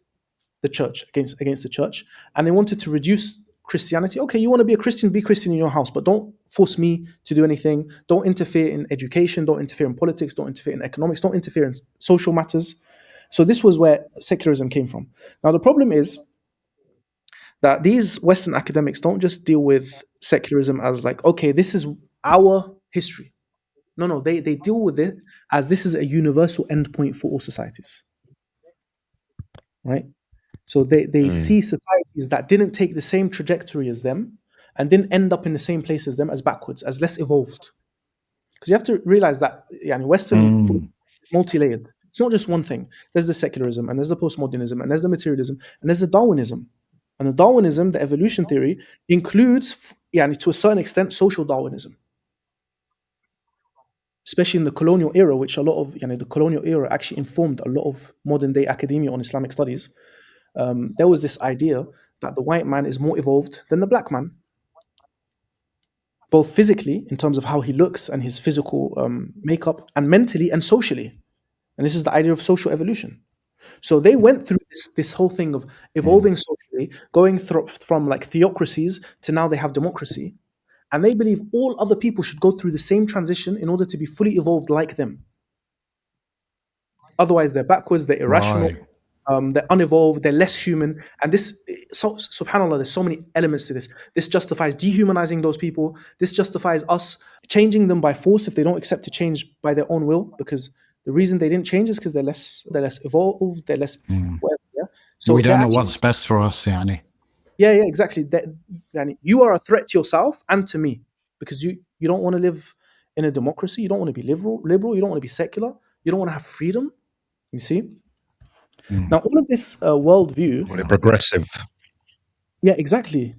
the church, against the church, and they wanted to reduce Christianity. Okay, you want to be a Christian, be Christian in your house, but don't force me to do anything. Don't interfere in education, don't interfere in politics, don't interfere in economics, don't interfere in social matters. So this was where secularism came from. Now the problem is that these Western academics don't just deal with secularism as like, okay, this is our history. No, they deal with it as this is a universal endpoint for all societies, right? So they see societies that didn't take the same trajectory as them and didn't end up in the same place as them as backwards, as less evolved. Because you have to realize that Western thought is multi-layered. It's not just one thing. There's the secularism, and there's the postmodernism, and there's the materialism, and there's the Darwinism. And the Darwinism, the evolution theory, includes, to a certain extent, social Darwinism. Especially in the colonial era, which a lot of, the colonial era actually informed a lot of modern day academia on Islamic studies. There was this idea that the white man is more evolved than the black man, both physically, in terms of how he looks and his physical makeup, and mentally and socially. And this is the idea of social evolution. So they went through this whole thing of evolving socially, going from like theocracies to now they have democracy. And they believe all other people should go through the same transition in order to be fully evolved like them. Otherwise, they're backwards, they're irrational, they're unevolved, they're less human. And this, subhanAllah, there's so many elements to this. This justifies dehumanizing those people. This justifies us changing them by force if they don't accept to change by their own will, because the reason they didn't change is because they're less evolved, they're less whatever, yeah? So we don't know what's best for us, yani. Yeah, exactly. You are a threat to yourself and to me, because you don't want to live in a democracy. You don't want to be liberal. You don't want to be secular. You don't want to have freedom. You see? Now, all of this worldview... Well, progressive. Yeah, exactly.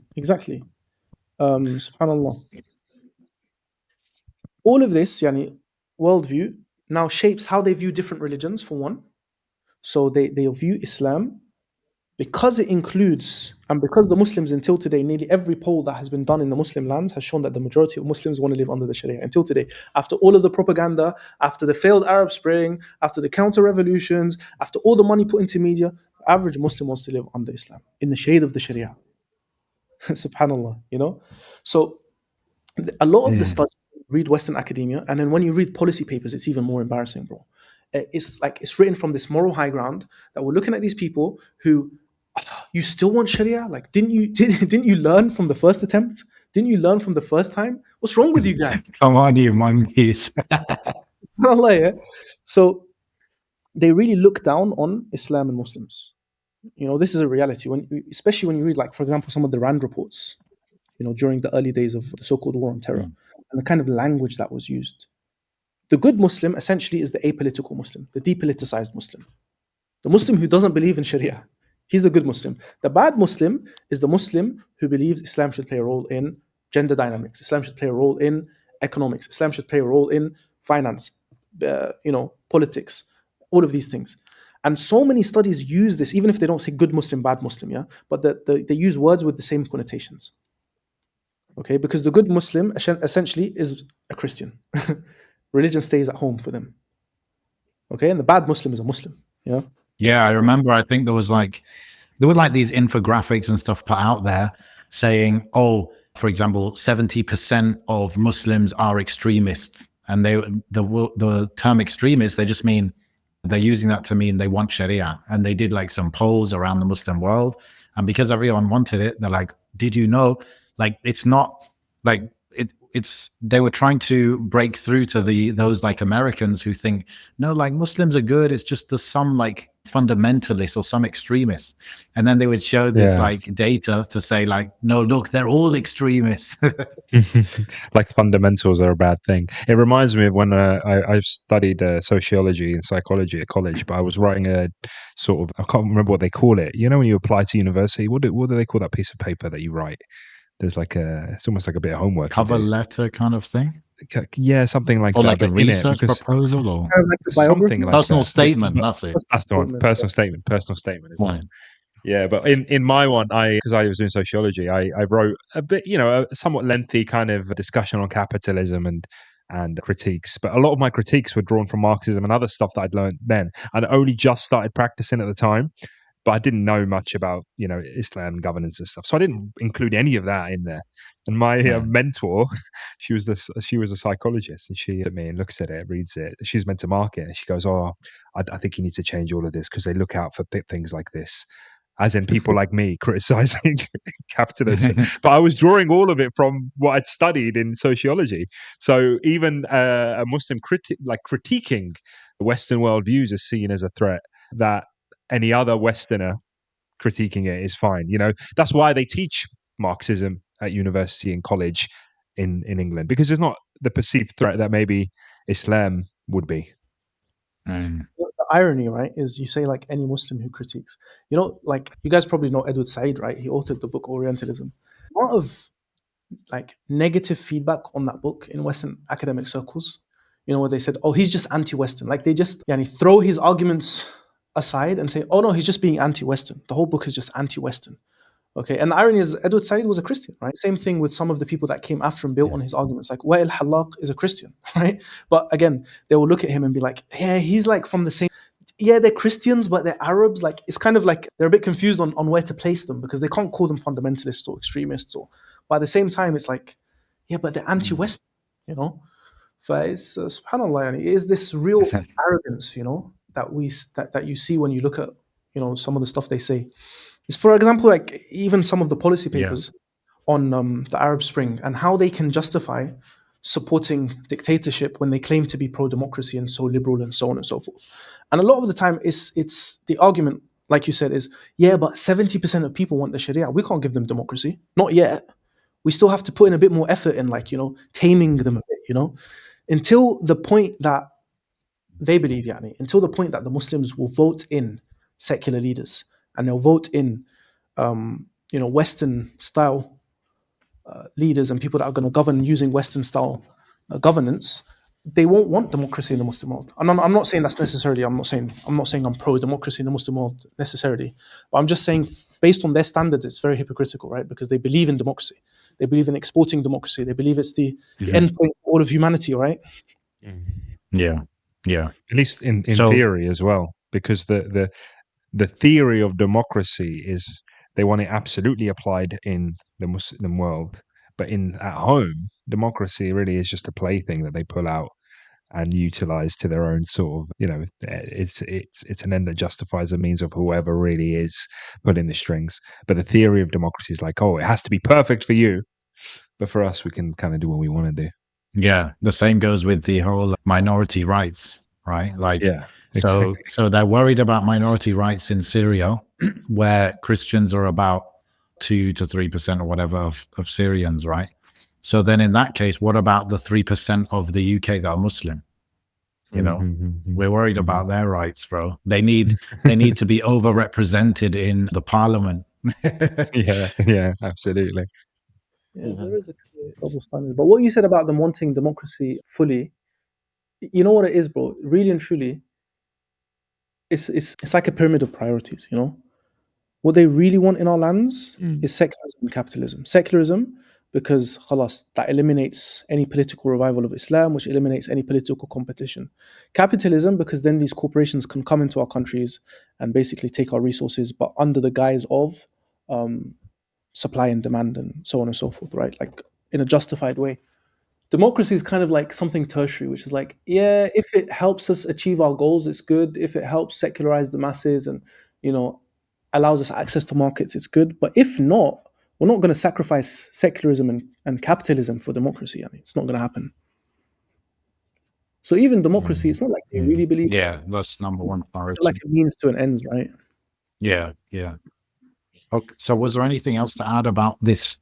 Subhanallah. All of this, worldview, now shapes how they view different religions, for one. So they view Islam, because it includes, and because the Muslims until today, nearly every poll that has been done in the Muslim lands has shown that the majority of Muslims want to live under the Sharia until today. After all of the propaganda, after the failed Arab Spring, after the counter-revolutions, after all the money put into media, the average Muslim wants to live under Islam, in the shade of the Sharia. Subhanallah, So a lot of the studies, read Western academia, and then when you read policy papers, it's even more embarrassing, bro. It's written from this moral high ground that we're looking at these people who... You still want Sharia? Like, didn't you learn from the first attempt? Didn't you learn from the first time? What's wrong with you guys? Come on, you monkeys. Yeah? So they really look down on Islam and Muslims. This is a reality. Especially when you read, like, for example, some of the RAND reports, during the early days of the so-called war on terror, and the kind of language that was used. The good Muslim essentially is the apolitical Muslim, the depoliticized Muslim, the Muslim who doesn't believe in Sharia. He's the good Muslim. The bad Muslim is the Muslim who believes Islam should play a role in gender dynamics. Islam should play a role in economics. Islam should play a role in finance, politics, all of these things. And so many studies use this, even if they don't say good Muslim, bad Muslim, yeah? But they use words with the same connotations. Okay? Because the good Muslim essentially is a Christian. Religion stays at home for them. Okay? And the bad Muslim is a Muslim. Yeah? Yeah, I remember. I think there were these infographics and stuff put out there saying, for example, 70% of Muslims are extremists, and the term extremist, they just mean, they're using that to mean they want Sharia. And they did like some polls around the Muslim world, and because everyone wanted it, they're like, did you know? Like, it's not like they were trying to break through to those like Americans who think, no, like Muslims are good. It's just there's some like fundamentalists or some extremists. And then they would show this like data to say like, no, look, they're all extremists. Like fundamentals are a bad thing. It reminds me of when I studied sociology and psychology at college, but I was writing a sort of, I can't remember what they call it. When you apply to university, what do they call that piece of paper that you write? There's like it's almost like a bit of homework. Cover letter kind of thing? Yeah, something like or that. like a research proposal, or something like personal that. statement. That's it. That's the one. Personal statement. Personal statement is one. Yeah, but in my one, because I was doing sociology, I wrote a bit, a somewhat lengthy kind of discussion on capitalism and critiques. But a lot of my critiques were drawn from Marxism and other stuff that I'd learned then. I'd only just started practicing at the time, but I didn't know much about Islam governance and stuff, so I didn't include any of that in there. And my mentor, she was a psychologist, and she at me and looks at it, reads it. She's meant to mark it, and she goes, "Oh, I think you need to change all of this because they look out for things like this." As in people like me criticizing capitalism. But I was drawing all of it from what I'd studied in sociology. So even a Muslim critiquing Western worldviews is seen as a threat that any other Westerner critiquing it is fine. That's why they teach Marxism at university and college in England, because there's not the perceived threat that maybe Islam would be. The irony, right, is you say like any Muslim who critiques. Like you guys probably know Edward Said, right? He authored the book Orientalism. A lot of like negative feedback on that book in Western academic circles. Where they said, "Oh, he's just anti-Western." Like they just throw his arguments aside and say, "Oh no, he's just being anti-Western. The whole book is just anti-Western." Okay, and the irony is Edward Said was a Christian, right? Same thing with some of the people that came after him built on his arguments. Like Wa'il Hallaq is a Christian, right? But again, they will look at him and be like, "Yeah, he's like from the same." Yeah, they're Christians, but they're Arabs. Like it's kind of like they're a bit confused on where to place them because they can't call them fundamentalists or extremists. But at the same time, it's like, yeah, but they're anti-Western, you know. It's subhanallah, it is this real arrogance, that you see when you look at some of the stuff they say. It's, for example, like even some of the policy papers on the Arab Spring and how they can justify supporting dictatorship when they claim to be pro-democracy and so liberal and so on and so forth. And a lot of the time, it's the argument, like you said, is but 70% of people want the Sharia. We can't give them democracy, not yet. We still have to put in a bit more effort in, like taming them a bit, until the point that they believe, until the point that the Muslims will vote in secular leaders and they'll vote in, Western style leaders and people that are going to govern using Western style governance. They won't want democracy in the Muslim world. And I'm not saying that's necessarily. I'm not saying I'm pro democracy in the Muslim world necessarily. But I'm just saying, based on their standards, it's very hypocritical, right? Because they believe in democracy, they believe in exporting democracy, they believe it's the end point for all of humanity, right? Yeah. At least in theory as well, because the theory of democracy is they want it absolutely applied in the Muslim world, but at home, democracy really is just a plaything that they pull out and utilize to their own sort of, it's an end that justifies the means of whoever really is pulling the strings. But the theory of democracy is like, oh, it has to be perfect for you, but for us, we can kind of do what we want to do. Yeah, the same goes with the whole minority rights, right? Like, exactly. So they're worried about minority rights in Syria, where Christians are about 2 to 3% or whatever of Syrians, right? So then in that case, what about the 3% of the UK that are Muslim? We're worried about their rights, bro. They need to be overrepresented in the parliament. yeah, absolutely. Yeah, there is a clear double standard. But what you said about them wanting democracy fully, you know what it is, bro? Really and truly, it's like a pyramid of priorities, What they really want in our lands is secularism and capitalism. Secularism, because khalas, that eliminates any political revival of Islam, which eliminates any political competition. Capitalism, because then these corporations can come into our countries and basically take our resources, but under the guise of supply and demand and so on and so forth, right? Like in a justified way. Democracy is kind of like something tertiary, which is like, yeah, if it helps us achieve our goals, it's good. If it helps secularize the masses and, allows us access to markets, it's good. But if not, we're not going to sacrifice secularism and capitalism for democracy. I mean, it's not going to happen. So even democracy, it's not like they really believe. Yeah, that's number one priority. Like a means to an end, right? Yeah. Okay. So was there anything else to add about this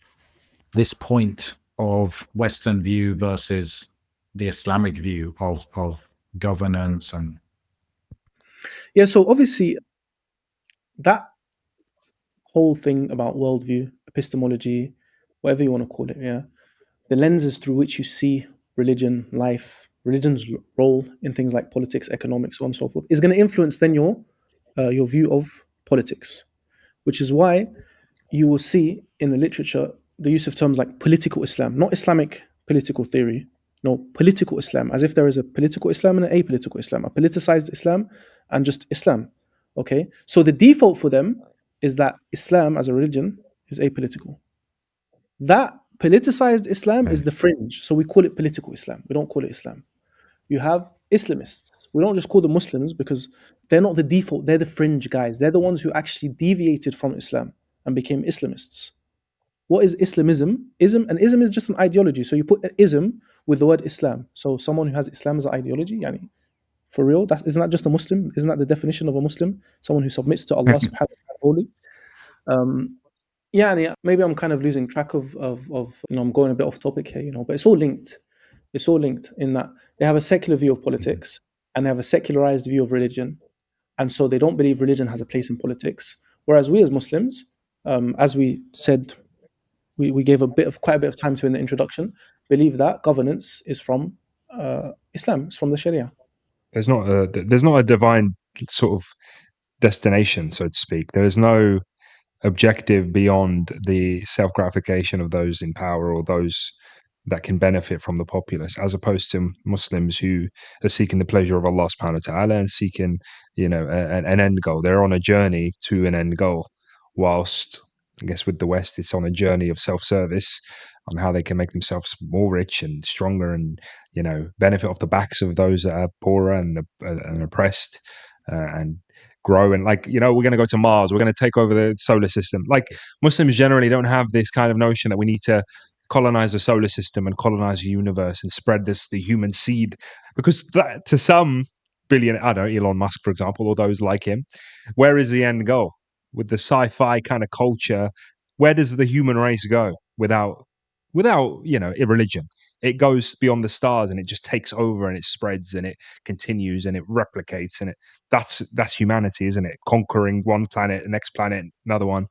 point of Western view versus the Islamic view of governance? And yeah, so obviously that whole thing about worldview, epistemology, whatever you want to call it, the lenses through which you see religion, life, religion's role in things like politics, economics, so on and so forth, is going to influence then your view of politics. which is why you will see in the literature the use of terms like political Islam, not Islamic political theory, no, political Islam, as if there is a political Islam and an apolitical Islam, a politicized Islam and just Islam. Okay, so the default for them is that Islam as a religion is apolitical. That politicized Islam is the fringe, so we call it political Islam. We don't call it Islam. You have Islamists. We don't just call them Muslims because they're not the default. They're the fringe guys. They're the ones who actually deviated from Islam and became Islamists. What is Islamism? Ism is just an ideology. So you put ism with the word Islam. So someone who has Islam as an ideology, yani, for real, isn't that just a Muslim? Isn't that the definition of a Muslim? Someone who submits to Allah subhanahu wa ta'ala wholly. Yeah, maybe I'm kind of losing track of I'm going a bit off topic here, but it's all linked. It's all linked in that they have a secular view of politics and they have a secularized view of religion, and so they don't believe religion has a place in politics. Whereas we as Muslims, as we said, we gave quite a bit of time to in the introduction, believe that governance is from Islam, it's from the Sharia. There's not a divine sort of destination, so to speak. There is no objective beyond the self-gratification of those in power or those that can benefit from the populace, as opposed to Muslims who are seeking the pleasure of Allah subhanahu wa ta'ala and seeking, an end goal. They're on a journey to an end goal, whilst I guess with the West, it's on a journey of self-service on how they can make themselves more rich and stronger and, benefit off the backs of those that are poorer and oppressed, and grow. And we're going to go to Mars, we're going to take over the solar system. Like, Muslims generally don't have this kind of notion that we need to colonize the solar system and colonize the universe and spread the human seed, because that, to some billion, I don't know, Elon Musk, for example, or those like him, where is the end goal? With the sci-fi kind of culture, where does the human race go without religion? It goes beyond the stars and it just takes over and it spreads and it continues and it replicates, and that's humanity, isn't it? Conquering one planet, the next planet, another one.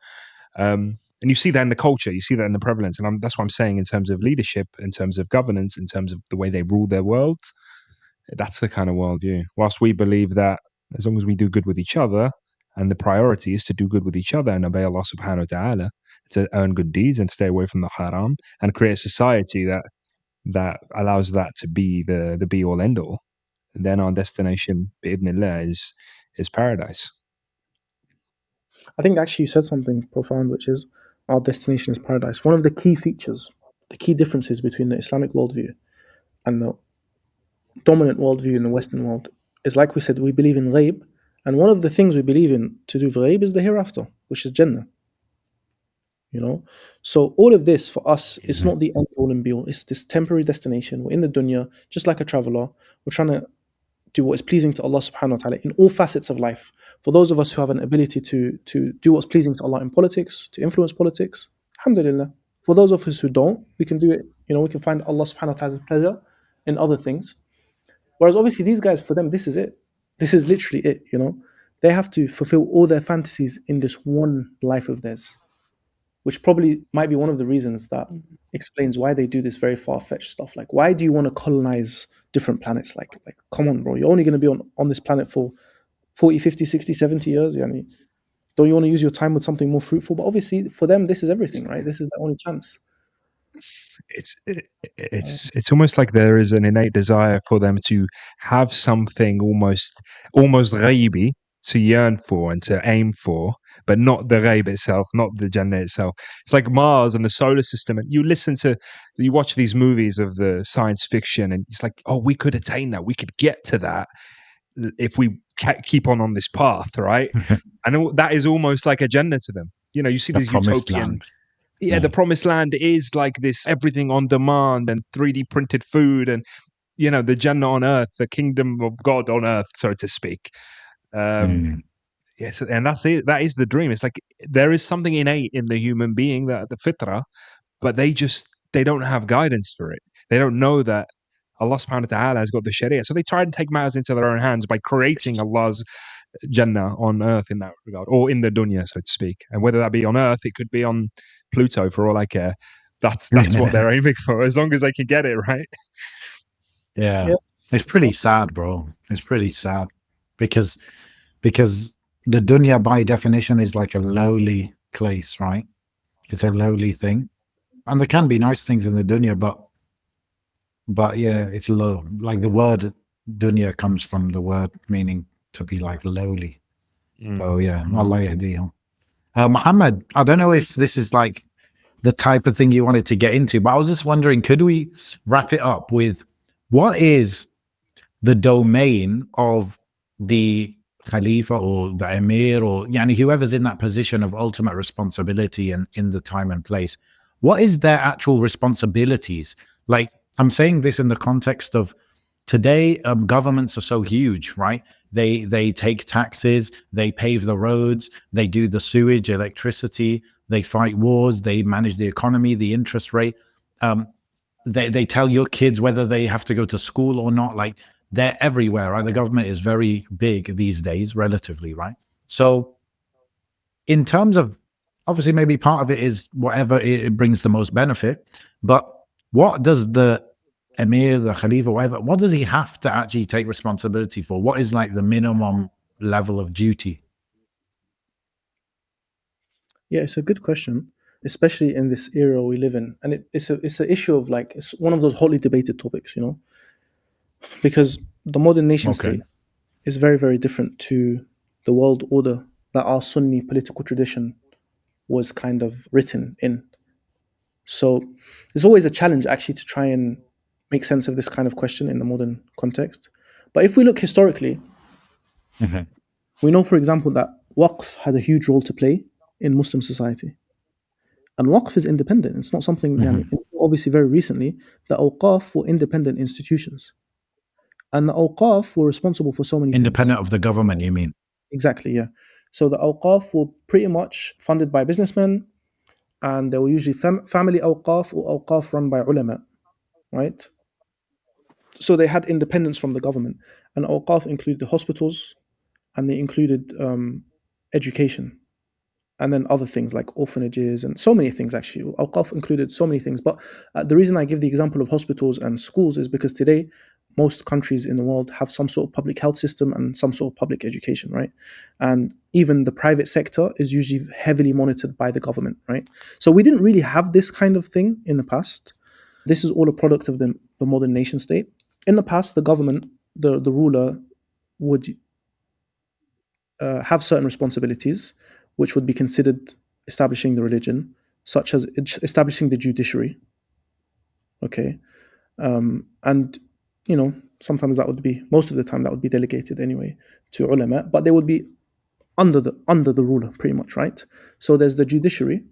And you see that in the culture, you see that in the prevalence. And that's what I'm saying in terms of leadership, in terms of governance, in terms of the way they rule their worlds. That's the kind of worldview. Whilst we believe that as long as we do good with each other, and the priority is to do good with each other and obey Allah subhanahu wa ta'ala, to earn good deeds and stay away from the haram and create a society that allows that to be the be all end all, then our destination, bi'idhnillah, is paradise. I think actually you said something profound, which is our destination is paradise. One of the key features, the key differences between the Islamic worldview and the dominant worldview in the Western world is, like we said, we believe in ghaib, and one of the things we believe in to do with ghaib is the hereafter, which is Jannah. So all of this for us, it's not the end all and be all. It's this temporary destination. We're in the dunya, just like a traveler. We're trying to do what is pleasing to Allah subhanahu wa ta'ala in all facets of life. For those of us who have an ability to do what's pleasing to Allah in politics, to influence politics, alhamdulillah. For those of us who don't, we can do it, we can find Allah subhanahu wa ta'ala's pleasure in other things. Whereas obviously these guys, for them, this is it. This is literally it, They have to fulfill all their fantasies in this one life of theirs, which probably might be one of the reasons that explains why they do this very far-fetched stuff. Like, why do you want to colonize different planets? Like come on, bro. You're only going to be on this planet for 40, 50, 60, 70 years. Yani, don't you want to use your time with something more fruitful? But obviously, for them, this is everything, right? This is the only chance. It's almost like there is an innate desire for them to have something almost ghaibi to yearn for and to aim for, but not the ghaib itself, not the Jannah itself. It's like Mars and the solar system. And you watch these movies of the science fiction, and it's like, oh, we could attain that. We could get to that if we keep on this path, right? And that is almost like a Jannah to them. You see these utopian. Yeah, the promised land is like this, everything on demand and 3D printed food and, the Jannah on earth, the kingdom of God on earth, so to speak. Yes, and that's it. That is the dream. It's like there is something innate in the human being, that the fitrah, but they don't have guidance for it. They don't know that Allah subhanahu wa ta'ala has got the Sharia. So they try to take matters into their own hands by creating Allah's Jannah on earth in that regard, or in the dunya, so to speak. And whether that be on earth, it could be on Pluto for all I care. That's what they're aiming for, as long as they can get it, right? Yeah. It's pretty sad, bro. It's pretty sad because the dunya by definition is like a lowly place, right? It's a lowly thing, and there can be nice things in the dunya, but yeah, it's low. Like the word dunya comes from the word meaning to be like lowly. So yeah, Allah yahdihim. Muhammad, I don't know if this is like the type of thing you wanted to get into, but I was just wondering, could we wrap it up with what is the domain of the Khalifa or the Emir or yani whoever's in that position of ultimate responsibility and in the time and place? What is their actual responsibilities? Like, I'm saying this in the context of today, governments are so huge, right? They take taxes, they pave the roads, they do the sewage, electricity, they fight wars, they manage the economy, the interest rate. Um, they tell your kids whether they have to go to school or not. Like they're everywhere, right? The government is very big these days, relatively, right? So in terms of obviously maybe part of it is whatever it brings the most benefit, but what does the emir, the khalifa, whatever, what does he have to actually take responsibility for? What is like the minimum level of duty? Yeah, it's a good question, especially in this era we live in, and it's an issue of like it's one of those hotly debated topics, because the modern nation Okay. state is very very different to the world order that our Sunni political tradition was kind of written in. So there's always a challenge actually to try and make sense of this kind of question in the modern context. But if we look historically, Mhm. we know, for example, that Waqf had a huge role to play in Muslim society. And Waqf is independent. It's not something, yani, Mhm. obviously, very recently, the Awqaf were independent institutions. And the Awqaf were responsible for so many things. Independent of the government, you mean? Exactly, yeah. So the Awqaf were pretty much funded by businessmen, and they were usually family Awqaf or Awqaf run by ulama, right? So they had independence from the government. And Awqaf included hospitals, and they included education, and then other things like orphanages and so many things. Actually, Awqaf included so many things. But the reason I give the example of hospitals and schools is because today most countries in the world have some sort of public health system and some sort of public education, right? And even the private sector is usually heavily monitored by the government, right? So we didn't really have this kind of thing in the past. This is all a product of the modern nation state. In the past, the government, the ruler, would have certain responsibilities, which would be considered establishing the religion, such as establishing the judiciary. Okay, and sometimes that would be, most of the time that would be delegated anyway to ulama, but they would be under the ruler pretty much, right? So there's the judiciary,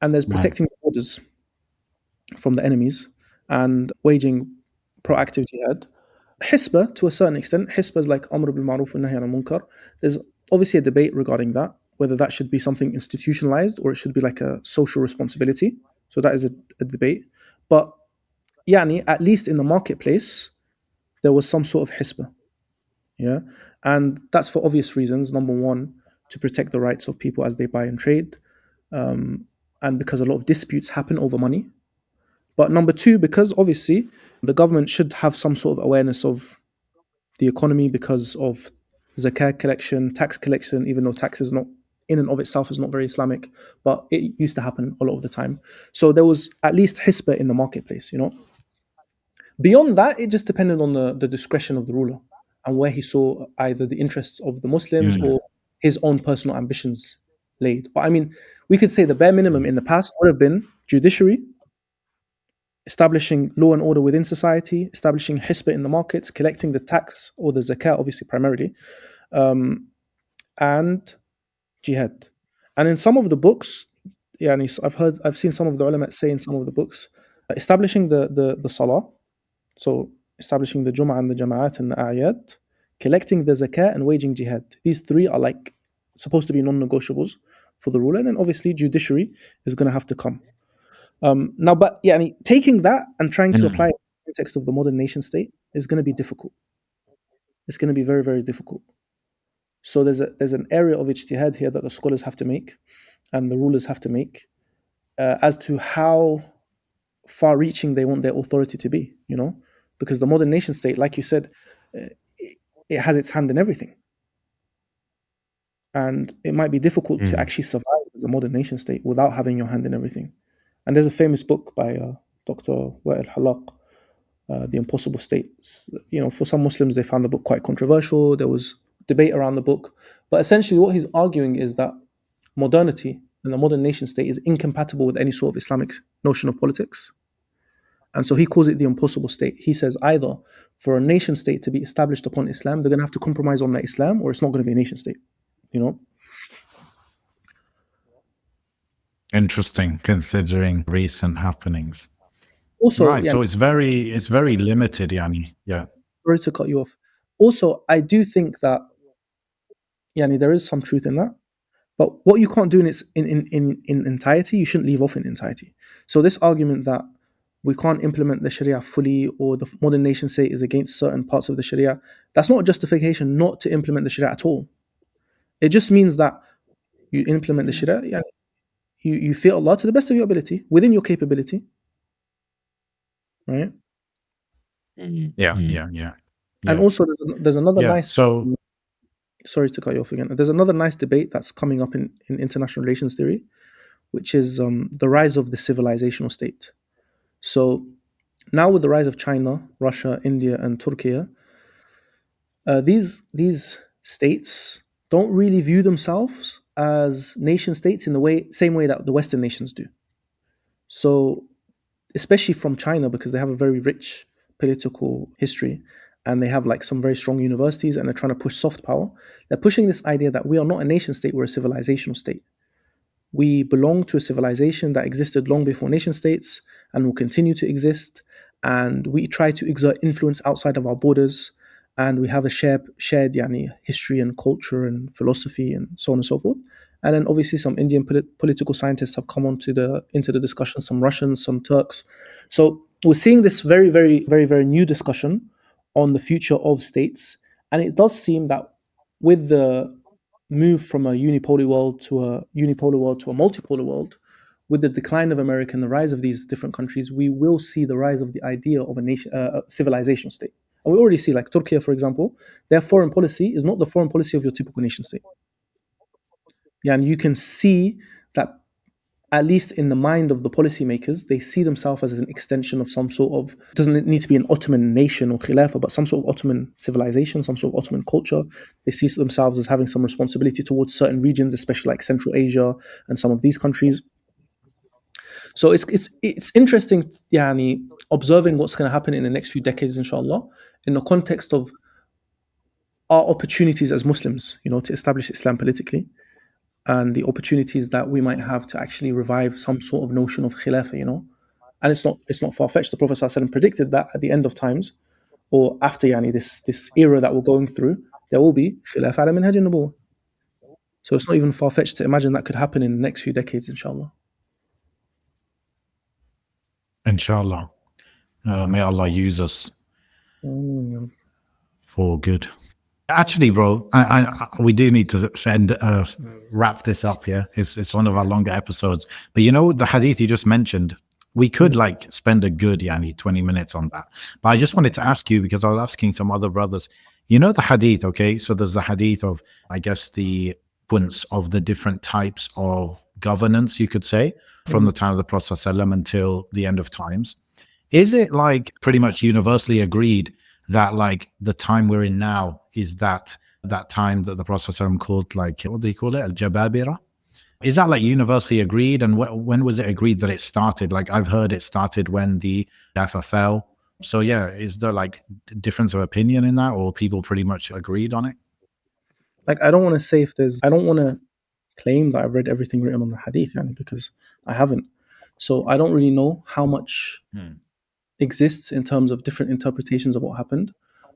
and there's Right. protecting the borders from the enemies and waging proactive jihad. Hisbah, to a certain extent, Hisbah is like Amr bil Ma'ruf and Nahy al Munkar. There's obviously a debate regarding that, whether that should be something institutionalized or it should be like a social responsibility. So that is a debate. But yani, at least in the marketplace, there was some sort of Hisbah. Yeah. And that's for obvious reasons. Number one, to protect the rights of people as they buy and trade. And because a lot of disputes happen over money. But number two, because obviously the government should have some sort of awareness of the economy because of zakat collection, tax collection, even though tax is not in and of itself is not very Islamic, but it used to happen a lot of the time. So there was at least hisbah in the marketplace. Beyond that, it just depended on the discretion of the ruler and where he saw either the interests of the Muslims Mm. or his own personal ambitions laid. But I mean, we could say the bare minimum in the past would have been judiciary, establishing law and order within society, establishing hisbah in the markets, collecting the tax or the zakat, obviously primarily, um, and jihad. And in some of the books, yani, I've seen some of the ulama say in some of the books, establishing the salah, so establishing the Jum'ah and the Jama'at and the A'yad, collecting the zakat and waging jihad. These three are like supposed to be non-negotiables for the ruler, and then obviously judiciary is going to have to come. Now, but yani, taking that and trying to apply Mm. it in the context of the modern nation state is going to be difficult. It's going to be very, very difficult. So there's an area of ijtihad here that the scholars have to make and the rulers have to make as to how far-reaching they want their authority to be. Because the modern nation state, like you said, it has its hand in everything. and it might be difficult to actually survive as a modern nation state without having your hand in everything. And there's a famous book by Dr. Wa'il Halaq, The Impossible State. For some Muslims, they found the book quite controversial. There was debate around the book. But essentially, what he's arguing is that modernity and the modern nation state is incompatible with any sort of Islamic notion of politics. And so he calls it the impossible state. He says either for a nation state to be established upon Islam, they're going to have to compromise on that Islam, or it's not going to be a nation state. Interesting, considering recent happenings. Also, Right. So it's very limited, Yani. Yeah. Sorry to cut you off. Also, I do think that there is some truth in that. But what you can't do in entirety, you shouldn't leave off in entirety. So this argument that we can't implement the Sharia fully, or the modern nation state is against certain parts of the Sharia, that's not a justification not to implement the Sharia at all. It just means that you implement the Sharia, you fear Allah to the best of your ability, within your capability, right? Yeah. And also, there's another nice. So Sorry to cut you off again. There's another nice debate that's coming up in international relations theory, which is the rise of the civilizational state. So now with the rise of China, Russia, India, and Turkey, these states don't really view themselves as nation states in the same way that the Western nations do. So especially from China, because they have a very rich political history and they have like some very strong universities and they're trying to push soft power. They're pushing this idea that we are not a nation state, we're a civilizational state. We belong to a civilization that existed long before nation states and will continue to exist. And we try to exert influence outside of our borders. And we have a shared history and culture and philosophy and so on and so forth. And then obviously some Indian political scientists have come into the discussion, some Russians, some Turks. So we're seeing this very, very, very, very new discussion on the future of states. And it does seem that with the move from a unipolar world to a multipolar world, with the decline of America and the rise of these different countries, we will see the rise of the idea of a nation, a civilization state. And we already see, like Turkey, for example, their foreign policy is not the foreign policy of your typical nation state. Yeah, and you can see that, at least in the mind of the policymakers, they see themselves as an extension of some sort of, it doesn't need to be an Ottoman nation or Khilafah, but some sort of Ottoman civilization, some sort of Ottoman culture. They see themselves as having some responsibility towards certain regions, especially like Central Asia and some of these countries. So it's interesting, observing what's going to happen in the next few decades, inshallah, in the context of our opportunities as Muslims, to establish Islam politically, and the opportunities that we might have to actually revive some sort of notion of khilafah, and it's not far-fetched. The Prophet ﷺ predicted that at the end of times, or after this era that we're going through, there will be khilafah ala minhaj an-nubuwwah. So it's not even far-fetched to imagine that could happen in the next few decades, inshallah. Inshallah. May Allah use us for good. Actually, bro, we do need to wrap this up here. It's one of our longer episodes. But the hadith you just mentioned, we could spend a good 20 minutes on that. But I just wanted to ask you, because I was asking some other brothers, the hadith, okay? So there's the hadith of, I guess, the points of the different types of governance, you could say, from the time of the Prophet ﷺ until the end of times. Is it pretty much universally agreed that the time we're in now is that time that the Prophet ﷺ called, what do you call it? Al-Jababira? Is that universally agreed? And when was it agreed that it started? I've heard it started when the Jaffa fell. So yeah, is there difference of opinion in that, or people pretty much agreed on it? I don't want to claim that I've read everything written on the hadith, because I haven't. So I don't really know how much exists in terms of different interpretations of what happened.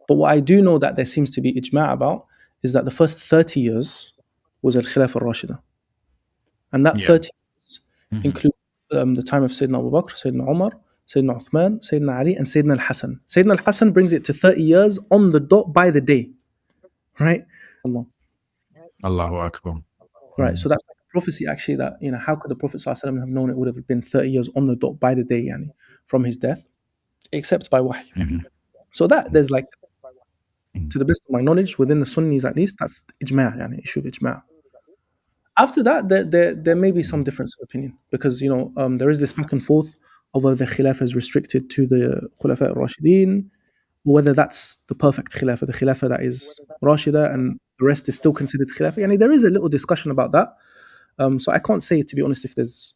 But what I do know that there seems to be ijma' about is that the first 30 years was al-Khilafah al-Rashida. And that 30 years includes the time of Sayyidina Abu Bakr, Sayyidina Umar, Sayyidina Uthman, Sayyidina Ali, and Sayyidina al-Hasan. Sayyidina al-Hasan brings it to 30 years on the dot by the day. Right? Allah. Allahu Akbar. Right, so that's a prophecy actually that, how could the Prophet ﷺ have known it would have been 30 years on the dot by the day, from his death, except by wahy. So that there's to the best of my knowledge, within the Sunnis at least, that's ijma', issue of ijma'. After that, there may be some difference of opinion because there is this back and forth of whether the khilafah is restricted to the Khulafa al-Rashideen, whether that's the perfect khilafah, the khilafah that is Rashida and the rest is still considered khilafah. Yani there is a little discussion about that. So I can't say, to be honest, if there's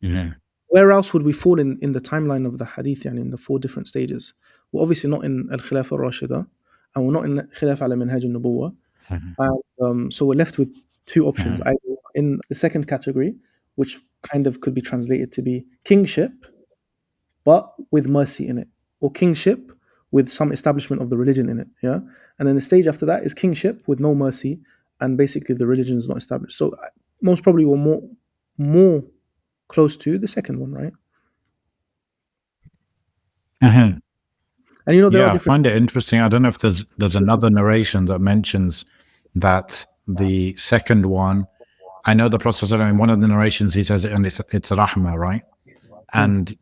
Yeah. where else would we fall in the timeline of the hadith, yani in the 4 different stages. We're obviously not in al-Khilafah al-Rashida, and we're not in Khilafah ala Minhaj al-Nubuwah. And so we're left with 2 options, either in the second category, which kind of could be translated to be kingship, but with mercy in it, or kingship with some establishment of the religion in it. Yeah, and then the stage after that is kingship with no mercy, and basically the religion is not established. So most probably we're more close to the second one, right? Uh-huh. And there are Yeah, I different. find it interesting. I don't know if there's another narration that mentions that the second one. I know the Prophet in one of the narrations he says it, and it's rahmah, right? And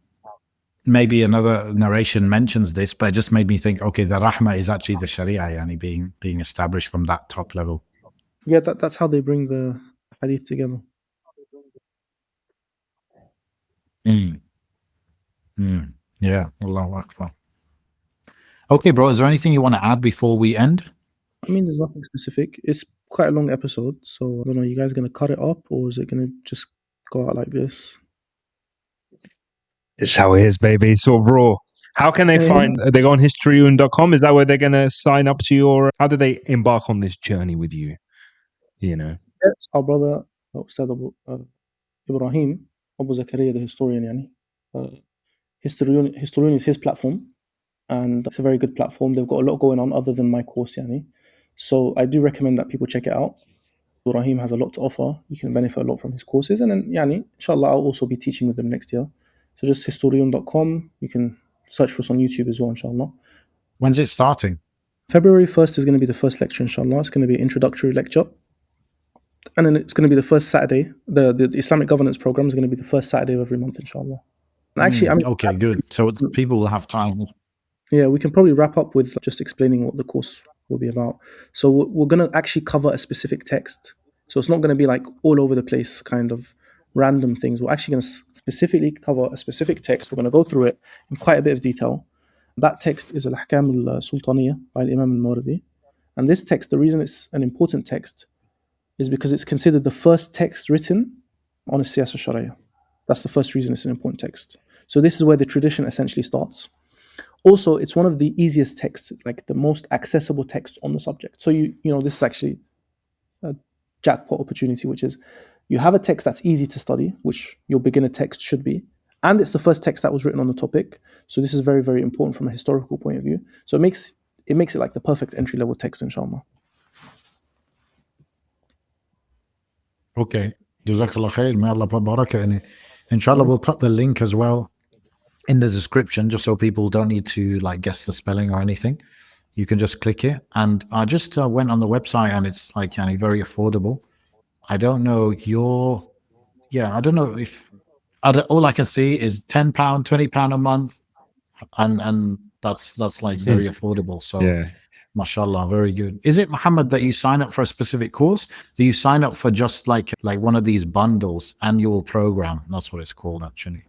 maybe another narration mentions this, but it just made me think, okay, the rahmah is actually the Sharia, yani being established from that top level. Yeah, that's how they bring the hadith together. Yeah, Allahu Akbar. Okay, bro, is there anything you want to add before we end? I mean, there's nothing specific. It's quite a long episode, so I don't know. You guys going to cut it up, or is it going to just go out like this? It's how it is, baby. It's sort of raw. How can they find? They go on historyun.com. Is that where they're going to sign up to your? How do they embark on this journey with you? Yes, our brother Ustad Ibrahim Abu Zakaria, the historian, yani. Historian is his platform, and it's a very good platform. They've got a lot going on other than my course, yani. So I do recommend that people check it out. Ibrahim has a lot to offer. You can benefit a lot from his courses, and then yani, inshallah, I'll also be teaching with them next year. So just historian.com. You can search for us on YouTube as well, inshallah. When's it starting? February 1st is going to be the first lecture, inshallah. It's going to be an introductory lecture. And then it's going to be the first Saturday. The Islamic Governance program is going to be the first Saturday of every month, inshallah. And actually, okay, good. So people will have time. Yeah, we can probably wrap up with just explaining what the course will be about. So we're going to actually cover a specific text. So it's not going to be like all over the place kind of random things. We're actually going to specifically cover a specific text. We're going to go through it in quite a bit of detail. That text is Al-Ahkam al-Sultaniyah by Imam al-Mawardi. And this text, the reason it's an important text is because it's considered the first text written on a siyasa Sharia. That's the first reason it's an important text. So this is where the tradition essentially starts. Also, it's one of the easiest texts, like the most accessible text on the subject. So this is actually a jackpot opportunity, which is you have a text that's easy to study, which your beginner text should be, and it's the first text that was written on the topic. So this is very, very important from a historical point of view. So it makes it like the perfect entry level text, inshallah. Okay. Jazakallah khair. May Allah put barakah in it. Inshallah, we'll put the link as well in the description, just so people don't need to like guess the spelling or anything. You can just click it. And I just went on the website, and it's like very affordable. I don't know I don't know if all I can see is £10, £20 a month, and that's like very affordable. So Yeah. mashallah, very good. Is it, Muhammad, that you sign up for a specific course? Do you sign up for just like one of these bundles, annual program? That's what it's called, actually.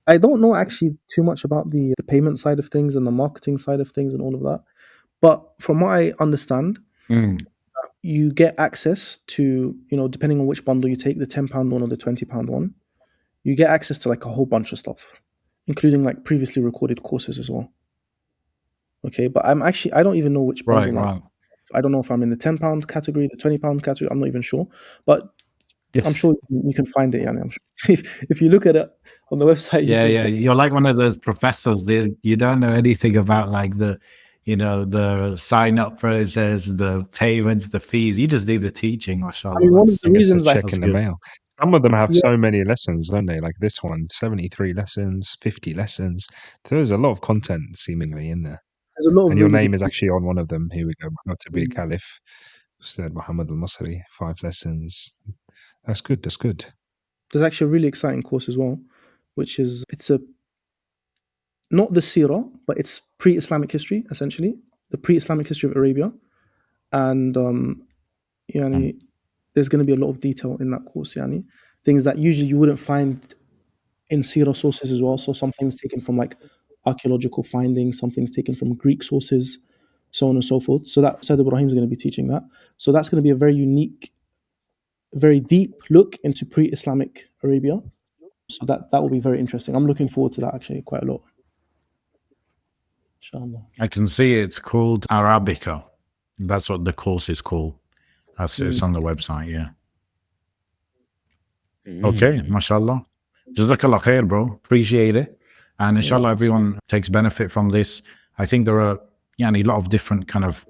I don't know actually too much about the payment side of things and the marketing side of things and all of that. But from what I understand, you get access to, depending on which bundle you take, the £10 one or the £20 one, you get access to like a whole bunch of stuff, including like previously recorded courses as well. Okay, but I don't even know which bundle. Right. I don't know if I'm in the £10 category, the £20 category. I'm not even sure. But Yes. I'm sure you can find it. Yani. I'm sure if you look at it on the website, Yeah. You're like one of those professors. You don't know anything about like the sign up process, the payments, the fees. You just do the teaching. Mashallah. one of the reasons check in the mail. Some of them have so many lessons, don't they? Like this one, 73 lessons, 50 lessons. So there's a lot of content seemingly in there. There's a lot of and your really name good is actually on one of them. Here we go. How to be a caliph. Said Mohammad al Masri, 5 lessons. That's good. That's good. There's actually a really exciting course as well, which is not the seerah, but it's pre-Islamic history, essentially the pre-Islamic history of Arabia, and there's going to be a lot of detail in that course, yani. Things that usually you wouldn't find in Sirah sources as well. So some things taken from like archaeological findings, some things taken from Greek sources, so on and so forth. So that Sayyid Ibrahim is going to be teaching that. So that's going to be a very unique, very deep look into pre-Islamic Arabia. So that will be very interesting. I'm looking forward to that actually quite a lot. Inshallah. I can see it's called Arabica. That's what the course is called. It's on the website, yeah. Okay, mashallah. Jazakallah khair, bro. Appreciate it. And inshallah, everyone takes benefit from this. I think there are a lot of different kind of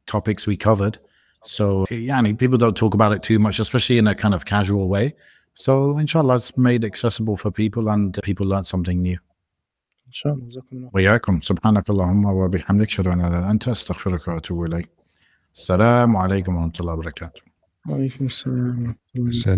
topics we covered. So people don't talk about it too much, especially in a kind of casual way. So inshallah, it's made accessible for people and people learn something new. Inshallah. Jazakumullah. وإياكم سبحانك اللهم وبحمدك أشهد أن لا إله إلا أنت أستغفرك وأتوب إليك. السلام عليكم ورحمة الله وبركاته. وعليكم السلام. So